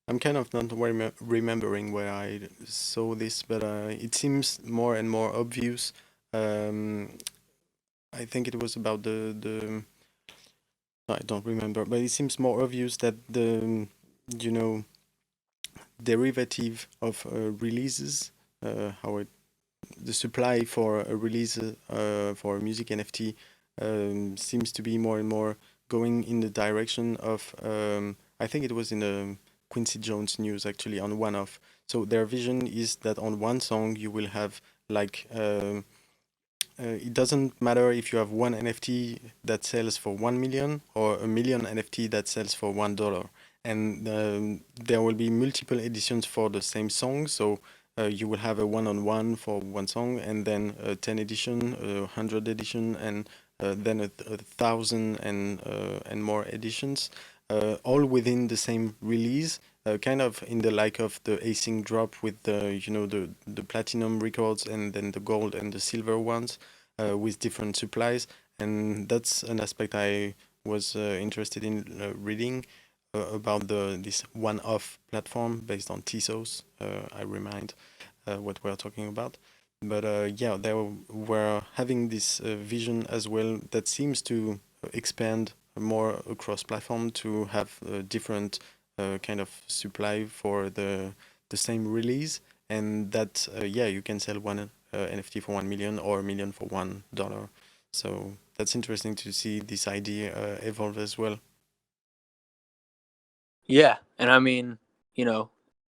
Speaker 1: I'm kind of not remembering where I saw this, but it seems more and more obvious. I think it was about the I don't remember, but it seems more obvious that the you know derivative of releases, how it the supply for a release for a music NFT seems to be more and more going in the direction of I think it was in the Quincy Jones news actually on one of. So their vision is that on one song you will have like it doesn't matter if you have one NFT that sells for 1 million or a million NFT that sells for $1. And there will be multiple editions for the same song. So you will have a one-on-one for one song, and then a 10 edition, a 100 edition, and then a 1,000 and more editions, all within the same release. Kind of in the like of the async drop with the the platinum records and then the gold and the silver ones with different supplies, and that's an aspect I was interested in reading about this one-off platform based on Tezos. I remind what we're talking about, but yeah, they were having this vision as well that seems to expand more across platform to have different kind of supply for the same release, and that yeah, you can sell one NFT for 1 million or a million for $1. So that's interesting to see this idea evolve as well.
Speaker 2: Yeah, and I mean,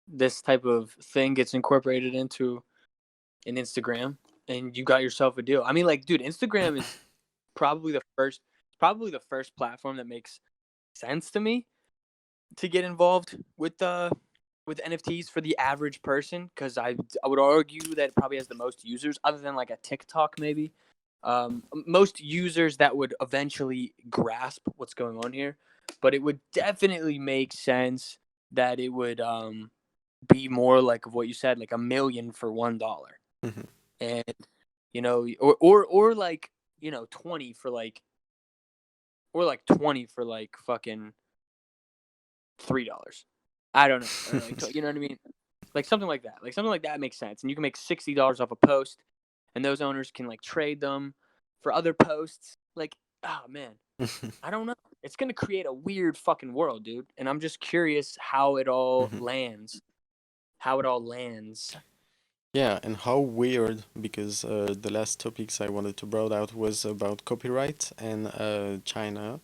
Speaker 2: this type of thing gets incorporated into an Instagram, and you got yourself a deal. I mean, like, dude, Instagram is probably the first platform that makes sense to me to get involved with NFTs for the average person, because I would argue that it probably has the most users, other than like a TikTok maybe. Most users that would eventually grasp what's going on here, but it would definitely make sense that it would be more like of what you said, like a million for $1,
Speaker 1: Mm-hmm.
Speaker 2: and or like 20 for like, or like 20 for like fucking $3. I don't know, or like you know what I mean, like something like that. Like something like that makes sense, and you can make $60 off a post, and those owners can like trade them for other posts. Like, oh man, I don't know. It's gonna create a weird fucking world, dude. And I'm just curious how it all
Speaker 1: Mhm.
Speaker 2: lands. How it all lands.
Speaker 1: Yeah, and how weird, because the last topics I wanted to brought out was about copyright and China.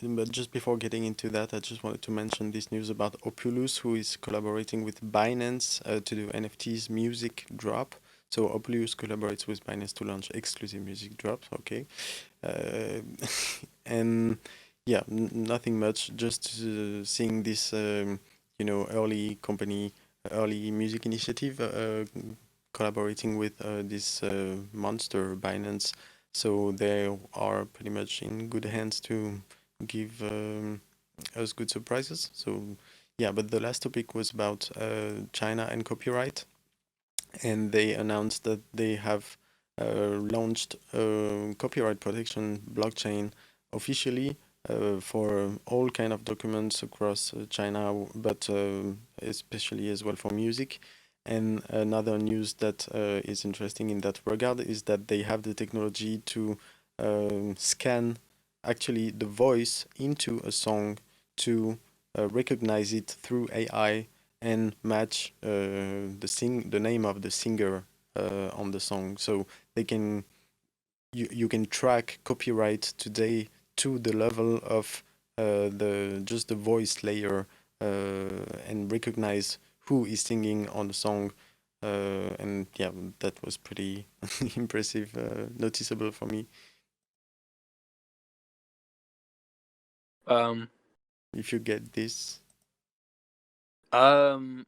Speaker 1: But just before getting into that, I just wanted to mention this news about Opulous, who is collaborating with Binance to do NFTs music drop. So Opulous collaborates with Binance to launch exclusive music drops. Okay, uh, and yeah, nothing much. Just seeing this, early music initiative collaborating with this monster Binance. So they are pretty much in good hands to give us good surprises. So yeah, but the last topic was about China and copyright, and they announced that they have launched a copyright protection blockchain officially for all kind of documents across China, but especially as well for music. And another news that is interesting in that regard is that they have the technology to scan actually the voice into a song to recognize it through AI and match the name of the singer on the song. So they can you can track copyright today to the level of the voice layer and recognize who is singing on the song. And yeah, that was pretty impressive, noticeable for me.
Speaker 2: Um,
Speaker 1: If you get this.
Speaker 2: kind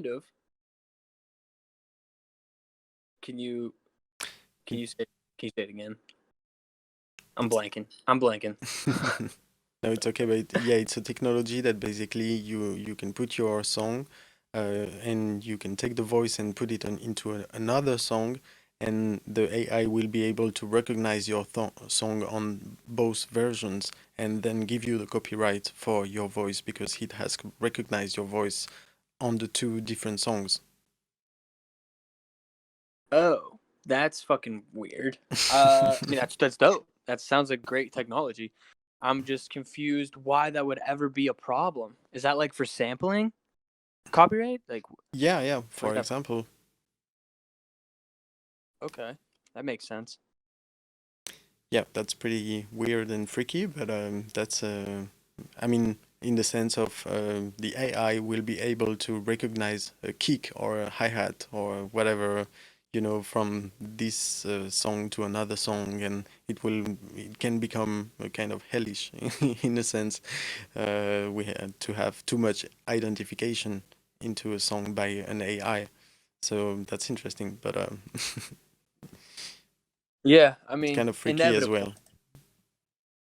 Speaker 2: of. Can you say it again? I'm blanking.
Speaker 1: No, it's okay, but yeah, it's a technology that basically you can put your song, and you can take the voice and put it into another song, and the AI will be able to recognize your song on both versions, and then give you the copyright for your voice because it has recognized your voice on the two different songs.
Speaker 2: Oh, that's fucking weird. I mean, that's dope. That sounds like great technology. I'm just confused why that would ever be a problem. Is that like for sampling copyright? Like,
Speaker 1: Yeah, for
Speaker 2: where's that?
Speaker 1: example.
Speaker 2: Okay, that makes sense.
Speaker 1: Yeah, that's pretty weird and freaky, but that's I mean, in the sense of the AI will be able to recognize a kick or a hi-hat or whatever, from this song to another song, and it can become a kind of hellish in a sense. We had to have too much identification into a song by an AI, so that's interesting, but
Speaker 2: Yeah, I
Speaker 1: it's
Speaker 2: mean,
Speaker 1: kind of freaky as
Speaker 2: inevitable.
Speaker 1: well.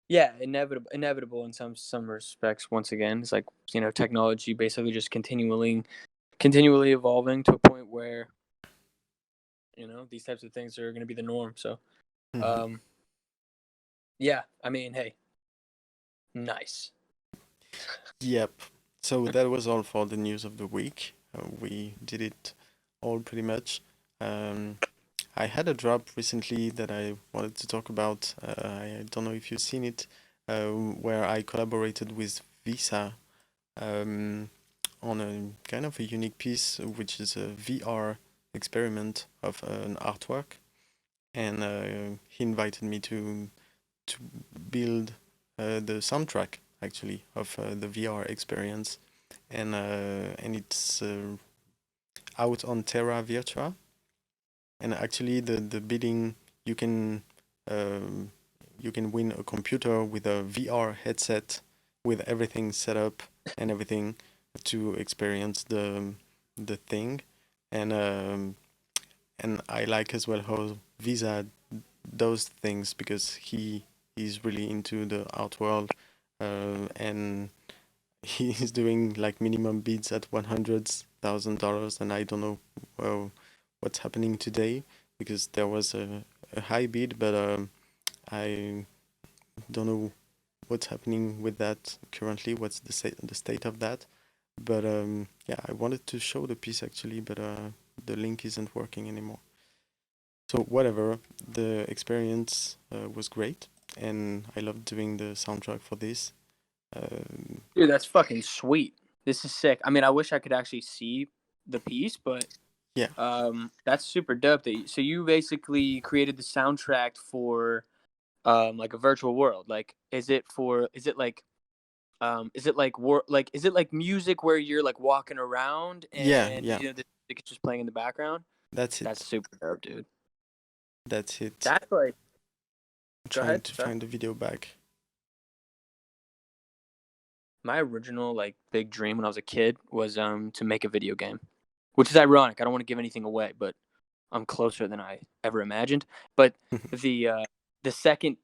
Speaker 2: Yeah, inevitable in some respects. Once again, it's like technology basically just continually evolving to a point where these types of things are going to be the norm. So,
Speaker 1: Mhm.
Speaker 2: yeah, I mean, hey, nice.
Speaker 1: Yep. So that was all for the news of the week. We did it all pretty much. Um, I had a drop recently that I wanted to talk about. I don't know if you've seen it, where I collaborated with Vesa on a kind of a unique piece, which is a VR experiment of an artwork. And he invited me to build the soundtrack actually of the VR experience, and it's out on Terra Virtua. And actually, the bidding you can um, you can win a computer with a VR headset with everything set up and everything to experience the thing, and and I like as well how Visa does things because he's really into the art world, and he's doing like minimum bids at $100,000, and I don't know what's happening today because there was a high bid, but I don't know what's happening with that currently. What's the state of that? But yeah, I wanted to show the piece actually, but the link isn't working anymore. So whatever, the experience was great, and I loved doing the soundtrack for this.
Speaker 2: Dude, that's fucking sweet. This is sick. I mean, I wish I could actually see the piece, but
Speaker 1: Yeah,
Speaker 2: that's super dope. So you basically created the soundtrack for like a virtual world. Like, is it like music where you're like walking around and
Speaker 1: yeah,
Speaker 2: the music is just playing in the background?
Speaker 1: that's
Speaker 2: That's
Speaker 1: it.
Speaker 2: super dope, dude.
Speaker 1: That's it.
Speaker 2: That's like,
Speaker 1: I'm
Speaker 2: go
Speaker 1: trying
Speaker 2: ahead.
Speaker 1: to
Speaker 2: Sorry.
Speaker 1: find the video back.
Speaker 2: My original like big dream when I was a kid was to make a video game, which is ironic. I don't want to give anything away, but I'm closer than I ever imagined. But the second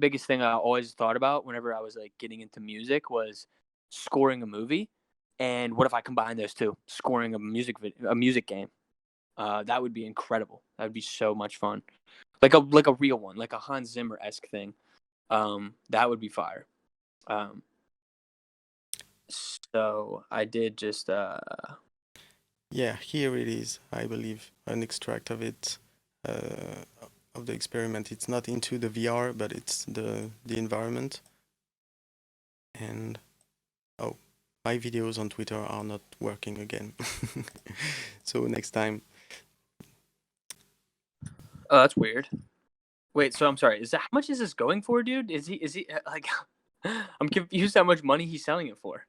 Speaker 2: biggest thing I always thought about whenever I was like getting into music was scoring a movie. And what if I combine those two, scoring a music game? That would be incredible. That would be so much fun, like a real one, like a Hans Zimmer-esque thing. That would be fire. Um, so I did just
Speaker 1: Yeah, here it is. I believe an extract of it, uh, of the experiment. It's not into the VR, but it's the environment. And oh, my videos on Twitter are not working again. So next time.
Speaker 2: oh, that's weird. Wait, so I'm sorry. How much is this going for, dude? Is he like I'm confused how much money he's selling it for.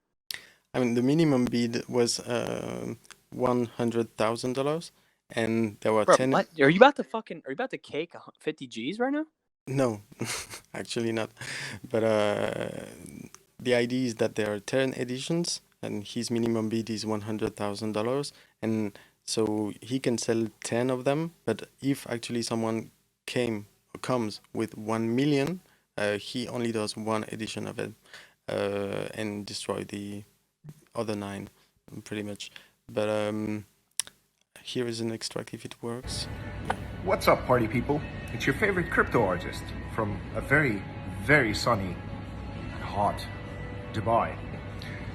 Speaker 1: I mean, the minimum bid was $100,000, and there were
Speaker 2: Bro,
Speaker 1: 10.
Speaker 2: what? Are you about to cake 50 G's right now?
Speaker 1: No, actually not. But the idea is that there are 10 editions, and his minimum bid is $100,000, and so he can sell 10 of them. But if actually someone comes with 1 million, he only does one edition of it. and destroy the other 9, pretty much. But here is an extract if it works.
Speaker 6: What's up, party people? It's your favorite crypto artist from a very, very sunny and hot Dubai.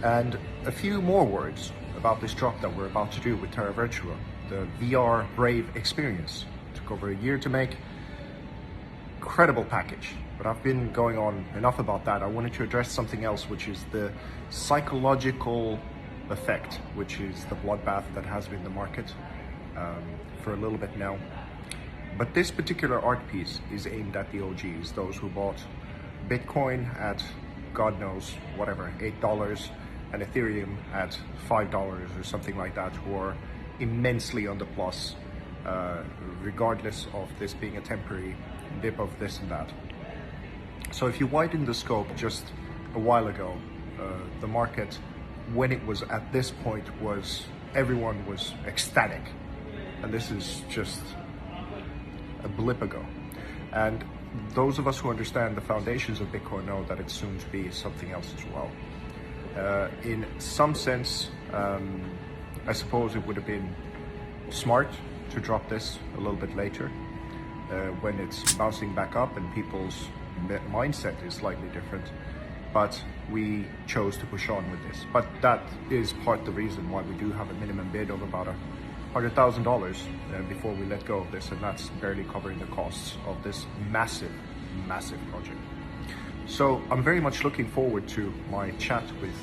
Speaker 6: And a few more words about this drop that we're about to do with Terra Virtua, the VR Brave experience. Took over a year to make. Incredible package. But I've been going on enough about that. I wanted to address something else, which is the psychological effect, which is the bloodbath that has been the market for a little bit now. But this particular art piece is aimed at the OGs, those who bought Bitcoin at, God knows, whatever, $8, and Ethereum at $5 or something like that, who are immensely on the plus, regardless of this being a temporary dip of this and that. So if you widen the scope just a while ago, the market, when it was at this point, was everyone was ecstatic. And this is just a blip ago. And those of us who understand the foundations of Bitcoin know that it's soon to be something else as well. In some sense, I suppose it would have been smart to drop this a little bit later, when it's bouncing back up and people's mindset is slightly different. But we chose to push on with this. But that is part of the reason why we do have a minimum bid of about $100,000 before we let go of this, and that's barely covering the costs of this massive, massive project. So I'm very much looking forward to my chat with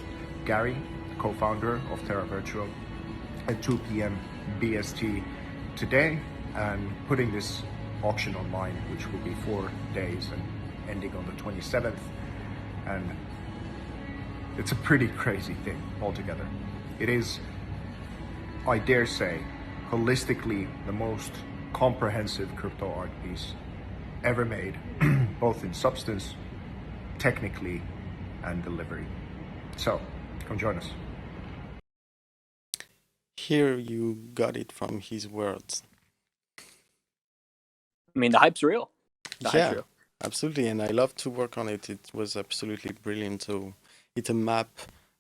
Speaker 6: Gary, co-founder of Terra Virtua, at 2 p.m. BST today, and putting this auction online, which will be 4 days and ending on the 27th. And it's a pretty crazy thing altogether. It is, I dare say, holistically the most comprehensive crypto art piece ever made, both in substance, technically, and delivery. So, come join us.
Speaker 1: Here you got it from his words.
Speaker 2: I mean, the hype's real. The hype's real.
Speaker 1: Absolutely, and I love to work on it. It was absolutely brilliant. So it's a map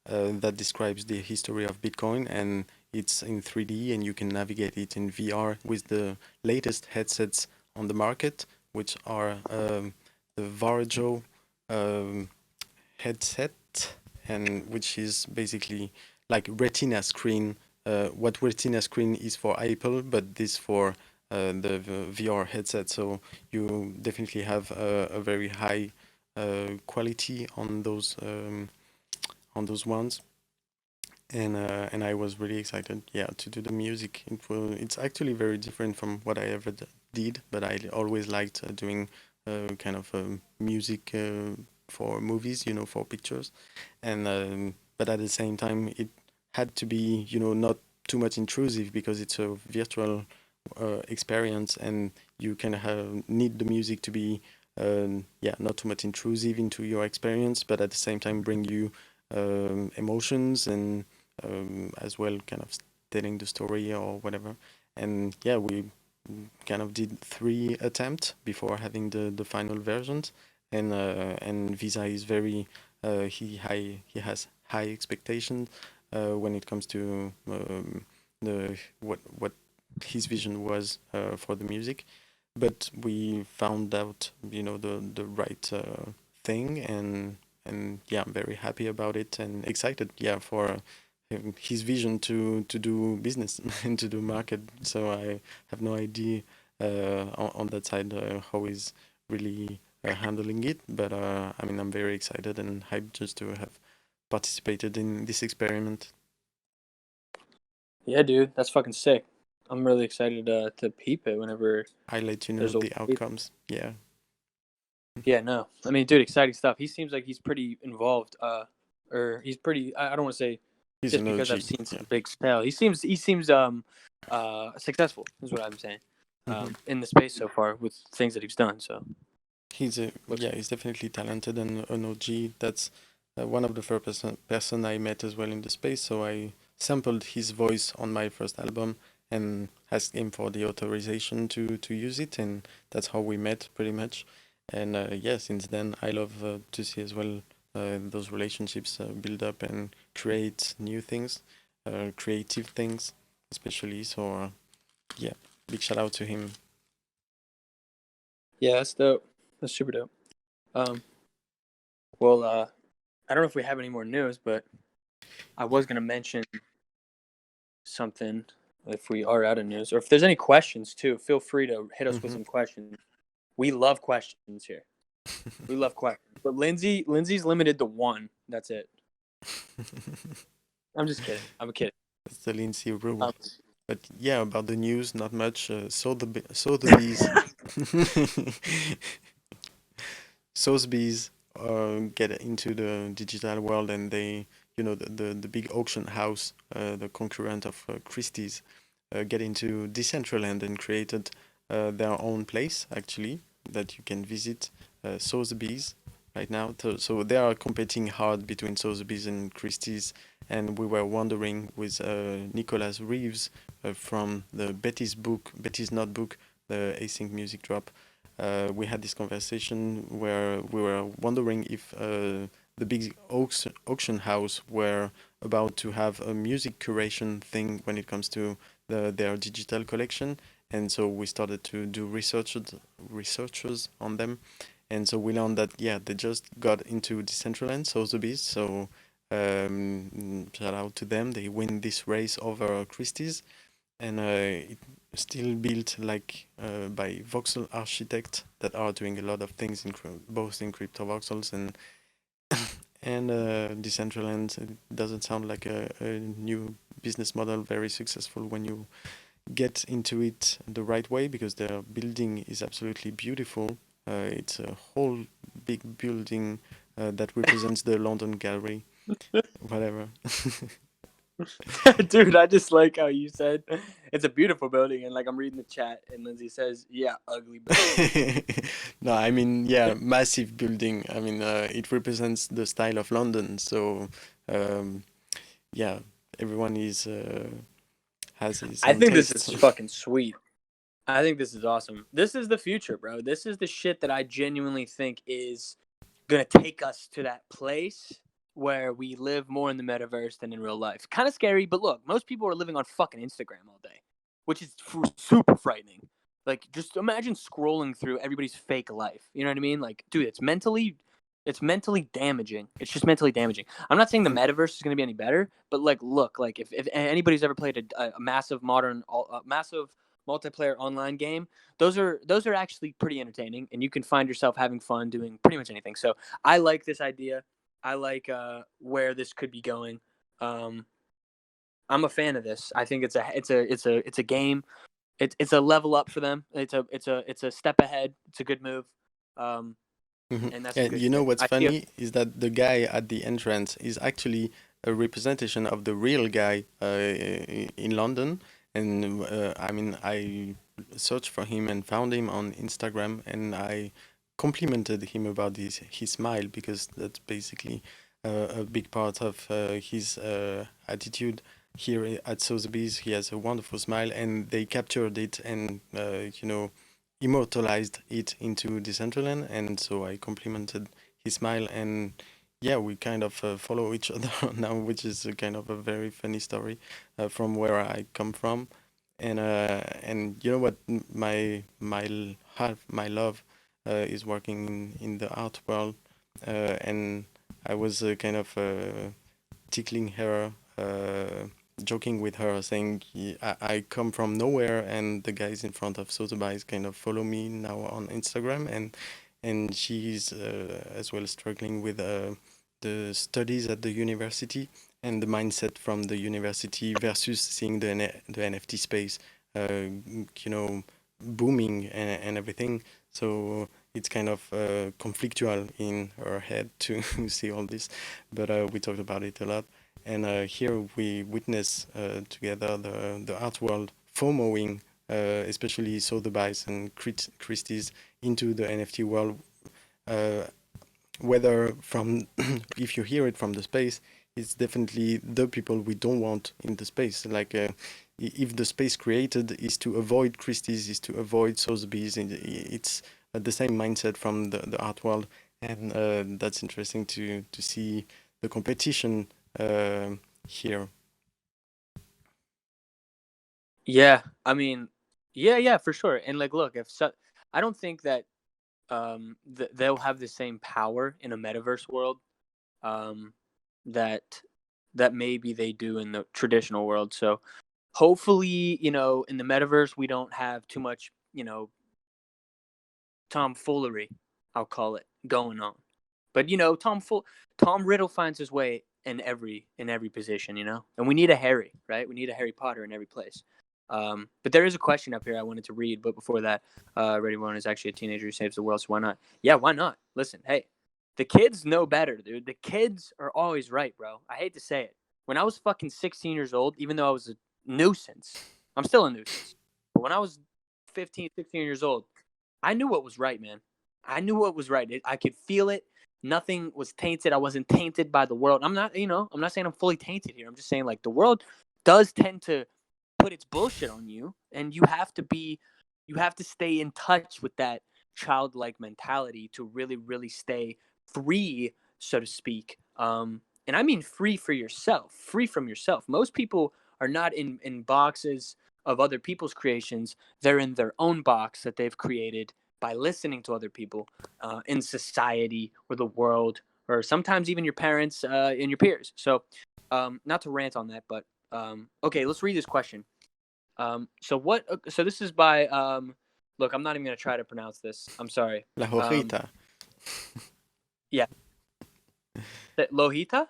Speaker 1: that describes the history of Bitcoin, and it's in 3D, and you can navigate it in VR with the latest headsets on the market, which are the Varjo headset, and which is basically like Retina screen. What Retina screen is for Apple, but this for the VR headset. So you definitely have a very high quality on those ones. And I was really excited, to do the music. It's actually very different from what I ever did, but I always liked doing kind of music for movies, for pictures. And but at the same time, it had to be, not too much intrusive, because it's a virtual experience, and you kind of need the music to be not too much intrusive into your experience, but at the same time bring you emotions and as well kind of telling the story or whatever. And we kind of did 3 attempts before having the final versions. And Vesa is very he has high expectations when it comes to what his vision was for the music. But we found out the right thing, and I'm very happy about it and excited for his vision to do business and to do market. So I have no idea on that side how he's really handling it, but I'm very excited and hyped just to have participated in this experiment.
Speaker 2: Yeah, dude, that's fucking sick. I'm really excited to peep it whenever
Speaker 1: I let you know the outcomes. Yeah.
Speaker 2: Yeah, no. I mean, dude, exciting stuff. He seems like he's pretty involved. Or he's pretty. I don't want to say
Speaker 1: he's
Speaker 2: just because I've seen some big sale. He seems successful. Is what I'm saying. In the space so far with things that he's done. So
Speaker 1: he's he's definitely talented and an OG. That's one of the first person I met as well in the space. So I sampled his voice on my first album and asked him for the authorization to use it, and that's how we met pretty much. And since then I love to see as well those relationships build up and create new things, creative things, especially. So yeah, big shout out to him.
Speaker 2: Yeah, that's dope. That's super dope. Well, I don't know if we have any more news, but I was gonna mention something if we are out of news, or if there's any questions too. Feel free to hit us with some questions. We love questions here. We love questions. But Lindsay's limited to one. That's it. I'm just kidding. I'm kidding.
Speaker 1: That's the Lindsay rule. But yeah, about the news, not much. Sotheby's, Sotheby's get into the digital world, and they, the big auction house, the concurrent of Christie's, get into Decentraland and created their own place actually that you can visit, Sotheby's right now. So they are competing hard between Sotheby's and Christie's, and we were wondering with Nicholas Reeves from the Betty's Notebook, the async music drop. We had this conversation where we were wondering if the big auction house were about to have a music curation thing when it comes to their digital collection, and so we started to do researches on them, and so we learned that they just got into Decentraland, Sotheby's. So shout out to them. They win this race over Christie's, and it still built by voxel architects that are doing a lot of things both in crypto voxels and Decentraland. It doesn't sound like a new business model, very successful when you get into it the right way, because their building is absolutely beautiful. It's a whole big building that represents the London Gallery, whatever.
Speaker 2: Dude, I just like how you said it's a beautiful building, and I'm reading the chat, and Lindsay says, "Yeah, ugly building."
Speaker 1: No, I mean, massive building. I mean, it represents the style of London. So, everyone has his.
Speaker 2: I think
Speaker 1: taste.
Speaker 2: this is fucking sweet. I think this is awesome. This is the future, bro. This is the shit that I genuinely think is gonna take us to that place where we live more in the metaverse than in real life. Kind of scary, but look, most people are living on fucking Instagram all day, which is super frightening. Just imagine scrolling through everybody's fake life. You know what I mean? Dude, it's mentally damaging. It's just mentally damaging. I'm not saying the metaverse is going to be any better, but look, if anybody's ever played a massive massive multiplayer online game, those are actually pretty entertaining, and you can find yourself having fun doing pretty much anything. So I like this idea. I like where this could be going. I'm a fan of this. I think it's a game. It's a level up for them. It's a step ahead. It's a good move. And that's
Speaker 1: you know what's funny is that the guy at the entrance is actually a representation of the real guy in London. And I searched for him and found him on Instagram, and I complimented him about his smile, because that's basically a big part of his attitude here at Sotheby's. He has a wonderful smile, and they captured it and immortalized it into Decentraland. And so I complimented his smile, and we kind of follow each other now, which is a kind of a very funny story from where I come from. And you know what, my love is working in the art world, and I was kind of tickling her, joking with her, saying I come from nowhere, and the guys in front of SotheBy kind of follow me now on Instagram, and she's as well struggling with the studies at the university and the mindset from the university versus seeing the NFT space, booming and everything. So it's kind of conflictual in her head to see all this, but we talked about it a lot. And here we witness together the art world FOMOing, especially Sotheby's and Christie's, into the NFT world. Whether from, if you hear it from the space, it's definitely the people we don't want in the space. If the space created is to avoid Christie's, is to avoid Sotheby's, it's the same mindset from the art world. And that's interesting to see the competition here.
Speaker 2: Yeah, I mean, yeah, for sure. And like, look, I don't think that they'll have the same power in a metaverse world um, that maybe they do in the traditional world. So hopefully, in the metaverse, we don't have too much, tomfoolery, I'll call it, going on. But Tom Riddle finds his way in every position, and we need a Harry, right? We need a Harry Potter in every place. But there is a question up here I wanted to read, but before that, Ready One is actually a teenager who saves the world, so why not? Yeah, why not? Listen, hey, the kids know better, dude. The kids are always right, bro. I hate to say it. When I was fucking 16 years old, even though I was a nuisance, I'm still a nuisance. But when I was 15, 16 years old, I knew what was right, man. I knew what was right. I could feel it. Nothing was tainted. I wasn't tainted by the world. I'm not saying I'm fully tainted here. I'm just saying like the world does tend to put its bullshit on you, and you have to stay in touch with that childlike mentality to really, really stay free, so to speak. And I mean free for yourself, free from yourself. Most people are not in boxes of other people's creations. They're in their own box that they've created by listening to other people in society or the world, or sometimes even your parents and your peers. So, not to rant on that, but okay, let's read this question. So this is by look, I'm not even gonna try to pronounce this. I'm sorry.
Speaker 1: La Jorita.
Speaker 2: Yeah, Lohita,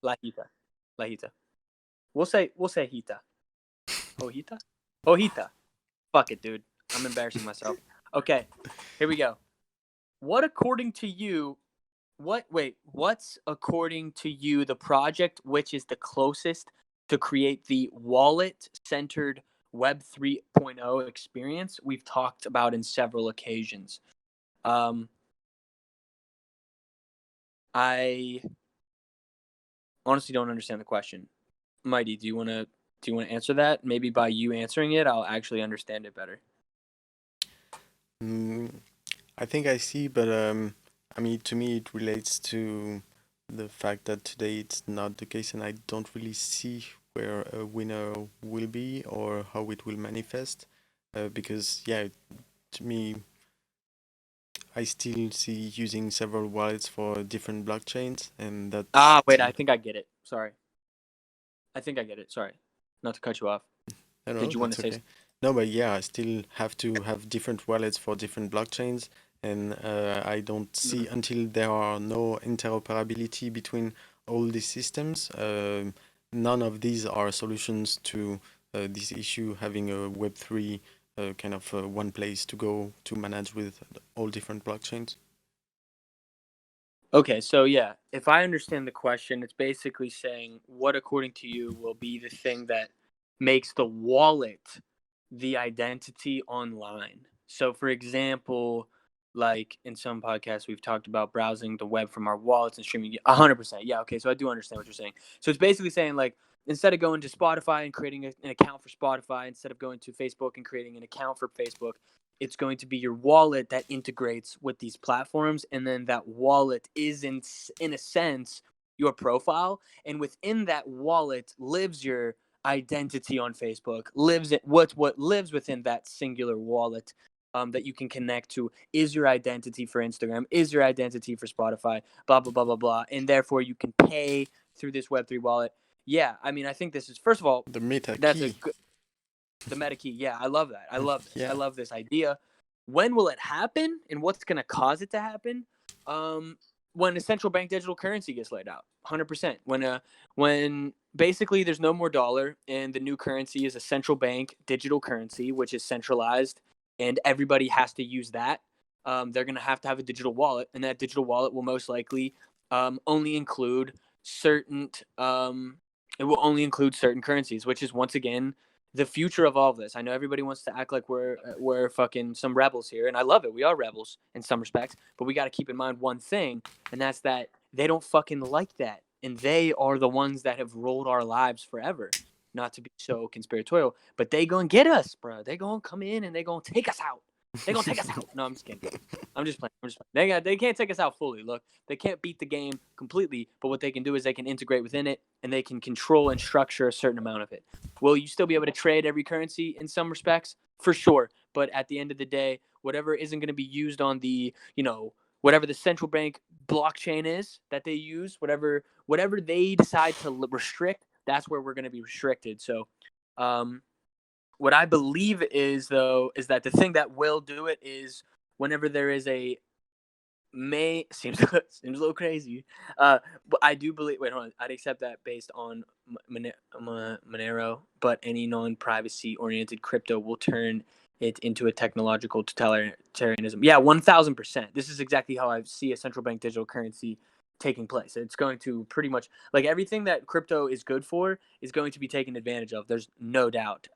Speaker 2: Lahita, Lahita. We'll say Hita. Hojita, Hojita. Fuck it, dude. I'm embarrassing myself. Okay, here we go. What's according to you the project which is the closest to create the wallet centered Web 3.0 experience we've talked about in several occasions? I honestly don't understand the question. Mighty, do you want to answer that? Maybe by you answering it, I'll actually understand it better.
Speaker 1: I think I see, but I mean, to me, it relates to the fact that today it's not the case, and I don't really see where a winner will be or how it will manifest. Because, yeah, to me, I still see using several wallets for different blockchains, and that's
Speaker 2: Wait,
Speaker 1: still...
Speaker 2: I think I get it. Sorry. I think I get it. Sorry. Not to cut you off.
Speaker 1: No,
Speaker 2: Did you want
Speaker 1: that's
Speaker 2: to say
Speaker 1: okay. No, but yeah, I still have to have different wallets for different blockchains, and I don't see until there are no interoperability between all these systems. None of these are solutions to this issue, having a Web3 kind of one place to go to manage with all different blockchains.
Speaker 2: Okay, so yeah, if I understand the question, it's basically saying what, according to you, will be the thing that makes the wallet the identity online. So, for example, like in some podcasts, we've talked about browsing the web from our wallets and streaming. 100%. Yeah, okay, so I do understand what you're saying. So it's basically saying like instead of going to Spotify and creating an account for Spotify, instead of going to Facebook and creating an account for Facebook, it's going to be your wallet that integrates with these platforms, and then that wallet is in a sense your profile, and within that wallet lives your identity on Facebook, lives it what lives within that singular wallet that you can connect to is your identity for Instagram, is your identity for Spotify, blah blah blah blah blah, and therefore you can pay through this Web3 wallet. Yeah, I mean, I think this is, first of all,
Speaker 1: The meta
Speaker 2: that's
Speaker 1: key.
Speaker 2: the meta key. Yeah, I love that. I love this.
Speaker 1: Yeah.
Speaker 2: I love this idea. When will it happen, and what's going to cause it to happen? When a central bank digital currency gets laid out, 100%. When basically there's no more dollar, and the new currency is a central bank digital currency, which is centralized, and everybody has to use that. They're going to have a digital wallet, and that digital wallet will most likely only include certain. It will only include certain currencies, which is once again the future of all of this. I know everybody wants to act like we're fucking some rebels here, and I love it. We are rebels in some respects, but we got to keep in mind one thing, and that's that they don't fucking like that, and they are the ones that have ruled our lives forever. Not to be so conspiratorial, but they gonna get us, bro. They gonna come in and they gonna take us out. They're gonna take us out. No, I'm just kidding. I'm just playing. They can't take us out fully. Look, they can't beat the game completely, but what they can do is they can integrate within it and they can control and structure a certain amount of it. Will you still be able to trade every currency in some respects? For sure. But at the end of the day, whatever isn't going to be used on the, whatever the central bank blockchain is that they use, whatever they decide to restrict, that's where we're going to be restricted. So, what I believe is that the thing that will do it is whenever there is a seems a little crazy, but I do believe. Wait, hold on. I'd accept that based on Monero, but any non-privacy oriented crypto will turn it into a technological totalitarianism. Yeah, 1,000%. This is exactly how I see a central bank digital currency taking place. It's going to pretty much like everything that crypto is good for is going to be taken advantage of. There's no doubt.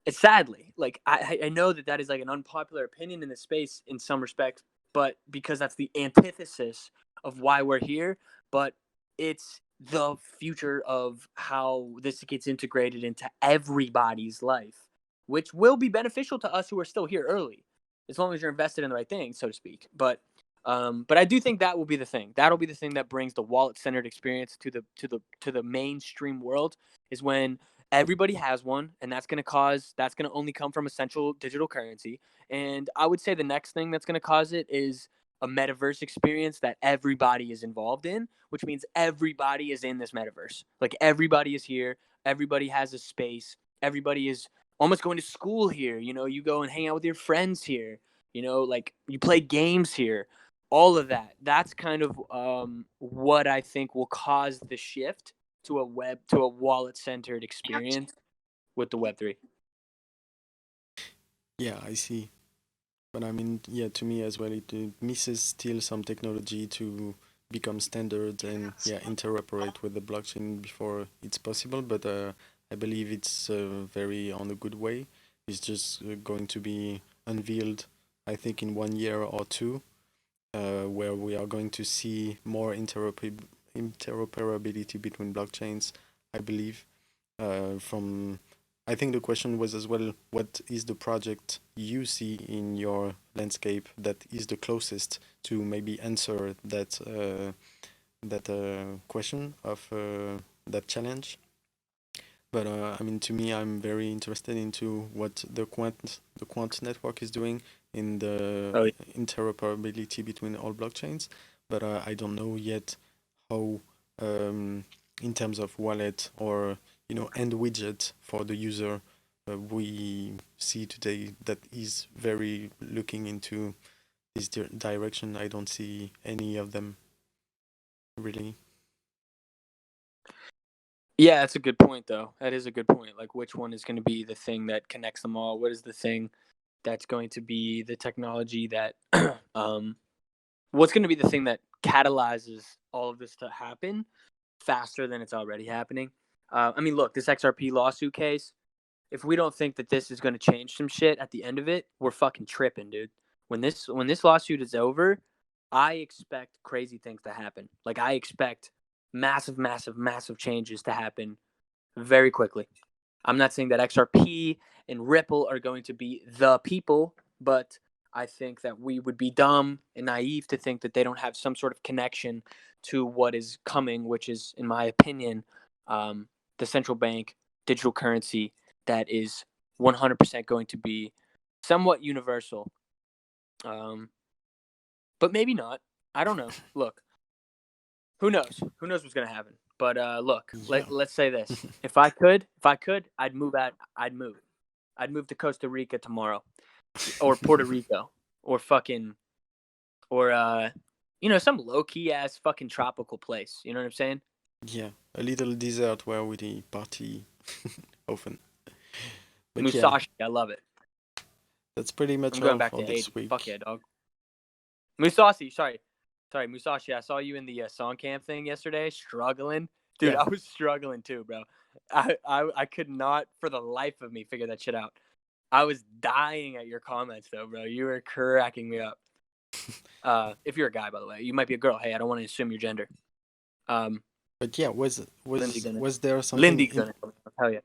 Speaker 2: It's sadly, like I know that is like an unpopular opinion in this space in some respects, but because that's the antithesis of why we're here, but it's the future of how this gets integrated into everybody's life, which will be beneficial to us who are still here early, as long as you're invested in the right thing, so to speak. But I do think that will be the thing. That'll be the thing that brings the wallet-centered experience to the mainstream world, is when everybody has one, and that's going to only come from a central digital currency. And I would say the next thing that's going to cause it is a metaverse experience that everybody is involved in, which means everybody is in this metaverse. Like everybody is here, everybody has a space, everybody is almost going to school here. You go and hang out with your friends here. Like you play games here. All of that. That's kind of what I think will cause the shift to a wallet-centered experience with the Web3.
Speaker 1: Yeah, I see. But I mean, yeah, to me as well, it misses still some technology to become standard and interoperate with the blockchain before it's possible. But I believe it's very on a good way. It's just going to be unveiled, I think, in 1 year or two, where we are going to see more interoperability between blockchains, I believe. I think the question was as well, what is the project you see in your landscape that is the closest to maybe answer that question of that challenge? But I mean, to me, I'm very interested into what the quant network is doing in the interoperability between all blockchains. But I don't know yet how, in terms of wallet or end widget for the user, we see today that is very looking into this direction. I don't see any of them really.
Speaker 2: Yeah, that's a good point, though. That is a good point. Like, which one is going to be the thing that connects them all? What is the thing that's going to be the technology that, what's going to be the thing that catalyzes all of this to happen faster than it's already happening? I mean, look, this XRP lawsuit case, if we don't think that this is going to change some shit at the end of it, we're fucking tripping, dude. When this lawsuit is over, I expect crazy things to happen. Like, I expect massive changes to happen very quickly. I'm not saying that XRP and Ripple are going to be the people, but I think that we would be dumb and naive to think that they don't have some sort of connection to what is coming, which is, in my opinion, the central bank digital currency that is 100% going to be somewhat universal. But maybe not. I don't know. Look, who knows? Who knows what's going to happen? But look, let's say this. If I could, I'd move out. I'd move to Costa Rica tomorrow, or Puerto Rico, or some low key ass fucking tropical place. You know what I'm saying?
Speaker 1: Yeah, a little desert where we party often. But
Speaker 2: Musashi, I love it.
Speaker 1: That's pretty much
Speaker 2: I'm going
Speaker 1: all
Speaker 2: back
Speaker 1: for
Speaker 2: to
Speaker 1: this
Speaker 2: 80.
Speaker 1: week.
Speaker 2: Fuck yeah, dog. Musashi, sorry, Musashi. I saw you in the song camp thing yesterday, struggling. Dude,
Speaker 1: Yeah.
Speaker 2: I was struggling too, bro. I could not for the life of me figure that shit out. I was dying at your comments though, bro. You were cracking me up. If you're a guy, by the way, you might be a girl. Hey, I don't want to assume your gender.
Speaker 1: But yeah, was
Speaker 2: Lindy gonna-
Speaker 1: there something?
Speaker 2: Lindy's gonna tell you.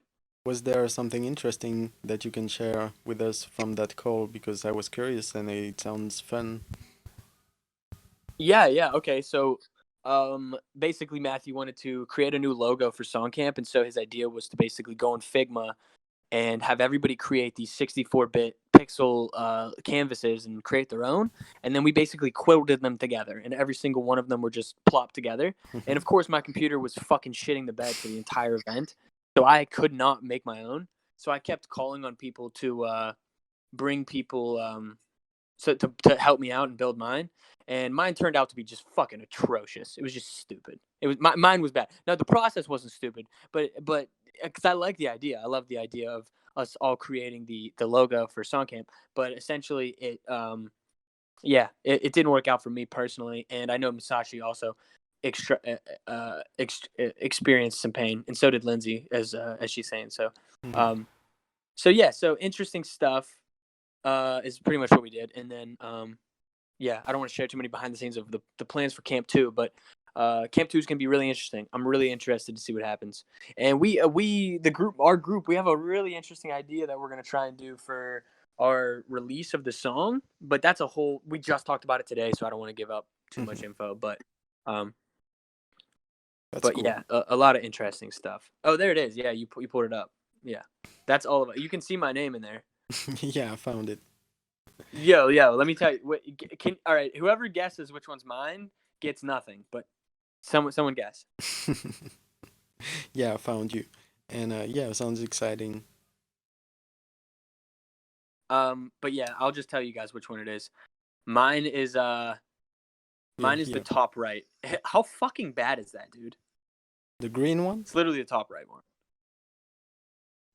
Speaker 1: Was there something interesting that you can share with us from that call? Because I was curious and it sounds fun.
Speaker 2: Yeah. Okay. So, basically, Matthew wanted to create a new logo for SongCamp, and so his idea was to basically go in Figma and have everybody create these 64-bit pixel canvases and create their own. And then we basically quilted them together, and every single one of them were just plopped together. And of course, my computer was fucking shitting the bed for the entire event, so I could not make my own. So I kept calling on people to bring people to help me out and build mine. And mine turned out to be just fucking atrocious. It was just stupid. It was mine was bad. Now the process wasn't stupid, but because I like the idea, I love the idea of us all creating the logo for SongCamp. But essentially, it didn't work out for me personally, and I know Masashi also experienced some pain, and so did Lindsay, as she's saying. So,
Speaker 1: Mhm.
Speaker 2: so interesting stuff. Is pretty much what we did, and then I don't want to share too many behind the scenes of the plans for Camp 2, but Camp 2 is going to be really interesting. I'm really interested to see what happens. And our group, we have a really interesting idea that we're going to try and do for our release of the song, but we just talked about it today, so I don't want to give up too much info, but
Speaker 1: That's cool.
Speaker 2: yeah, a lot of interesting stuff. Oh, there it is. Yeah, you pulled it up. Yeah, that's all of it. You can see my name in there.
Speaker 1: Yeah, I found it.
Speaker 2: Yo, let me tell you. All right, whoever guesses which one's mine gets nothing, but someone guess.
Speaker 1: Yeah, I found you. And yeah, sounds exciting.
Speaker 2: But yeah, I'll just tell you guys which one it is. Mine is the
Speaker 1: Here.
Speaker 2: top right. How fucking bad is that, dude?
Speaker 1: The green one?
Speaker 2: It's literally the top right one.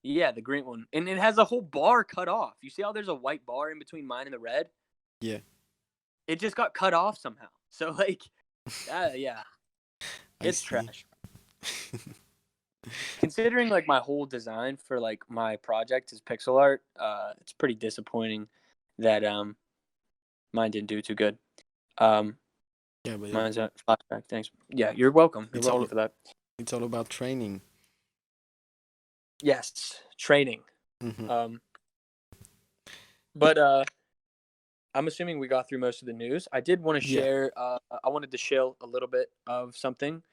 Speaker 2: Yeah, the green one. And it has a whole bar cut off. You see how there's a white bar in between mine and the red?
Speaker 1: Yeah.
Speaker 2: It just got cut off somehow. So like yeah. It's
Speaker 1: see.
Speaker 2: trash. Considering like my whole design for like my project is pixel art, it's pretty disappointing that mine didn't do too good.
Speaker 1: Yeah, but
Speaker 2: Mine's a flashback. Thanks. Yeah, you're welcome. You're
Speaker 1: It's
Speaker 2: welcome
Speaker 1: all-
Speaker 2: for that.
Speaker 1: it's all about training.
Speaker 2: Yes, training.
Speaker 1: Mhm.
Speaker 2: But I'm assuming we got through most of the news. I did want to
Speaker 1: Yeah.
Speaker 2: share. I wanted to share a little bit of something,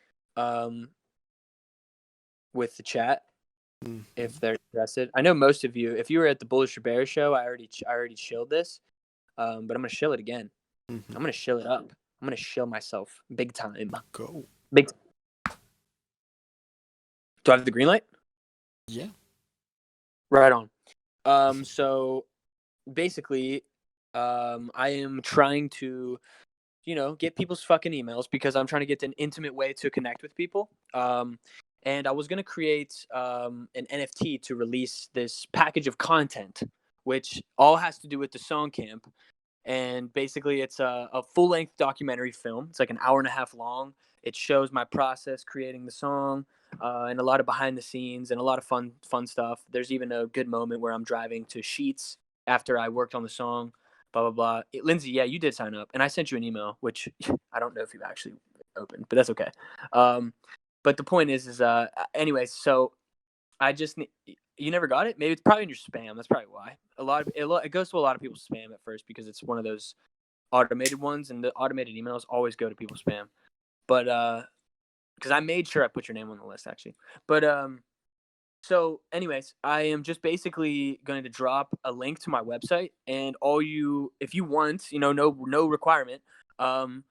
Speaker 2: with the chat if they're interested. I know most of you. If you were at the Bullish or Bear show, I already shilled this, but I'm gonna shill it again.
Speaker 1: Mhm.
Speaker 2: I'm gonna shill it up. I'm gonna shill myself big time.
Speaker 1: Go.
Speaker 2: Big. Do I have the green light?
Speaker 1: Yeah.
Speaker 2: Right on. So basically, I am trying to, get people's fucking emails because I'm trying to get an intimate way to connect with people. And I was going to create an NFT to release this package of content, which all has to do with the song camp. And basically, it's a full length documentary film. It's like an hour and a half long. It shows my process creating the song, and a lot of behind the scenes and a lot of fun stuff. There's even a good moment where I'm driving to Sheets after I worked on the song. Blah blah blah. Lindsay, yeah, you did sign up, and I sent you an email, which I don't know if you've actually opened, but that's okay. But the point is anyways. So I just need. You never got it? Maybe it's probably in your spam. That's probably why. It goes to a lot of people's spam at first because it's one of those automated ones, and the automated emails always go to people's spam. But because I made sure I put your name on the list actually. But so anyways, I am just basically going to drop a link to my website, and if you want, no requirement. I'm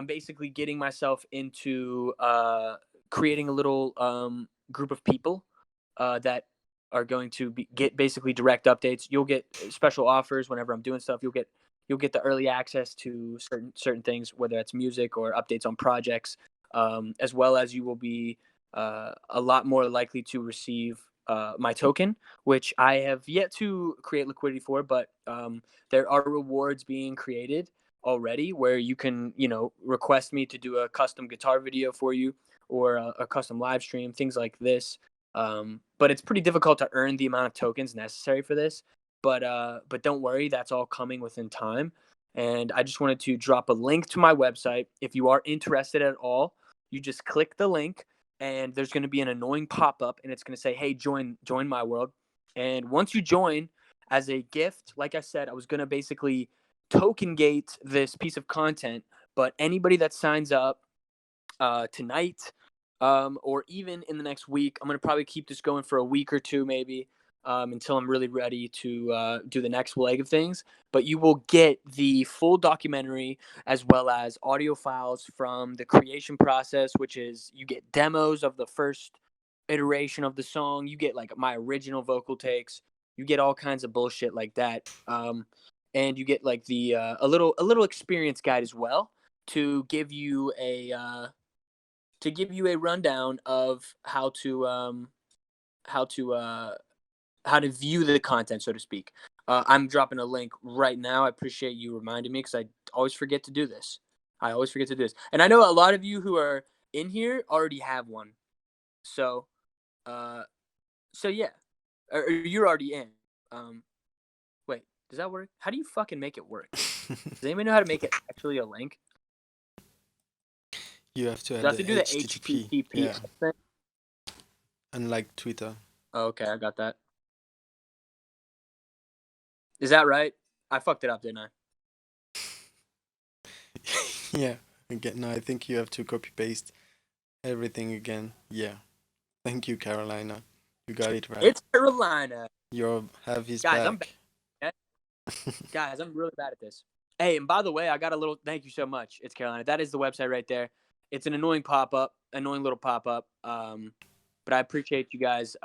Speaker 2: basically getting myself into creating a little group of people that are going to get basically direct updates. You'll get special offers whenever I'm doing stuff. You'll get the early access to certain things, whether it's music or updates on projects, as well as you will be a lot more likely to receive my token, which I have yet to create liquidity for, but there are rewards being created already where you can, request me to do a custom guitar video for you or a custom live stream, things like this. But it's pretty difficult to earn the amount of tokens necessary for this. But don't worry, that's all coming within time. And I just wanted to drop a link to my website. If you are interested at all, you just click the link. and there's going to be an annoying pop-up, and it's going to say, hey, join my world. And once you join, as a gift, like I said, I was going to basically token gate this piece of content, but anybody that signs up tonight, or even in the next week, I'm going to probably keep this going for a week or two, maybe, until I'm really ready to do the next leg of things. But you will get the full documentary as well as audio files from the creation process, which is you get demos of the first iteration of the song. You get like my original vocal takes. You get all kinds of bullshit like that. And you get like the a little experience guide as well to give you a rundown of how to view the content, so to speak. I'm dropping a link right now. I appreciate you reminding me because I always forget to do this. And I know a lot of you who are in here already have one. So yeah, or you're already in. Wait, does that work? How do you fucking make it work? Does anybody know how to make it actually a link?
Speaker 1: You have to
Speaker 2: Do
Speaker 1: add
Speaker 2: I have
Speaker 1: the
Speaker 2: to do the
Speaker 1: HTTP.
Speaker 2: HTTP
Speaker 1: Yeah,
Speaker 2: thing?
Speaker 1: unlike Twitter.
Speaker 2: Oh, okay, I got that. Is that right? I fucked it up, didn't I?
Speaker 1: Yeah, again, no, I think you have to copy paste everything again. Yeah, thank you, Carolina. You got it right.
Speaker 2: It's Carolina.
Speaker 1: You have his
Speaker 2: Guys, I'm
Speaker 1: back.
Speaker 2: Guys, I'm really bad at this. Hey, and by the way, I got a little thank you so much. It's Carolina. That is the website right there. It's an annoying little pop-up. But I appreciate you guys.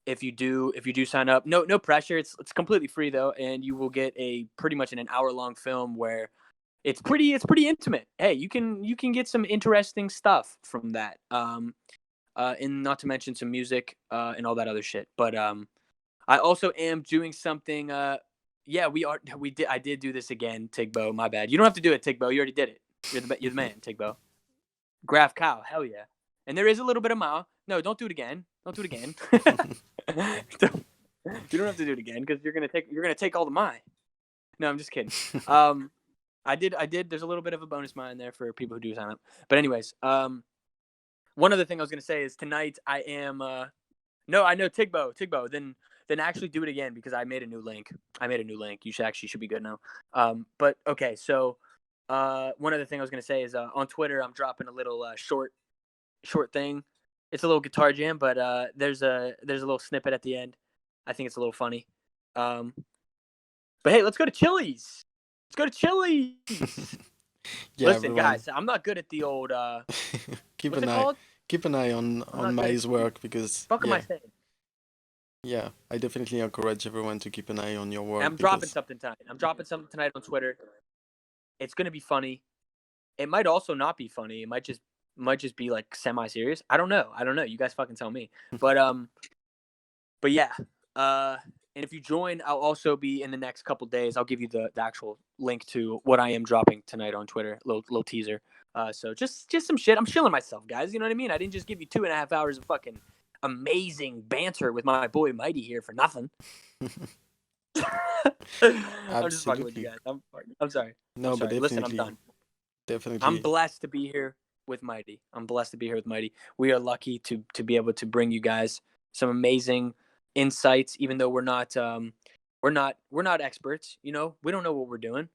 Speaker 2: If you do sign up, no pressure. It's completely free though, and you will get a pretty much an hour-long film where it's pretty intimate. Hey, you can get some interesting stuff from that. And not to mention some music and all that other shit. But I also am doing something. Yeah, I did do this again, Tigbo. My bad. You don't have to do it, Tigbo. You already did it. You're the man, Tigbo. Graph cow, hell yeah. And there is a little bit of Mao. No, don't do it again. Don't do it again. You don't have to do it again because you're gonna take all the Mai. No, I'm just kidding. I did. There's a little bit of a bonus Mai in there for people who do sign up. But anyways, one other thing I was gonna say is tonight I am. No, I know Tigbo. Then actually do it again because I made a new link. You should be good now. But okay, so one other thing I was gonna say is on Twitter I'm dropping a little short thing. It's a little guitar jam, but there's a little snippet at the end. I think it's a little funny. But hey, let's go to Chili's.
Speaker 1: Yeah,
Speaker 2: Listen,
Speaker 1: everyone.
Speaker 2: guys, I'm not good at the old.
Speaker 1: keep
Speaker 2: what's
Speaker 1: an
Speaker 2: it
Speaker 1: eye.
Speaker 2: called?
Speaker 1: Keep an eye on Mai's work because
Speaker 2: Fuck am I saying?
Speaker 1: yeah, I definitely encourage everyone to keep an eye on your work.
Speaker 2: I'm dropping something tonight on Twitter. It's gonna be funny. It might also not be funny. It might just be like semi-serious. I don't know. You guys fucking tell me. But yeah. And if you join, I'll also be in the next couple days. I'll give you the actual link to what I am dropping tonight on Twitter. Little teaser. So just some shit. I'm chilling myself, guys. You know what I mean? I didn't just give you 2.5 hours of fucking amazing banter with my boy Mighty here for nothing. I'm just fucking with you guys. I'm sorry.
Speaker 1: No, but definitely.
Speaker 2: Listen, I'm done.
Speaker 1: Definitely.
Speaker 2: I'm blessed to be here with Mighty. We are lucky to be able to bring you guys some amazing insights, even though we're not experts. You know, we don't know what we're doing.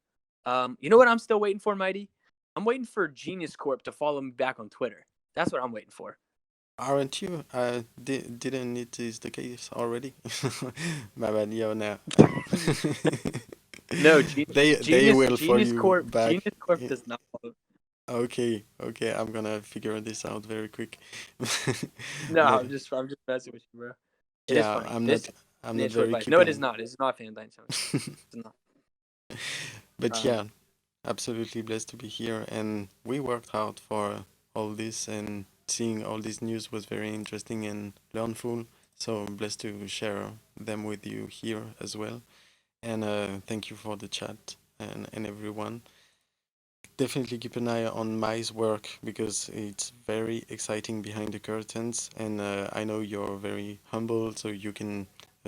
Speaker 2: You know what I'm still waiting for, Mighty? I'm waiting for geniuscorp to follow me back on Twitter. That's what I'm waiting for.
Speaker 1: Aren't you? Didn't it is the case already? My bad, yo, now.
Speaker 2: No,
Speaker 1: they will follow you back.
Speaker 2: Geniuscorp does not follow.
Speaker 1: Okay, I'm gonna figure this out very quick.
Speaker 2: No, I'm just messing with you, bro. It is funny.
Speaker 1: I'm not very
Speaker 2: No, it is not. It's not Fan9. It's not.
Speaker 1: But yeah, absolutely blessed to be here, and we worked hard for all this, and seeing all this news was very interesting and learnful. So I'm blessed to share them with you here as well. And thank you for the chat and everyone. Definitely keep an eye on Mai's work because it's very exciting behind the curtains, and I know you're very humble, so you can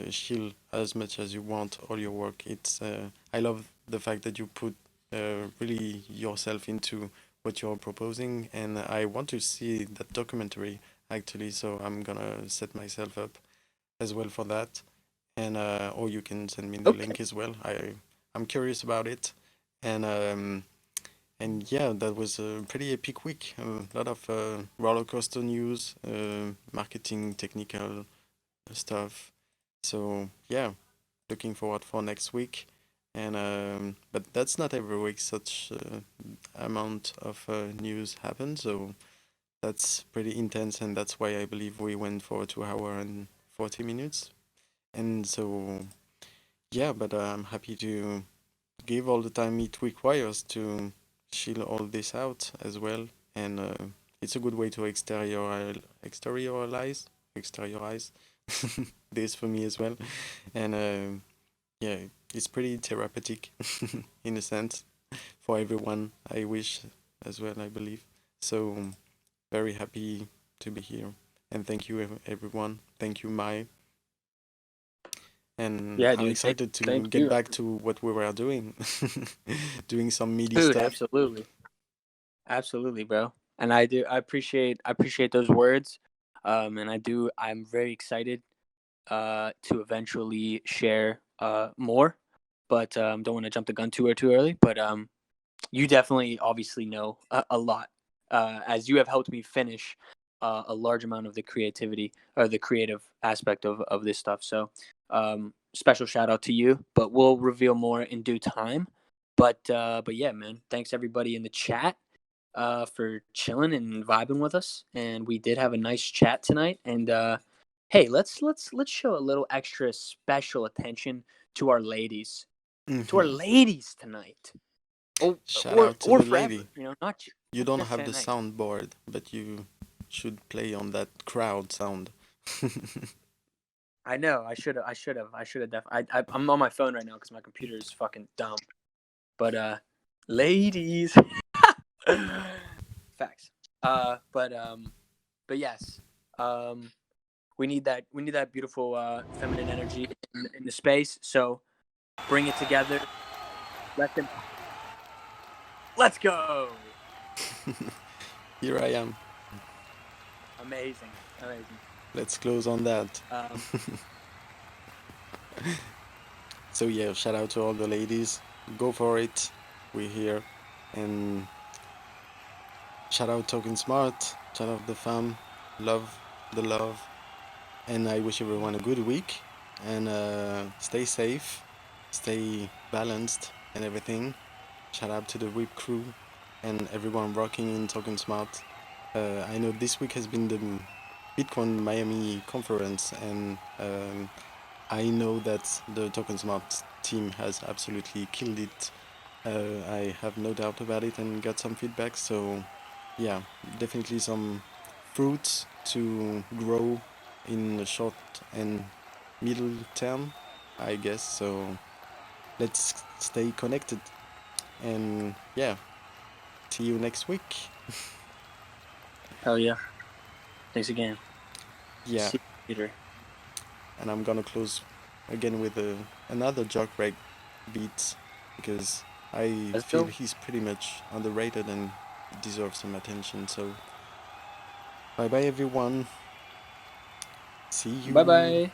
Speaker 1: shield as much as you want all your work. It's I love the fact that you put really yourself into what you're proposing, and I want to see that documentary actually. So I'm gonna set myself up as well for that, and or you can send me the
Speaker 2: Okay.
Speaker 1: link as well. I'm curious about it, and yeah, that was a pretty epic week. A lot of roller coaster news, marketing, technical stuff. So yeah, looking forward for next week. And but that's not every week such amount of news happens. So that's pretty intense, and that's why I believe we went for 2 hour and 40 minutes. And so yeah, but I'm happy to give all the time it requires to chill all this out as well. And it's a good way to exteriorize this for me as well. And yeah, it's pretty therapeutic in a sense for everyone. I wish as well, I believe. So very happy to be here. And thank you, everyone. Thank you, Mai. And
Speaker 2: Yeah,
Speaker 1: I'm
Speaker 2: dude.
Speaker 1: excited to
Speaker 2: Thank
Speaker 1: get
Speaker 2: you.
Speaker 1: back to what we were doing, doing some meaty
Speaker 2: Dude,
Speaker 1: stuff.
Speaker 2: absolutely, bro. And I appreciate those words. And I'm very excited to eventually share more, but don't want to jump the gun too early. But you definitely obviously know a lot, as you have helped me finish a large amount of the creativity or the creative aspect of this stuff. So special shout out to you, but we'll reveal more in due time. But yeah, man, thanks everybody in the chat for chilling and vibing with us. And we did have a nice chat tonight. And hey, let's show a little extra special attention to our ladies, tonight.
Speaker 1: Shout out to
Speaker 2: Or
Speaker 1: the
Speaker 2: forever,
Speaker 1: lady.
Speaker 2: not
Speaker 1: You don't
Speaker 2: just
Speaker 1: have the
Speaker 2: tonight.
Speaker 1: soundboard, but you should play on that crowd sound.
Speaker 2: I know. I should have. I'm on my phone right now because my computer is fucking dumb. But ladies, facts. But yes. We need that beautiful feminine energy in the space. So bring it together. Let's go.
Speaker 1: Here I am.
Speaker 2: Amazing.
Speaker 1: Let's close on that. So yeah, shout out to all the ladies. Go for it. We're here. And shout out TokenSmart. Shout out the fam. Love the love. And I wish everyone a good week. And stay safe. Stay balanced and everything. Shout out to the WIP crew and everyone rocking in TokenSmart. I know this week has been the Bitcoin Miami conference, and I know that the TokenSmart team has absolutely killed it. I have no doubt about it and got some feedback. So yeah, definitely some fruits to grow in the short and middle term, I guess. So let's stay connected. And yeah, see you next week.
Speaker 2: Hell yeah. Thanks again.
Speaker 1: Yeah.
Speaker 2: See you later.
Speaker 1: And I'm gonna close again with another Jockreg beat because I
Speaker 2: Let's
Speaker 1: feel
Speaker 2: go.
Speaker 1: he's pretty much underrated and deserves some attention. So bye bye everyone. See you.
Speaker 2: Bye bye.